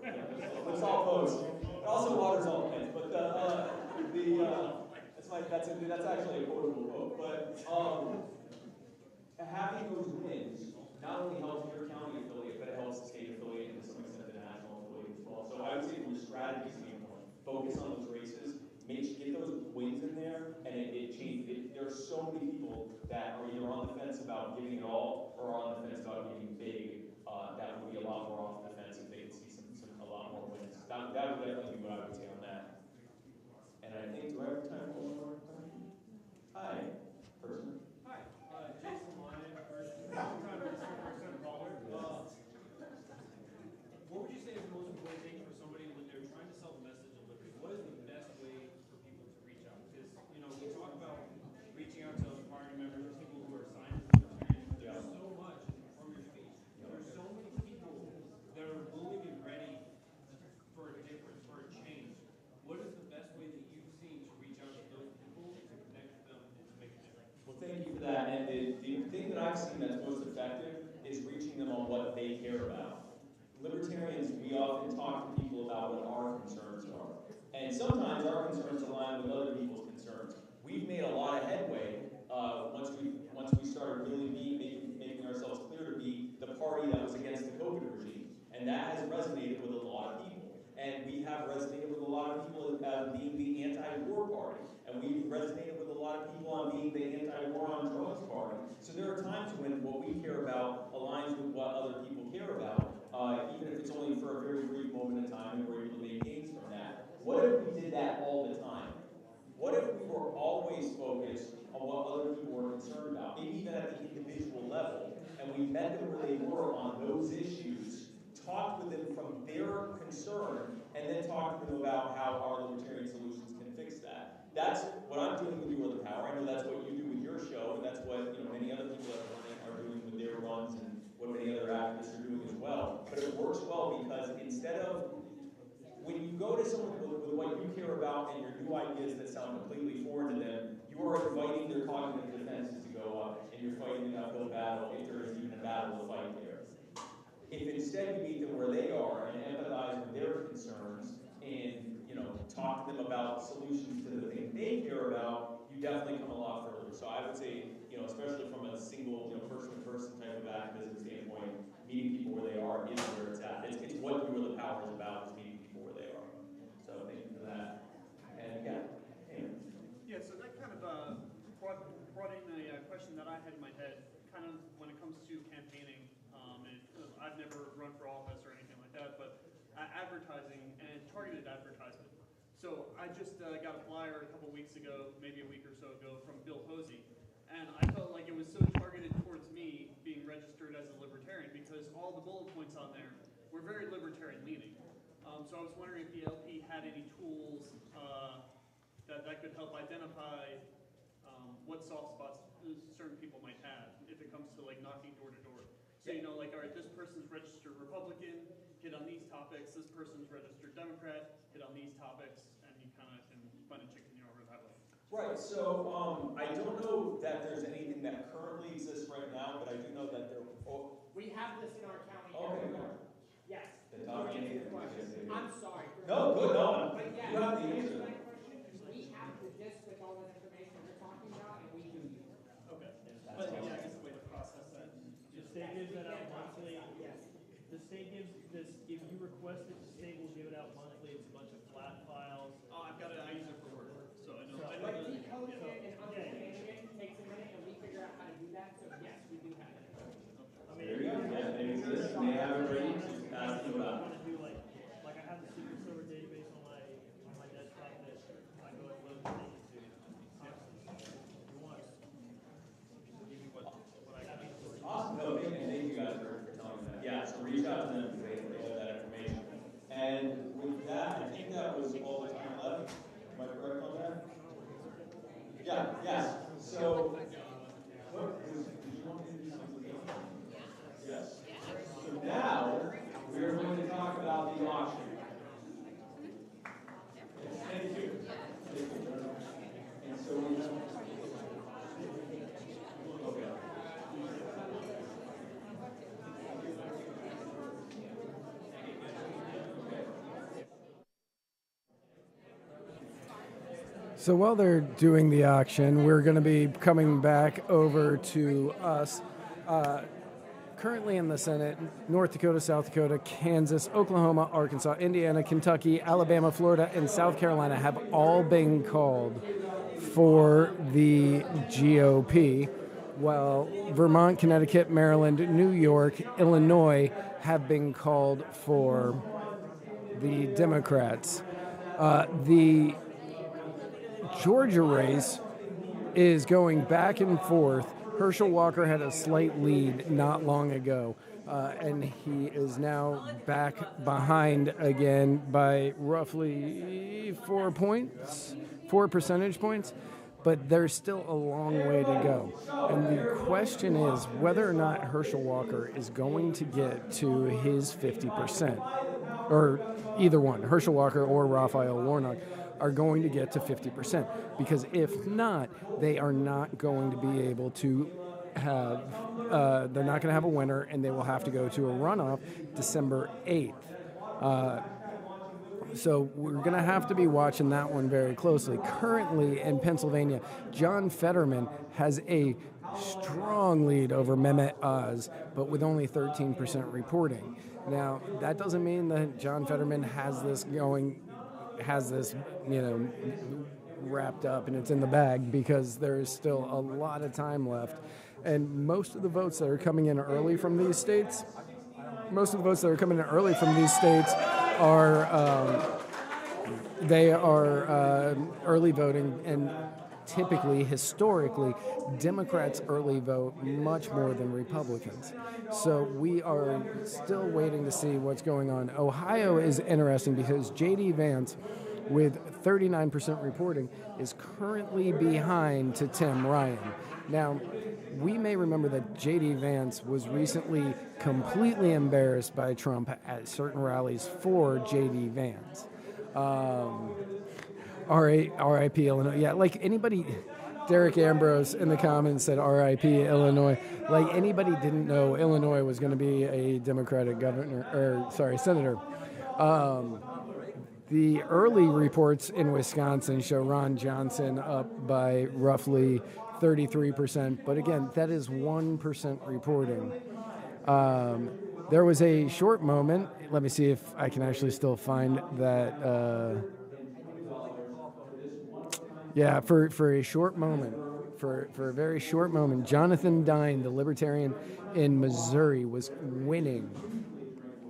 It's all boats. It also waters all plants, but that's actually a quotable quote. But having those wins not only helps your county affiliate, but it helps the state affiliate and to some extent the national affiliate as well. So I would say from a strategy standpoint, focus on those races, get those wins in there, and it changes. There are so many people that are either on the fence about giving it all or on the fence about giving big. That would be a lot more off the fence if they could see a lot more wins. That would definitely be what I would say on that. And I think, do I have time for one more question? Hi, person. Hi, Jason Lyon, first-time caller. What would you say is the most important thing for somebody when they're trying to sell the message of liberty? What is the best way for people to reach out? Because, we talk about reaching out to other party members, people who are signed to libertarians. There's so much from your speech. There's so many people that are willing and ready for a difference, for a change. What is the best way that you've seen to reach out to those people, to connect with them, and to make a difference? Well, thank you for that. And the thing that I've seen that's most effective is reaching them on what they care about. Libertarians, we often talk to people about what our concerns are. And sometimes our concerns align with other people's concerns. We've made a lot of headway once we started really making ourselves clear to be the party that was against the COVID regime. And that has resonated with a lot of people. And we have resonated with a lot of people as being the anti-war party. And we've resonated with a lot of people on being the anti-war on drugs party. So there are times when what we care about aligns with what other people care about, even if it's only for a very brief moment in time and we're able to make gains from that. What if we did that all the time? What if we were always focused on what other people were concerned about, maybe even at the individual level, and we met them where they were on those issues, talked with them from their concern, and then talked to them about how our libertarian solutions can fix that. That's what I'm doing with You Are the Power. I know that's what you do with your show, and that's what many other people that are running are doing with their runs, and what many other activists are doing as well. But it works well because instead of, when you go to someone with what you care about and your new ideas that sound completely foreign to them, you are inviting their cognitive defenses to go up, and you're fighting an uphill battle if there is even a battle to fight there. If instead you meet them where they are and empathize with their concerns and talk to them about solutions to the things they care about, you definitely come a lot further. So I would say, especially from a single, person-to-person type of activism standpoint, meeting people where they are is where it's at. It's what You Are the Power is about, is meeting people where they are. So thank you for that. And Yeah, so that kind of brought in a question that I had in my head, kind of when it comes to campaigning. And I've never run for office or anything like that, but advertising and targeted advertisement. So I just got a flyer a couple weeks ago, maybe a week or so ago, from Bill Hosey. And I felt like it was so targeted towards me being registered as a libertarian because all the bullet points on there were very libertarian leaning. So I was wondering if the LP had any tools that could help identify what soft spots certain people might have if it comes to knocking door to door. So all right, this person's registered Republican, hit on these topics. This person's registered Democrat, hit on these topics, and you kind of can find a chicken over that way. Right, so I don't know that there's anything that currently exists right now, but I do know that there. We have this in our county. Okay. Yes. I'm sorry. No, good, no. But yeah, You have the answer. We have the disc with all the information we're talking about, and we do use it. Okay. But yeah, I guess the way to process that. The state gives that out monthly. Yes. The state gives this requested the state will give it out monthly. It's a bunch of flat files. Oh, I use it for work, so I know. But decoding it and understanding it takes a minute, and we figure out how to do that. So yes, we do have it. There you go. Yeah, it exists. They have it ready. Just ask them about it. Like I have the secret server database on my desktop that I go and load things to. If you want, give me what I got. Awesome. No, thank you guys for telling me that. Yeah, so reach out to them because they have that information. And with that, I think that was all the time left. Am I correct on that? Yeah, yes. So, what was, did you want to do something? Yes. So now, we are going to talk about the auction. Thank you. And so we have, okay. So while they're doing the auction, we're going to be coming back over to us. Currently in the Senate, North Dakota, South Dakota, Kansas, Oklahoma, Arkansas, Indiana, Kentucky, Alabama, Florida, and South Carolina have all been called for the GOP, while Vermont, Connecticut, Maryland, New York, Illinois have been called for the Democrats. The Georgia race is going back and forth. Herschel Walker had a slight lead not long ago, and he is now back behind again by roughly 4 percentage points, but there's still a long way to go. And the question is whether or not Herschel Walker is going to get to his 50%, or either one, Herschel Walker or Raphael Warnock, are going to get to 50%, because if not, they are not going to be able to have, they're not going to have a winner, and they will have to go to a runoff December 8th. So we're going to have to be watching that one very closely. Currently in Pennsylvania, John Fetterman has a strong lead over Mehmet Oz, but with only 13% reporting. Now, that doesn't mean that John Fetterman has this, wrapped up and it's in the bag, because there is still a lot of time left. And most of the votes that are coming in early from these states, are early voting, and typically, historically, Democrats early vote much more than Republicans. So we are still waiting to see what's going on. Ohio is interesting because J.D. Vance, with 39% reporting, is currently behind to Tim Ryan. Now, we may remember that J.D. Vance was recently completely embarrassed by Trump at certain rallies for J.D. Vance. R.I.P. Illinois. Yeah, like anybody, Derek Ambrose in the comments said R.I.P. Illinois. Like anybody didn't know Illinois was going to be a Democratic senator. The early reports in Wisconsin show Ron Johnson up by roughly 33%, but again, that is 1% reporting. There was a short moment. Let me see if I can actually still find that. For a short moment, for a very short moment, Jonathan Dine, the Libertarian in Missouri, was winning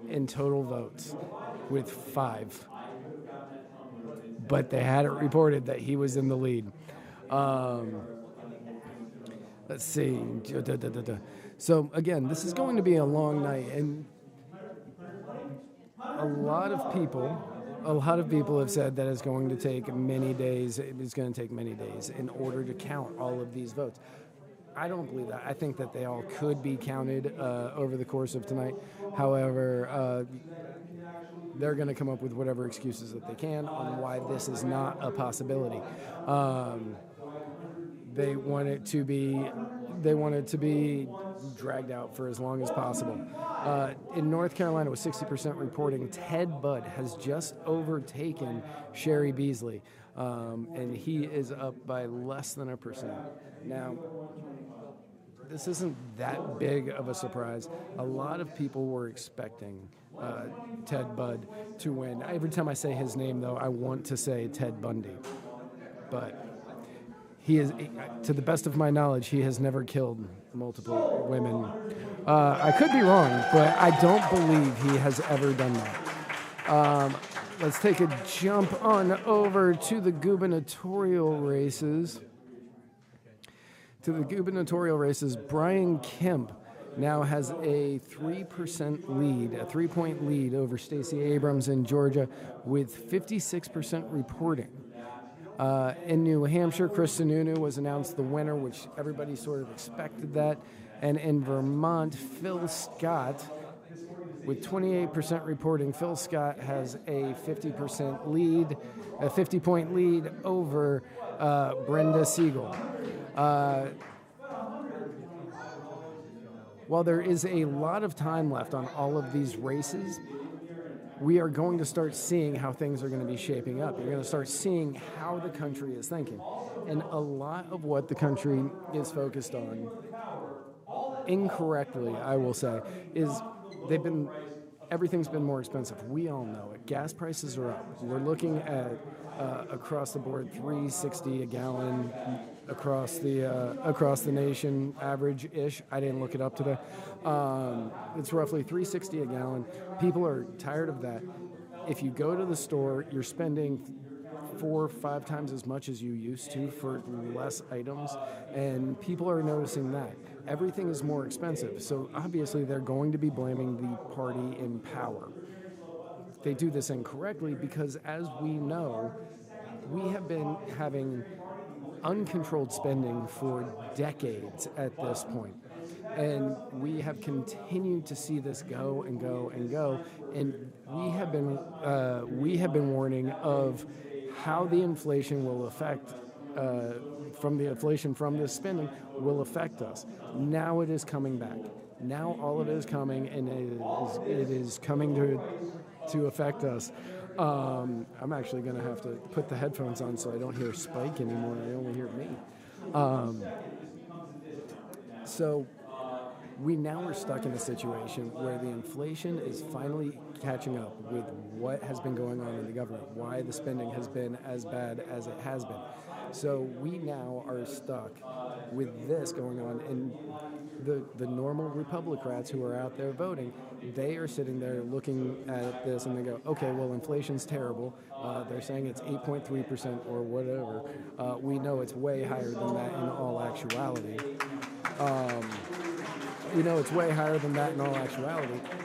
in total votes with 5. But they had it reported that he was in the lead. Let's see. So again, this is going to be a long night, and a lot of people have said that it's going to take many days. It's going to take many days in order to count all of these votes. I don't believe that. I think that they all could be counted over the course of tonight. However, they're going to come up with whatever excuses that they can on why this is not a possibility. They want it to be dragged out for as long as possible. In North Carolina, with 60% reporting, Ted Budd has just overtaken Sherry Beasley, and he is up by less than 1%. Now, this isn't that big of a surprise. A lot of people were expecting Ted Budd to win. Every time I say his name, though, I want to say Ted Bundy. But he is, to the best of my knowledge, he has never killed multiple women. I could be wrong, but I don't believe he has ever done that. Let's take a jump on over to the gubernatorial races. Brian Kemp now has a 3% lead, a 3-point lead over Stacey Abrams in Georgia with 56% reporting. In New Hampshire, Chris Sununu was announced the winner, which everybody sort of expected that. And in Vermont, Phil Scott, with 28% reporting, Phil Scott has a 50% lead, a 50-point lead over Brenda Siegel. While there is a lot of time left on all of these races, we are going to start seeing how things are going to be shaping up. You're going to start seeing how the country is thinking. And a lot of what the country is focused on, incorrectly, I will say, is everything's been more expensive. We all know it. Gas prices are up. We're looking at across the board $3.60 a gallon across the nation, average-ish. I didn't look it up today. It's roughly $3.60 a gallon. People are tired of that. If you go to the store, you're spending 4 or 5 times as much as you used to for less items, and people are noticing that. Everything is more expensive, so obviously they're going to be blaming the party in power. They do this incorrectly because, as we know, we have been having uncontrolled spending for decades at this point. And we have continued to see this go and go and go. And we have been warning of how the inflation will affect from this spending will affect us. Now it is coming back. Now all of it is coming, and it is coming to affect us. I'm actually going to have to put the headphones on so I don't hear Spike anymore. I only hear me. So we now are stuck in a situation where the inflation is finally catching up with what has been going on in the government, why the spending has been as bad as it has been. So we now are stuck with this going on, and the normal Republicans who are out there voting, they are sitting there looking at this and they go, okay, well, inflation's terrible. They're saying it's 8.3% or whatever. We know it's way higher than that in all actuality.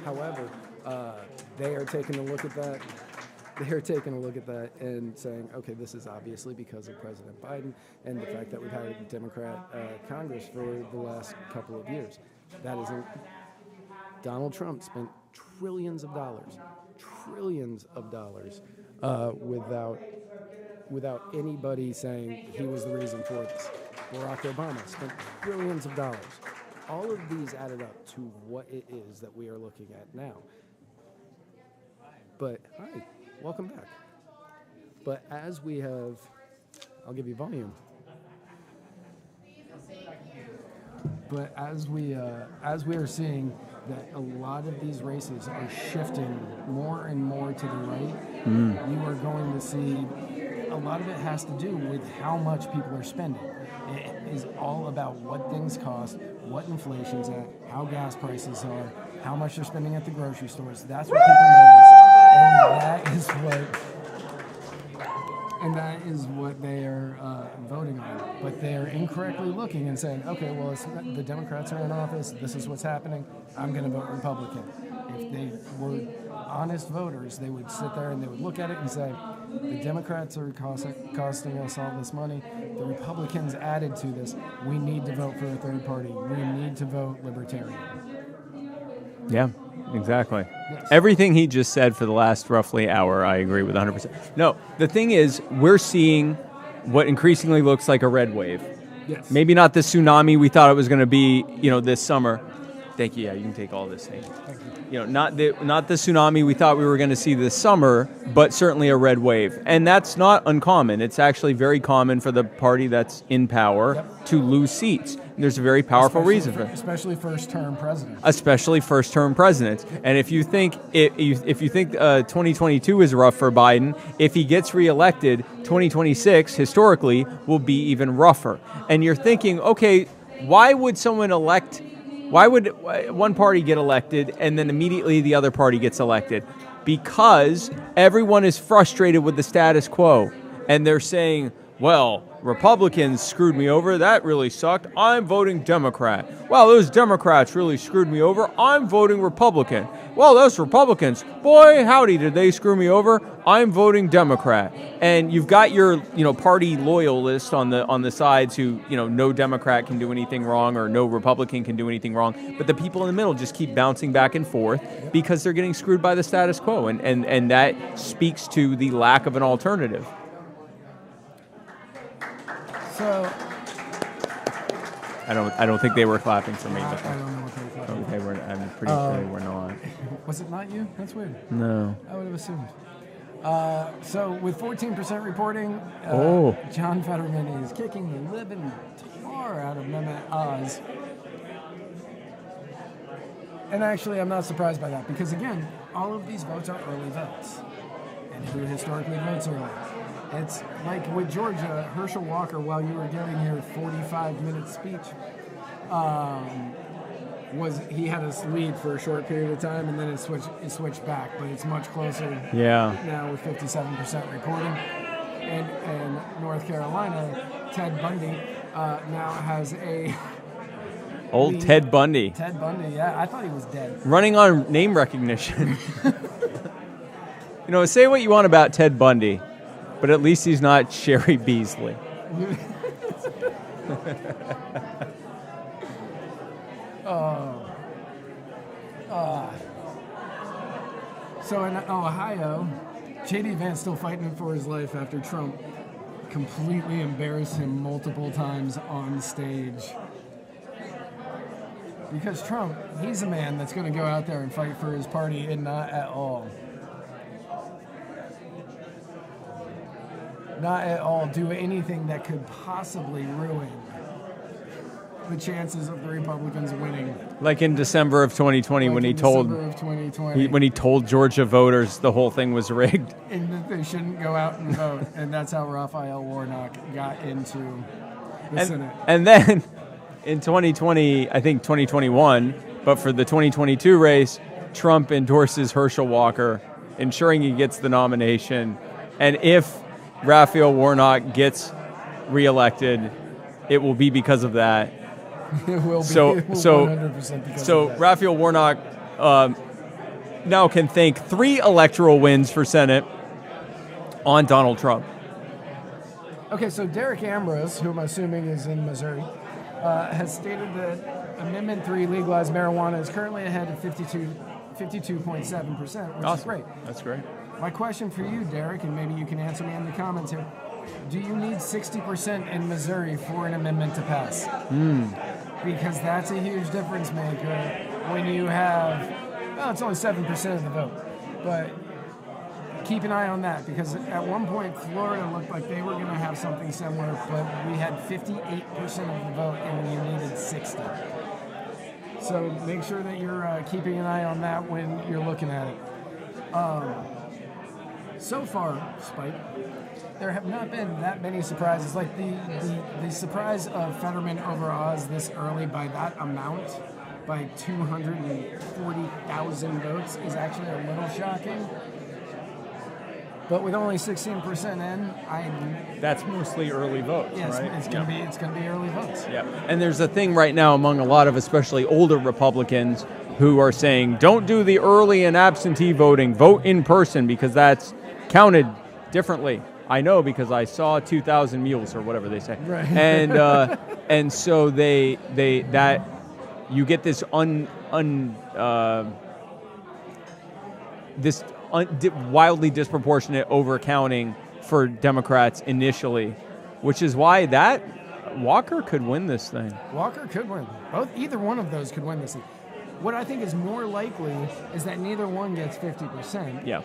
However, they are taking a look at that. They're taking a look at that and saying, okay, this is obviously because of President Biden and the fact that we've had a Democrat Congress for the last couple of years. That isn't. Donald Trump spent trillions of dollars, without anybody saying he was the reason for this. Barack Obama spent billions of dollars. All of these added up to what it is that we are looking at now. But, hi, welcome back. But as we have, I'll give you volume. But as we are seeing that a lot of these races are shifting more and more to the right, you are going to see a lot of it has to do with how much people are spending. It is all about what things cost, what inflation's at, how gas prices are, how much they're spending at the grocery stores. That's what people notice, and that is what they are voting on. But they are incorrectly looking and saying, okay, well, the Democrats are in office, this is what's happening, I'm going to vote Republican. If they were honest voters, they would sit there and they would look at it and say, the Democrats are costing us all this money, the Republicans added to this, we need to vote for a third party, we need to vote Libertarian. Yeah, exactly. Yes. Everything he just said for the last roughly hour, I agree with 100%. No, the thing is, we're seeing what increasingly looks like a red wave. Yes. Maybe not the tsunami we thought it was going to be, this summer. Thank you. Yeah, you can take all this. Thank you. Not the tsunami we thought we were going to see this summer, but certainly a red wave. And that's not uncommon. It's actually very common for the party that's in power to lose seats. There's a very powerful reason for it. Especially first-term presidents. Especially first-term presidents. And if you think 2022 is rough for Biden, if he gets reelected, 2026 historically will be even rougher. And you're thinking, okay, why would one party get elected and then immediately the other party gets elected? Because everyone is frustrated with the status quo, and they're saying, well, Republicans screwed me over. That really sucked. I'm voting Democrat. Well, those Democrats really screwed me over. I'm voting Republican. Well, those Republicans, boy, howdy, did they screw me over. I'm voting Democrat. And you've got your, party loyalists on the sides who, no Democrat can do anything wrong or no Republican can do anything wrong. But the people in the middle just keep bouncing back and forth because they're getting screwed by the status quo. And that speaks to the lack of an alternative. So I don't think they were clapping for me. But I don't know what they were clapping. Okay, I'm pretty sure they were not. Was it not you? That's weird. No. I would have assumed. So with 14% reporting, John Fetterman is kicking the living tar out of Mehmet Oz. And actually, I'm not surprised by that because, again, all of these votes are early votes. And who historically votes early? It's like with Georgia, Herschel Walker, while you were giving your 45-minute speech, he had us lead for a short period of time, and then it switched back, but it's much closer now with 57% reporting. And North Carolina, Ted Bundy now has a old lead. Ted Bundy. Ted Bundy, yeah, I thought he was dead. Running on name recognition. Say what you want about Ted Bundy, but at least he's not Sherry Beasley. So in Ohio, J.D. Vance still fighting for his life after Trump completely embarrassed him multiple times on stage. Because Trump, he's a man that's going to go out there and fight for his party and not at all do anything that could possibly ruin the chances of the Republicans winning. Like in December of 2020 when he told Georgia voters the whole thing was rigged. And that they shouldn't go out and vote. And that's how Raphael Warnock got into the Senate. And then in 2020, I think 2021, but for the 2022 race, Trump endorses Herschel Walker, ensuring he gets the nomination. And if Raphael Warnock gets reelected, it will be because of that. It will be 100% because of that. Raphael Warnock now can thank 3 electoral wins for Senate on Donald Trump. Okay, so Derek Ambrose, who I'm assuming is in Missouri, has stated that Amendment 3 legalized marijuana is currently ahead of 52.7%, which is great. That's great. My question for you, Derek, and maybe you can answer me in the comments here, do you need 60% in Missouri for an amendment to pass? Because that's a huge difference maker when you have, it's only 7% of the vote. But keep an eye on that because at one point Florida looked like they were going to have something similar, but we had 58% of the vote and you needed 60. So make sure that you're keeping an eye on that when you're looking at it. So far, Spike, there have not been that many surprises. Like the surprise of Fetterman over Oz this early by that amount, by 240,000 votes, is actually a little shocking. But with only 16% in, that's mostly early votes, right? It's gonna be early votes. Yeah, and there's a thing right now among a lot of especially older Republicans who are saying, don't do the early and absentee voting, vote in person because that's counted differently. I know because I saw 2,000 mules or whatever they say. Right. And so you get this wildly disproportionate overcounting for Democrats initially, which is why that Walker could win this thing. Walker could win. Either one of those could win this thing. What I think is more likely is that neither one gets 50%. Yeah.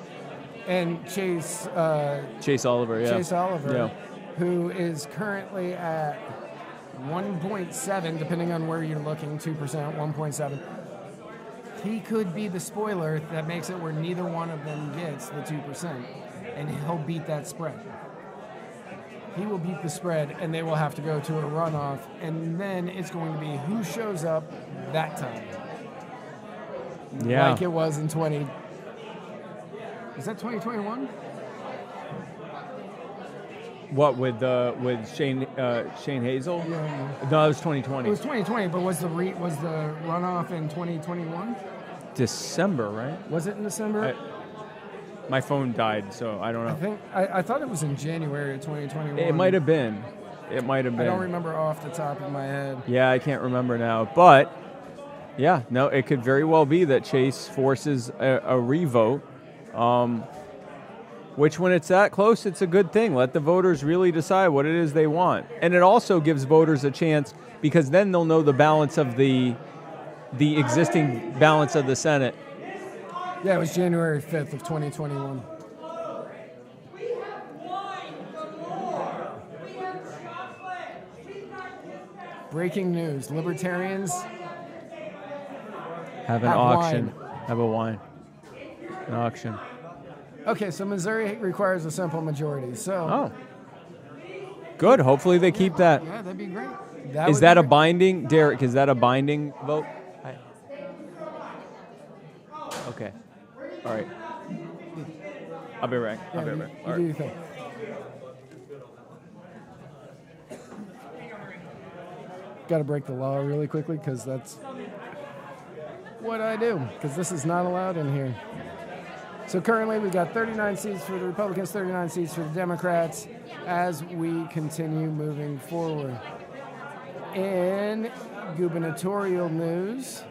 And Chase Oliver, yeah. who is currently at 1.7, depending on where you're looking, 2%, 1.7. He could be the spoiler that makes it where neither one of them gets the 2%, and he'll beat that spread. He will beat the spread, and they will have to go to a runoff, and then it's going to be who shows up that time. Yeah. Like it was in 20... Is that 2021? What, with Shane Hazel? Yeah. No, it was 2020. It was 2020, but was the runoff in 2021? December, right? Was it in December? My phone died, so I don't know. I thought it was in January of 2021. It might have been. It might have been. I don't remember off the top of my head. Yeah, I can't remember now. But, yeah, no, it could very well be that Chase forces a revote, which when it's that close, it's a good thing. Let the voters really decide what it is they want. And it also gives voters a chance, because then they'll know the balance of the existing balance of the Senate. Yeah, it was January 5th of 2021. Breaking news. Libertarians Have an auction. Have a wine. An auction. Okay, so Missouri requires a simple majority. So. Good. Hopefully they keep that. Yeah, that'd be great. Is that a binding, Derek? Is that a binding vote? Okay. All right. I'll be right. I'll be right. You do your thing. Got to break the law really quickly because that's what I do, because this is not allowed in here. So currently we've got 39 seats for the Republicans, 39 seats for the Democrats as we continue moving forward. In gubernatorial news,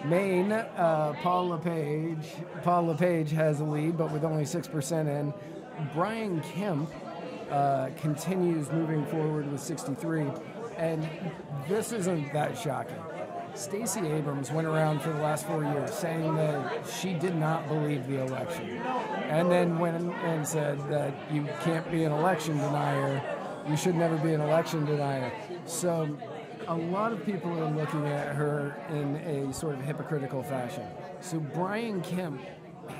Maine, Paul LePage has a lead, but with only 6% in. Brian Kemp continues moving forward with 63, and this isn't that shocking. Stacey Abrams went around for the last 4 years saying that she did not believe the election, and then went and said that you can't be an election denier, you should never be an election denier. So a lot of people are looking at her in a sort of hypocritical fashion. So Brian Kemp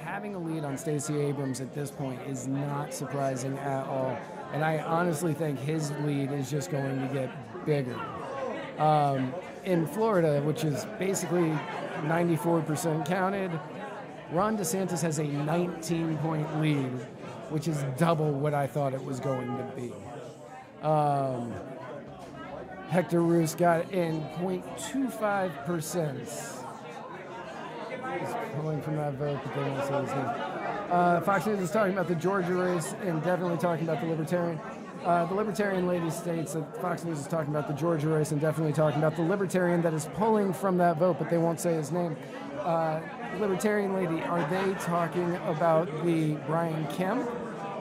having a lead on Stacey Abrams at this point is not surprising at all. And I honestly think his lead is just going to get bigger. In Florida, which is basically 94% counted, Ron DeSantis has a 19-point lead, which is double what I thought it was going to be. Hector Roos got in 0.25%. He's pulling from that vote, but they won't say his name. Fox News is talking about the Georgia race and definitely talking about the Libertarian. The Libertarian lady states that Fox News is talking about the Georgia race and definitely talking about the Libertarian that is pulling from that vote, but they won't say his name. Libertarian lady, are they talking about the Brian Kemp,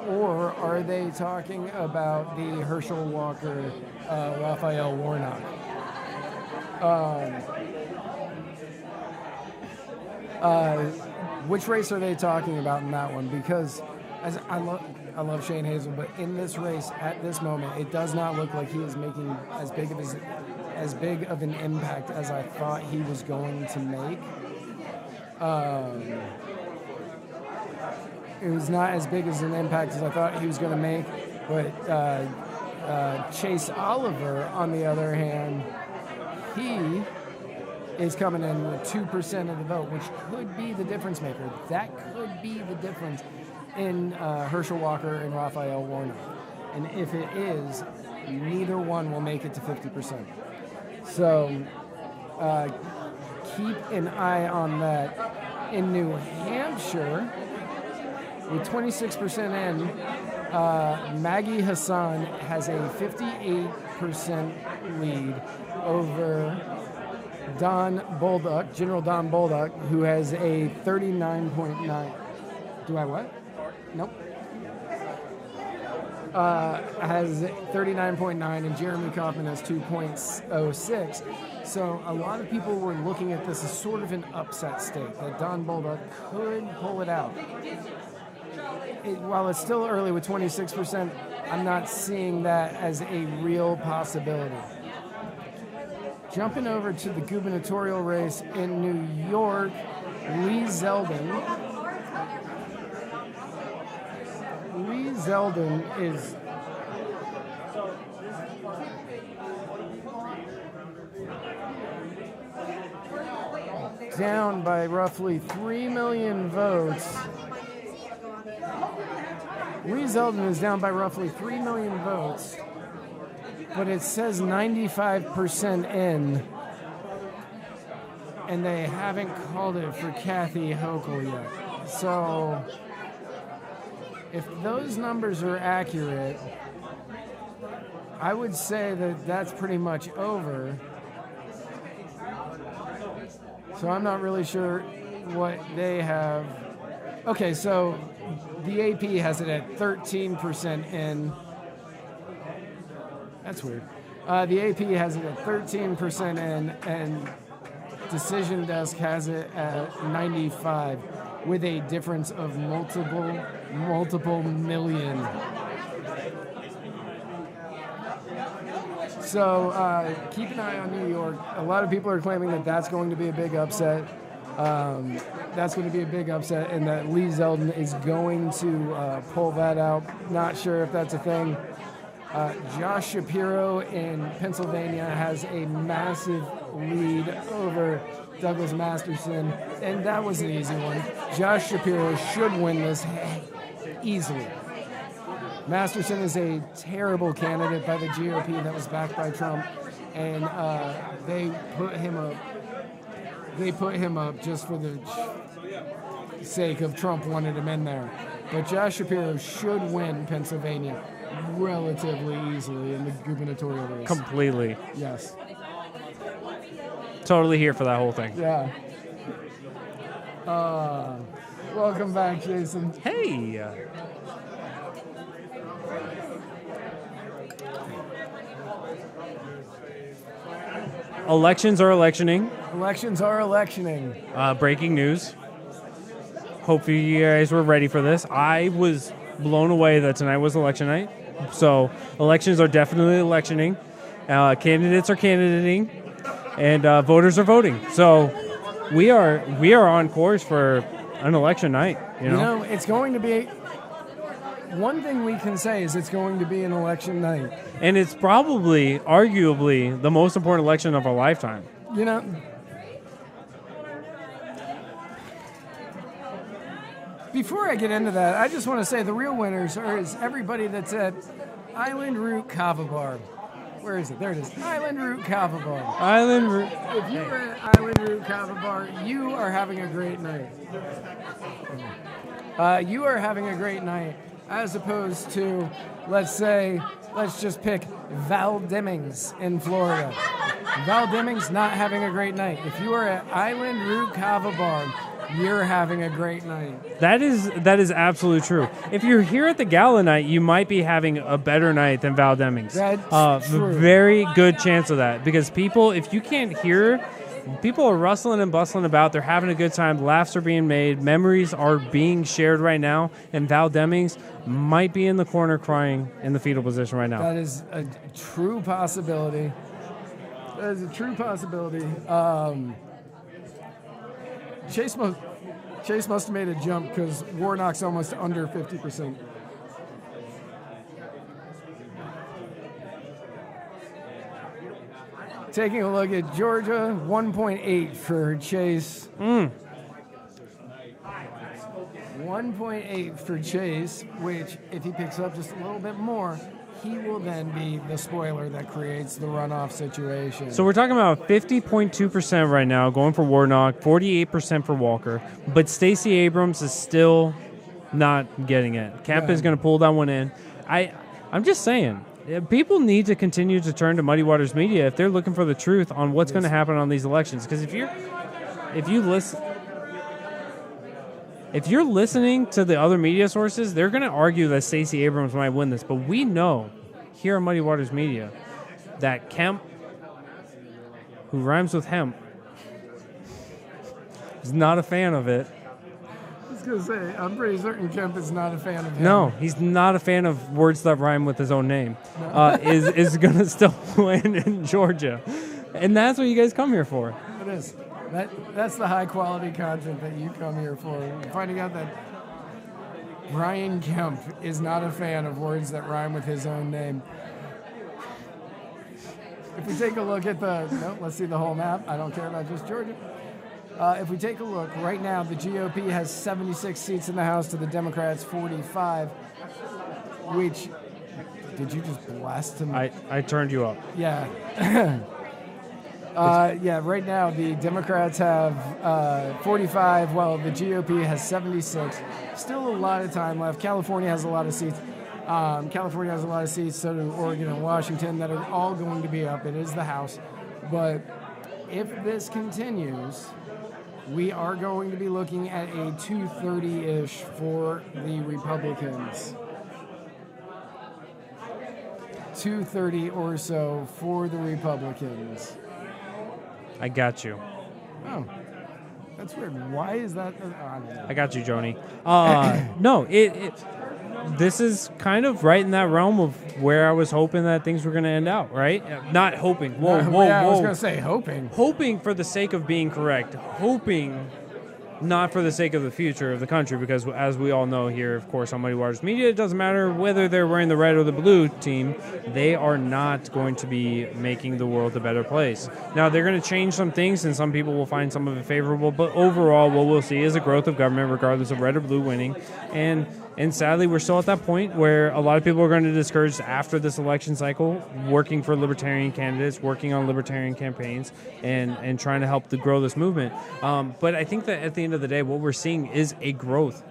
or are they talking about the Herschel Walker, Raphael Warnock? Which race are they talking about in that one? Because as I love Shane Hazel, but in this race at this moment, it does not look like he is making as big of an impact as I thought he was going to make. It was not as big as an impact as I thought he was going to make, but Chase Oliver, on the other hand, he is coming in with 2% of the vote, which could be the difference maker. That could be the difference in Herschel Walker and Raphael Warnock. And if it is, neither one will make it to 50%. So keep an eye on that. In New Hampshire, with 26% in, Maggie Hassan has a 58% lead over Don Bolduc, General Don Bolduc, who has a 39.9. Do I what? Nope. Has 39.9, and Jeremy Kaufman has 2.06. So a lot of people were looking at this as sort of an upset state, that Don Bolduc could pull it out. while it's still early with 26%, I'm not seeing that as a real possibility. Jumping over to the gubernatorial race in New York, Lee Zeldin is down by roughly 3 million votes. Lee Zeldin is down by roughly 3 million votes, but it says 95% in, and they haven't called it for Kathy Hochul yet. So if those numbers are accurate, I would say that that's pretty much over. So I'm not really sure what they have. Okay, so the AP has it at 13% in. That's weird. The AP has it at 13% in, and Decision Desk has it at 95, with a difference of multiple million. So keep an eye on New York. A lot of people are claiming that that's going to be a big upset. That's going to be a big upset, and that Lee Zeldin is going to pull that out. Not sure if that's a thing. Josh Shapiro in Pennsylvania has a massive lead over Douglas Masterson, and that was an easy one. Josh Shapiro should win this easily. Masterson is a terrible candidate by the GOP that was backed by Trump, and they put him up just for the sake of Trump wanted him in there. But Josh Shapiro should win Pennsylvania relatively easily in the gubernatorial race. Completely. Yes. Totally here for that whole thing. Yeah. Welcome back, Jason. Hey. Elections are electioning. Elections are electioning. Breaking news. Hopefully you guys were ready for this. I was blown away that tonight was election night. So elections are definitely electioning. Candidates are candidating, and voters are voting. So we are on course for an election night. You know, it's going to be. One thing we can say is it's going to be an election night. And it's probably, arguably, the most important election of our lifetime. You know, before I get into that, I just want to say the real winners is everybody that's at Island Root Kava Bar. Where is it? There it is. Island Root Kava Bar. Island Root. If you were at Island Root Kava Bar, you are having a great night. You are having a great night. As opposed to, let's just pick Val Demings in Florida. Val Demings not having a great night. If you are at Island Root Kava Bar, you're having a great night. That is absolutely true. If you're here at the Gala night, you might be having a better night than Val Demings. That's true. Very good chance of that, because people, if you can't hear, people are rustling and bustling about. They're having a good time. Laughs are being made. Memories are being shared right now. And Val Demings might be in the corner crying in the fetal position right now. That is a true possibility. That is a true possibility. Chase must have made a jump because Warnock's almost under 50%. Taking a look at Georgia, 1.8 for Chase. 1.8 for Chase, which if he picks up just a little bit more, he will then be the spoiler that creates the runoff situation. So we're talking about 50.2% right now going for Warnock, 48% for Walker, but Stacey Abrams is still not getting it. Kemp is going to pull that one in. I'm just saying, people need to continue to turn to Muddy Waters Media if they're looking for the truth on what's going to happen on these elections. Because if you're listening to the other media sources, they're going to argue that Stacey Abrams might win this. But we know here on Muddy Waters Media that Kemp, who rhymes with hemp, is not a fan of it. I was going to say, I'm pretty certain Kemp is not a fan of him. No, he's not a fan of words that rhyme with his own name. Is going to still win in Georgia. And that's what you guys come here for. It is. That's the high-quality content that you come here for. Finding out that Brian Kemp is not a fan of words that rhyme with his own name. If we take a look at let's see the whole map. I don't care about just Georgia. If we take a look, right now the GOP has 76 seats in the House to the Democrats' 45, which, did you just blast him? I turned you up. Yeah. Right now the Democrats have 45, while the GOP has 76. Still a lot of time left. California has a lot of seats. So do Oregon and Washington, that are all going to be up. It is the House. But if this continues, we are going to be looking at a 230-ish for the Republicans. 230 or so for the Republicans. I got you. Oh, that's weird. Why is that? I got you, Joni. No, this is kind of right in that realm of where I was hoping that things were going to end out, right? Not hoping. Whoa. I was going to say hoping. Hoping for the sake of being correct. Hoping not for the sake of the future of the country, because as we all know here, of course, on Muddied Waters Media, it doesn't matter whether they're wearing the red or the blue team. They are not going to be making the world a better place. Now, they're going to change some things, and some people will find some of it favorable, but overall, what we'll see is a growth of government, regardless of red or blue winning. And sadly, we're still at that point where a lot of people are going to discourage after this election cycle working for libertarian candidates, working on libertarian campaigns, and trying to help to grow this movement. But I think that at the end of the day, what we're seeing is a growth.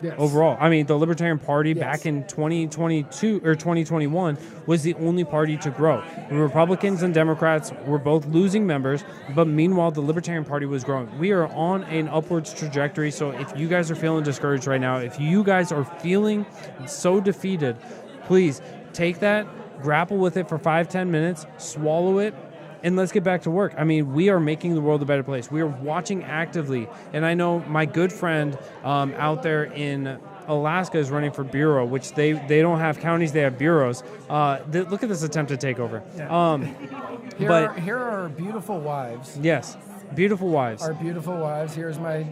Yes. Overall. I mean, the Libertarian Party back in 2022 or 2021 was the only party to grow. The Republicans and Democrats were both losing members, but meanwhile, the Libertarian Party was growing. We are on an upwards trajectory, so if you guys are feeling discouraged right now, if you guys are feeling so defeated, please take that, grapple with it for 5-10 minutes, swallow it, and let's get back to work. I mean, we are making the world a better place. We are watching actively. And I know my good friend out there in Alaska is running for bureau, which they don't have counties, they have bureaus. Look at this attempted takeover. Yeah. Here are our beautiful wives. Yes, beautiful wives. Our beautiful wives. Here's my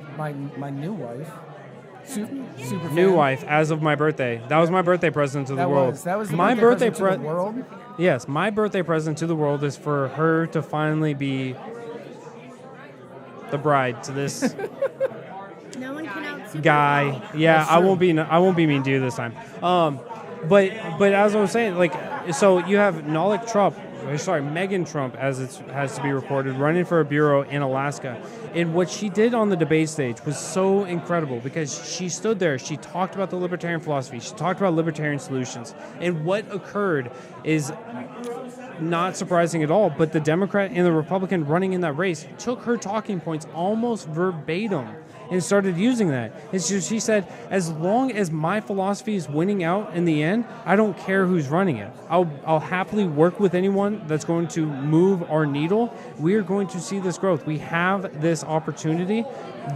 new wife. Super new fan. wife as of my birthday. That was my birthday present to the world. That was the my birthday present to the world? Yes, my birthday present to the world is for her to finally be the bride to this No one can out guy. Yeah, I won't be mean to you this time. But as I was saying, like, so you have Megan Trump, as it has to be reported, running for a bureau in Alaska. And what she did on the debate stage was so incredible because she stood there, she talked about the libertarian philosophy, she talked about libertarian solutions. And what occurred is not surprising at all, but the Democrat and the Republican running in that race took her talking points almost verbatim and started using that. It's just, she said, as long as my philosophy is winning out in the end, I don't care who's running it. I'll happily work with anyone that's going to move our needle. We are going to see this growth. We have this opportunity.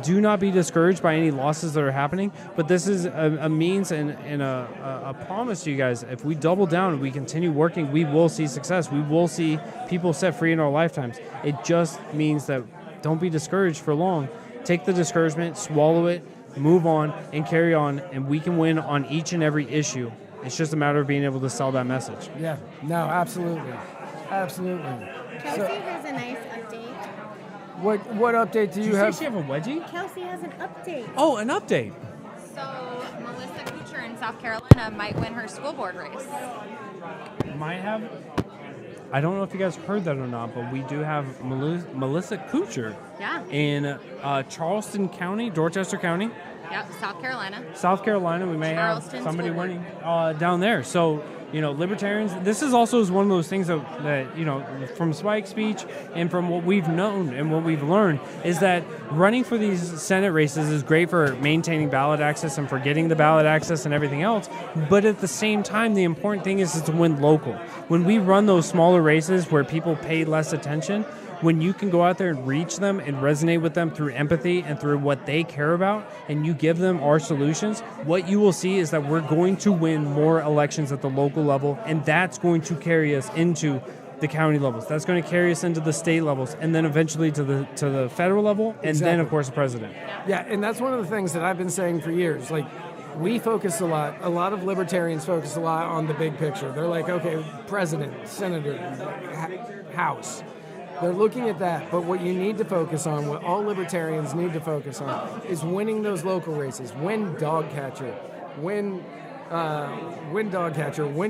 Do not be discouraged by any losses that are happening, but this is a means and a promise to you guys. If we double down and we continue working, we will see success. We will see people set free in our lifetimes. It just means that don't be discouraged for long. Take the discouragement, swallow it, move on, and carry on, and we can win on each and every issue. It's just a matter of being able to sell that message. Yeah, no, absolutely. Absolutely. Kelsey has a nice update. What update do you have? Did she have a wedgie? Kelsey has an update. Oh, an update. So Melissa Kuchar in South Carolina might win her school board race. Might have. I don't know if you guys heard that or not, but we do have Melissa Kuchar in Charleston County, Dorchester County. Yep, South Carolina. South Carolina, we may Charleston have somebody School winning down there. So, libertarians, this is also one of those things that, from Spike's speech and from what we've known and what we've learned is that running for these Senate races is great for maintaining ballot access and for getting the ballot access and everything else. But at the same time, the important thing is to win local. When we run those smaller races where people pay less attention, when you can go out there and reach them and resonate with them through empathy and through what they care about, and you give them our solutions, what you will see is that we're going to win more elections at the local level, and that's going to carry us into the county levels. That's going to carry us into the state levels, and then eventually to the federal level, and then of course the president. Yeah, and that's one of the things that I've been saying for years. Like, we focus a lot of libertarians focus a lot on the big picture. They're like, okay, president, senator, house. They're looking at that, but what you need to focus on, what all libertarians need to focus on, is winning those local races. Win dog catcher. Win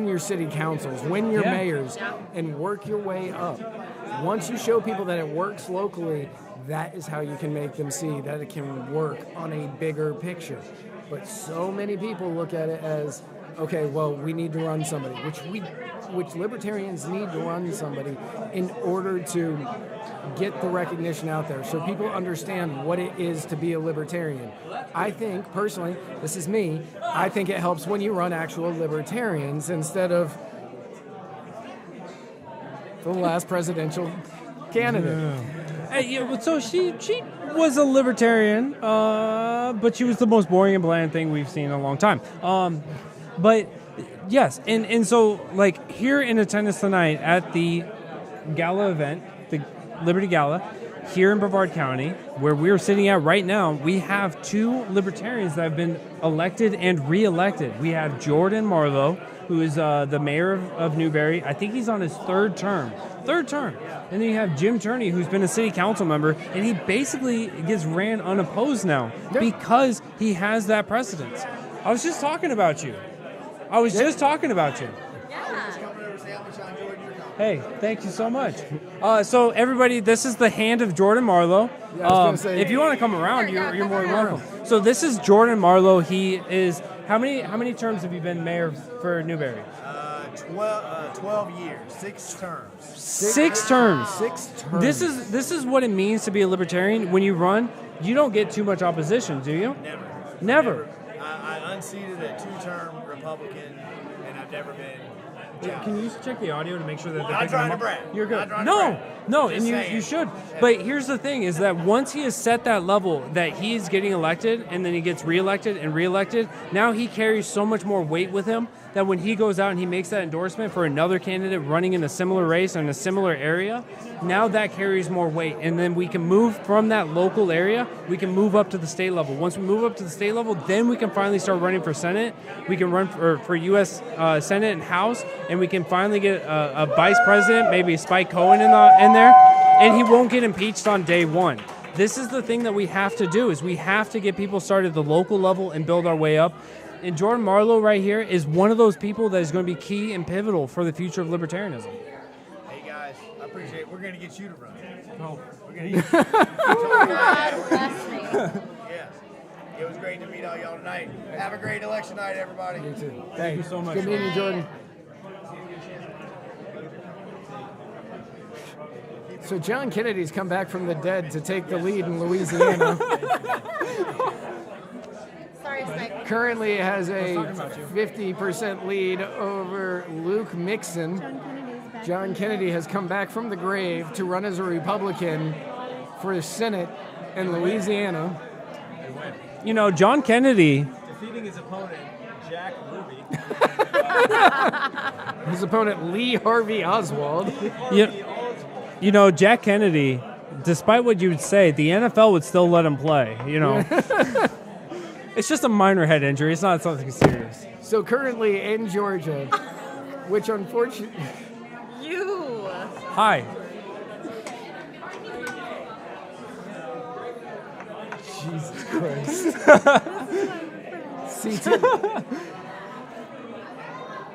your city councils, win your mayors, and work your way up. Once you show people that it works locally, that is how you can make them see that it can work on a bigger picture. But so many people look at it as, okay, well, we need to run somebody, which libertarians need to run somebody in order to get the recognition out there so people understand what it is to be a libertarian. I think, personally, this is me, I think it helps when you run actual libertarians instead of the last presidential candidate. Yeah, so she was a libertarian, but she was the most boring and bland thing we've seen in a long time. But yes, and so like here in attendance tonight at the Gala event, the Liberty Gala, here in Brevard County, where we're sitting at right now, we have two libertarians that have been elected and re-elected. We have Jordan Marlowe, who is the mayor of Newberry. I think he's on his third term. And then you have Jim Turney, who's been a city council member, and he basically gets ran unopposed now because he has that precedence. I was just talking about you. Hey, thank you so much. So everybody, this is the hand of Jordan Marlowe. If you want to come around, you're more than welcome. So this is Jordan Marlowe. He is, how many terms have you been mayor for Newberry? 12 years, 6 terms. 6 terms. 6 terms. This is what it means to be a libertarian. When you run, you don't get too much opposition, do you? Never. I unseated a 2-term Republican, and I've never been. Can you check the audio to make sure that they're Not picking trying them to up? brag. You're good. Not trying to No, brag. and Just you saying. should. But here's the thing: is that once he has set that level that he's getting elected, and then he gets reelected and reelected, now he carries so much more weight with him that when he goes out and he makes that endorsement for another candidate running in a similar race in a similar area, now that carries more weight, and then we can move from that local area. We can move up to the state level. Once we move up to the state level, then we can finally start running for Senate. We can run for U.S. Senate and House, and we can finally get a vice president, maybe Spike Cohen in there, and he won't get impeached on day one. This is the thing that we have to do, is we have to get people started at the local level and build our way up. And Jordan Marlowe right here is one of those people that is going to be key and pivotal for the future of libertarianism. Hey guys, I appreciate it. We're going to get you to run. Oh. We're going to get you. God bless me. Yes. It was great to meet all y'all tonight. Have a great election night, everybody. You too. Thank you so much. Good meeting you, Jordan. So John Kennedy's come back from the dead to take the lead in Louisiana. Sorry, Spike. Currently has a 50% lead over Luke Mixon. John Kennedy has come back from the grave to run as a Republican for the Senate in Louisiana. You know, John Kennedy, Defeating his opponent, Jack Ruby. his opponent Lee Harvey Oswald. You know, Jack Kennedy, despite what you would say, the NFL would still let him play, you know. It's just a minor head injury. It's not something serious. So currently in Georgia, which unfortunately... You. Hi. Jesus Christ.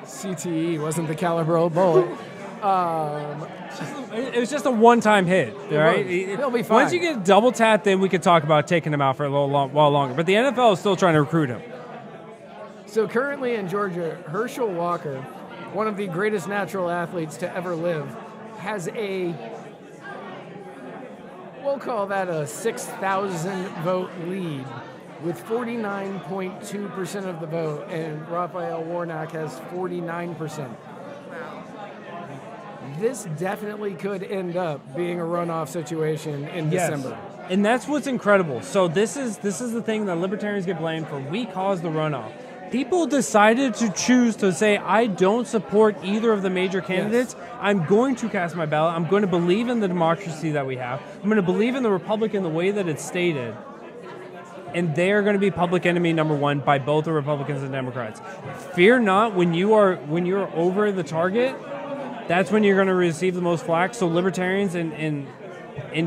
CTE wasn't the caliber of bullet. It was just a one-time hit, right? He'll be fine. Once you get double tapped, then we could talk about taking him out for a while longer. But the NFL is still trying to recruit him. So currently in Georgia, Herschel Walker, one of the greatest natural athletes to ever live, has we'll call that a 6,000 vote lead with 49.2% of the vote, and Raphael Warnock has 49%. this definitely could end up being a runoff situation in December. And that's what's incredible. So this is the thing that libertarians get blamed for. We caused the runoff. People decided to choose to say, I don't support either of the major candidates. Yes. I'm going to cast my ballot. I'm going to believe in the democracy that we have. I'm going to believe in the Republic in the way that it's stated. And they are going to be public enemy number one by both the Republicans and Democrats. Fear not, when you're over the target, that's when you're going to receive the most flack. So libertarians in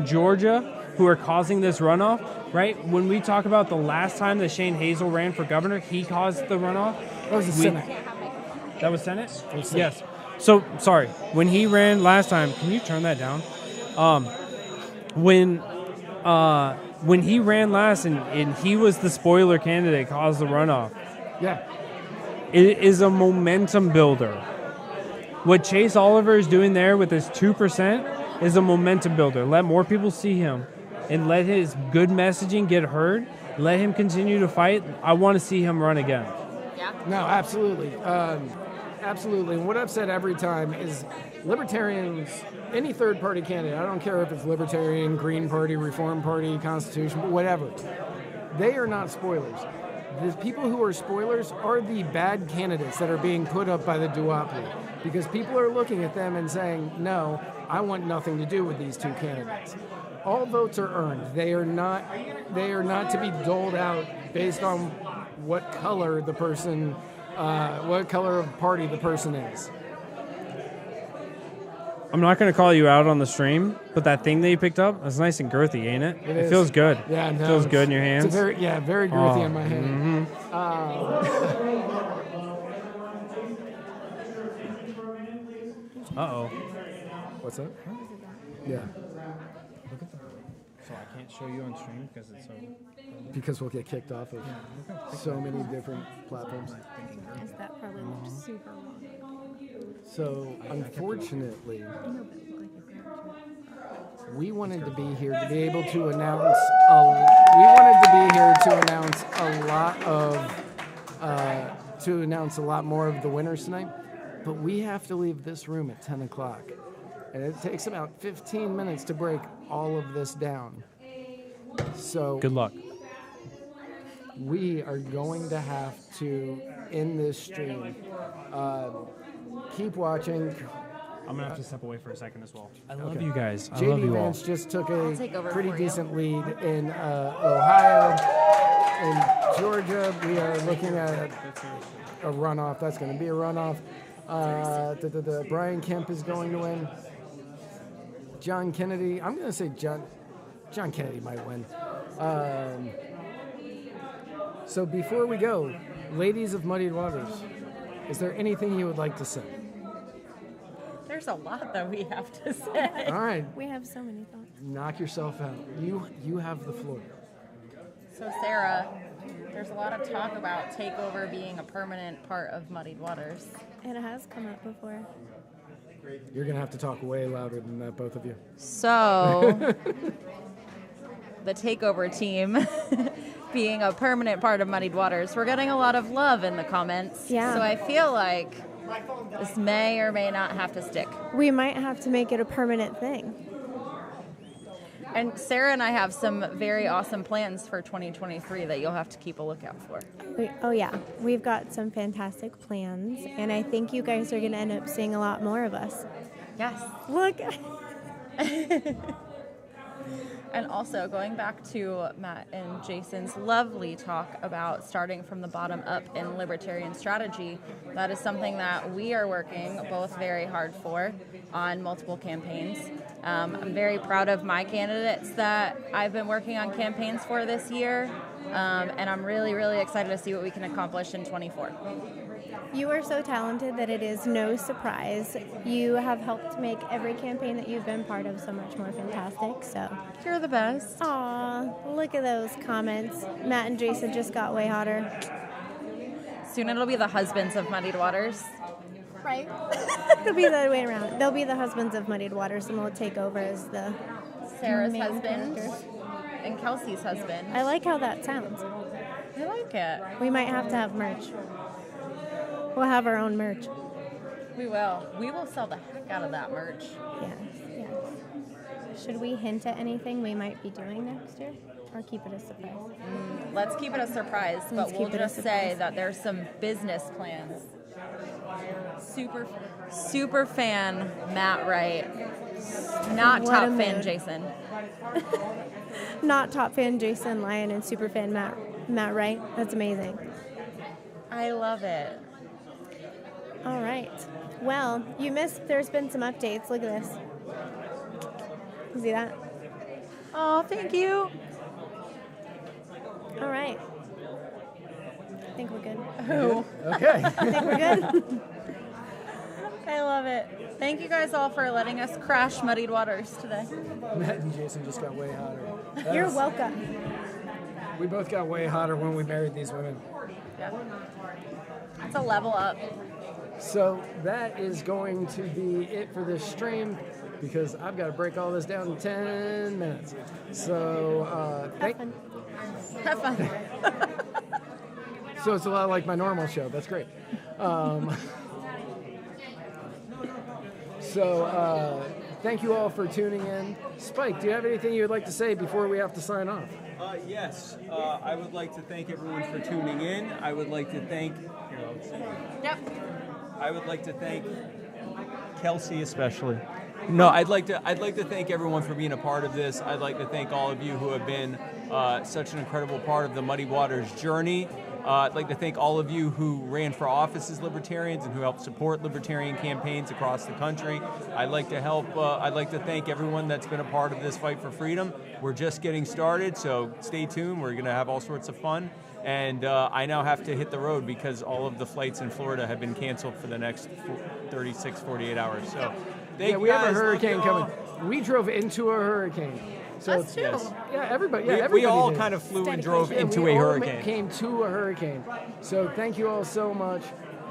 Georgia who are causing this runoff, right? When we talk about the last time that Shane Hazel ran for governor, he caused the runoff. That was the Senate. That was Senate? Yes. So, sorry. When he ran last time, can you turn that down? When he ran last and he was the spoiler candidate, caused the runoff. Yeah. It is a momentum builder. What Chase Oliver is doing there with his 2% is a momentum builder. Let more people see him and let his good messaging get heard. Let him continue to fight. I want to see him run again. Yeah. No, absolutely. Absolutely. And what I've said every time is libertarians, any third-party candidate, I don't care if it's Libertarian, Green Party, Reform Party, Constitution, whatever, they are not spoilers. The people who are spoilers are the bad candidates that are being put up by the duopoly, because people are looking at them and saying, no, I want nothing to do with these two candidates. All votes are earned. They are not to be doled out based on what color the person, what color of party the person is. I'm not going to call you out on the stream, but that thing that you picked up is nice and girthy, ain't it? It feels good. Yeah, no, it feels good in your hands. It's very girthy in my hand. Uh-oh. What's that? Yeah. Look at that. So I can't show you on stream because it's so... Because we'll get kicked off of so many different platforms. That probably looked super long. So, unfortunately, we wanted to be here to be able to announce a lot more of the winners tonight, but we have to leave this room at 10 o'clock. And it takes about 15 minutes to break all of this down. So good luck. We are going to have to end this stream. Keep watching. I'm going to have to step away for a second as well. I love you guys. I JD love you Vance all. just took a pretty decent lead in Ohio. In Georgia, we are looking at a runoff. That's going to be a runoff. Brian Kemp is going to win. John Kennedy, I'm going to say John Kennedy might win. So before we go, ladies of Muddied Waters, is there anything you would like to say? There's a lot that we have to say. All right. We have so many thoughts. Knock yourself out. You have the floor. So Sarah, there's a lot of talk about takeover being a permanent part of Muddied Waters. It has come up before. You're going to have to talk way louder than that, both of you. So, the takeover team being a permanent part of Muddied Waters, we're getting a lot of love in the comments. Yeah. So I feel like this may or may not have to stick. We might have to make it a permanent thing. And Sarah and I have some very awesome plans for 2023 that you'll have to keep a lookout for. Oh yeah, we've got some fantastic plans, and I think you guys are going to end up seeing a lot more of us. Yes. Look. And also, going back to Matt and Jason's lovely talk about starting from the bottom up in libertarian strategy, that is something that we are working both very hard for on multiple campaigns. I'm very proud of my candidates that I've been working on campaigns for this year, and I'm really, really excited to see what we can accomplish in 24. You are so talented that it is no surprise. You have helped make every campaign that you've been part of so much more fantastic. So you're the best. Aw, look at those comments. Matt and Jason just got way hotter. Soon it'll be the husbands of Muddied Waters. Right. It'll be the other way around. They'll be the husbands of Muddied Waters, and we'll take over as the Sarah's main husband characters. and Kelsey's husband. I like how that sounds. I like it. We might have to have merch. We'll have our own merch. We will. We will sell the heck out of that merch. Yes. Should we hint at anything we might be doing next year? Or keep it a surprise? Let's keep it a surprise, Let's but we'll keep it a just say surprise. that there's some business plans. Super fan Matt Wright. Not What top a fan mood. Jason. Not top fan Jason Lyon and super fan Matt Wright. That's amazing. I love it. All right. Well, you missed. There's been some updates. Look at this. You see that? Oh, thank you. All right. I think we're good. Who? Okay. I think we're good. I love it. Thank you guys all for letting us crash Muddied Waters today. Matt and Jason just got way hotter. You're welcome. We both got way hotter when we married these women. Yeah. It's a level up. So that is going to be it for this stream because I've got to break all this down in 10 minutes. So Have fun. So it's a lot like my normal show. That's great. Thank you all for tuning in. Spike, do you have anything you would like to say before we have to sign off? Yes, I would like to thank everyone for tuning in. I would like to thank. Yep. I would like to thank Kelsey especially. No, I'd like to thank everyone for being a part of this. I'd like to thank all of you who have been such an incredible part of the Muddied Waters journey. I'd like to thank all of you who ran for office as libertarians and who helped support libertarian campaigns across the country. I'd like to thank everyone that's been a part of this fight for freedom. We're just getting started, so stay tuned. We're going to have all sorts of fun. And I now have to hit the road because all of the flights in Florida have been canceled for the next 36, 48 hours. So We have a hurricane coming. We drove into a hurricane. So That's true. yes. Yeah, everybody. We all did. kind of flew and drove into we a all hurricane. Came to a hurricane. So thank you all so much.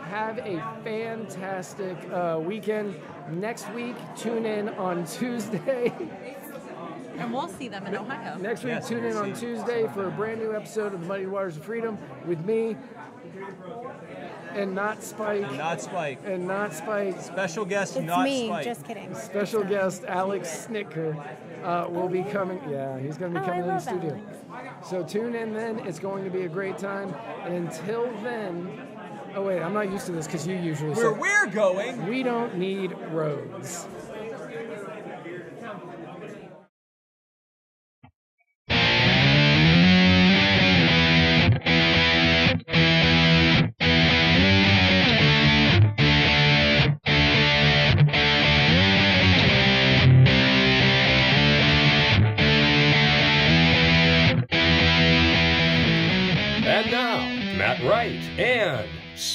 Have a fantastic weekend. Next week, tune in on Tuesday. And we'll see them in Ohio. Next week, tune in on Tuesday for a brand new episode of the Muddied Waters of Freedom with me. And not Spike. And not Spike. Special guest, It's not me. Spike. Just kidding. Special guest Alex Snicker will be coming. Yeah, he's going to be Oh, I coming in the love studio. So tune in then. It's going to be a great time. And until then, oh wait, I'm not used to this because you usually Where say, we're going, we don't need roads. And now, Matt Wright and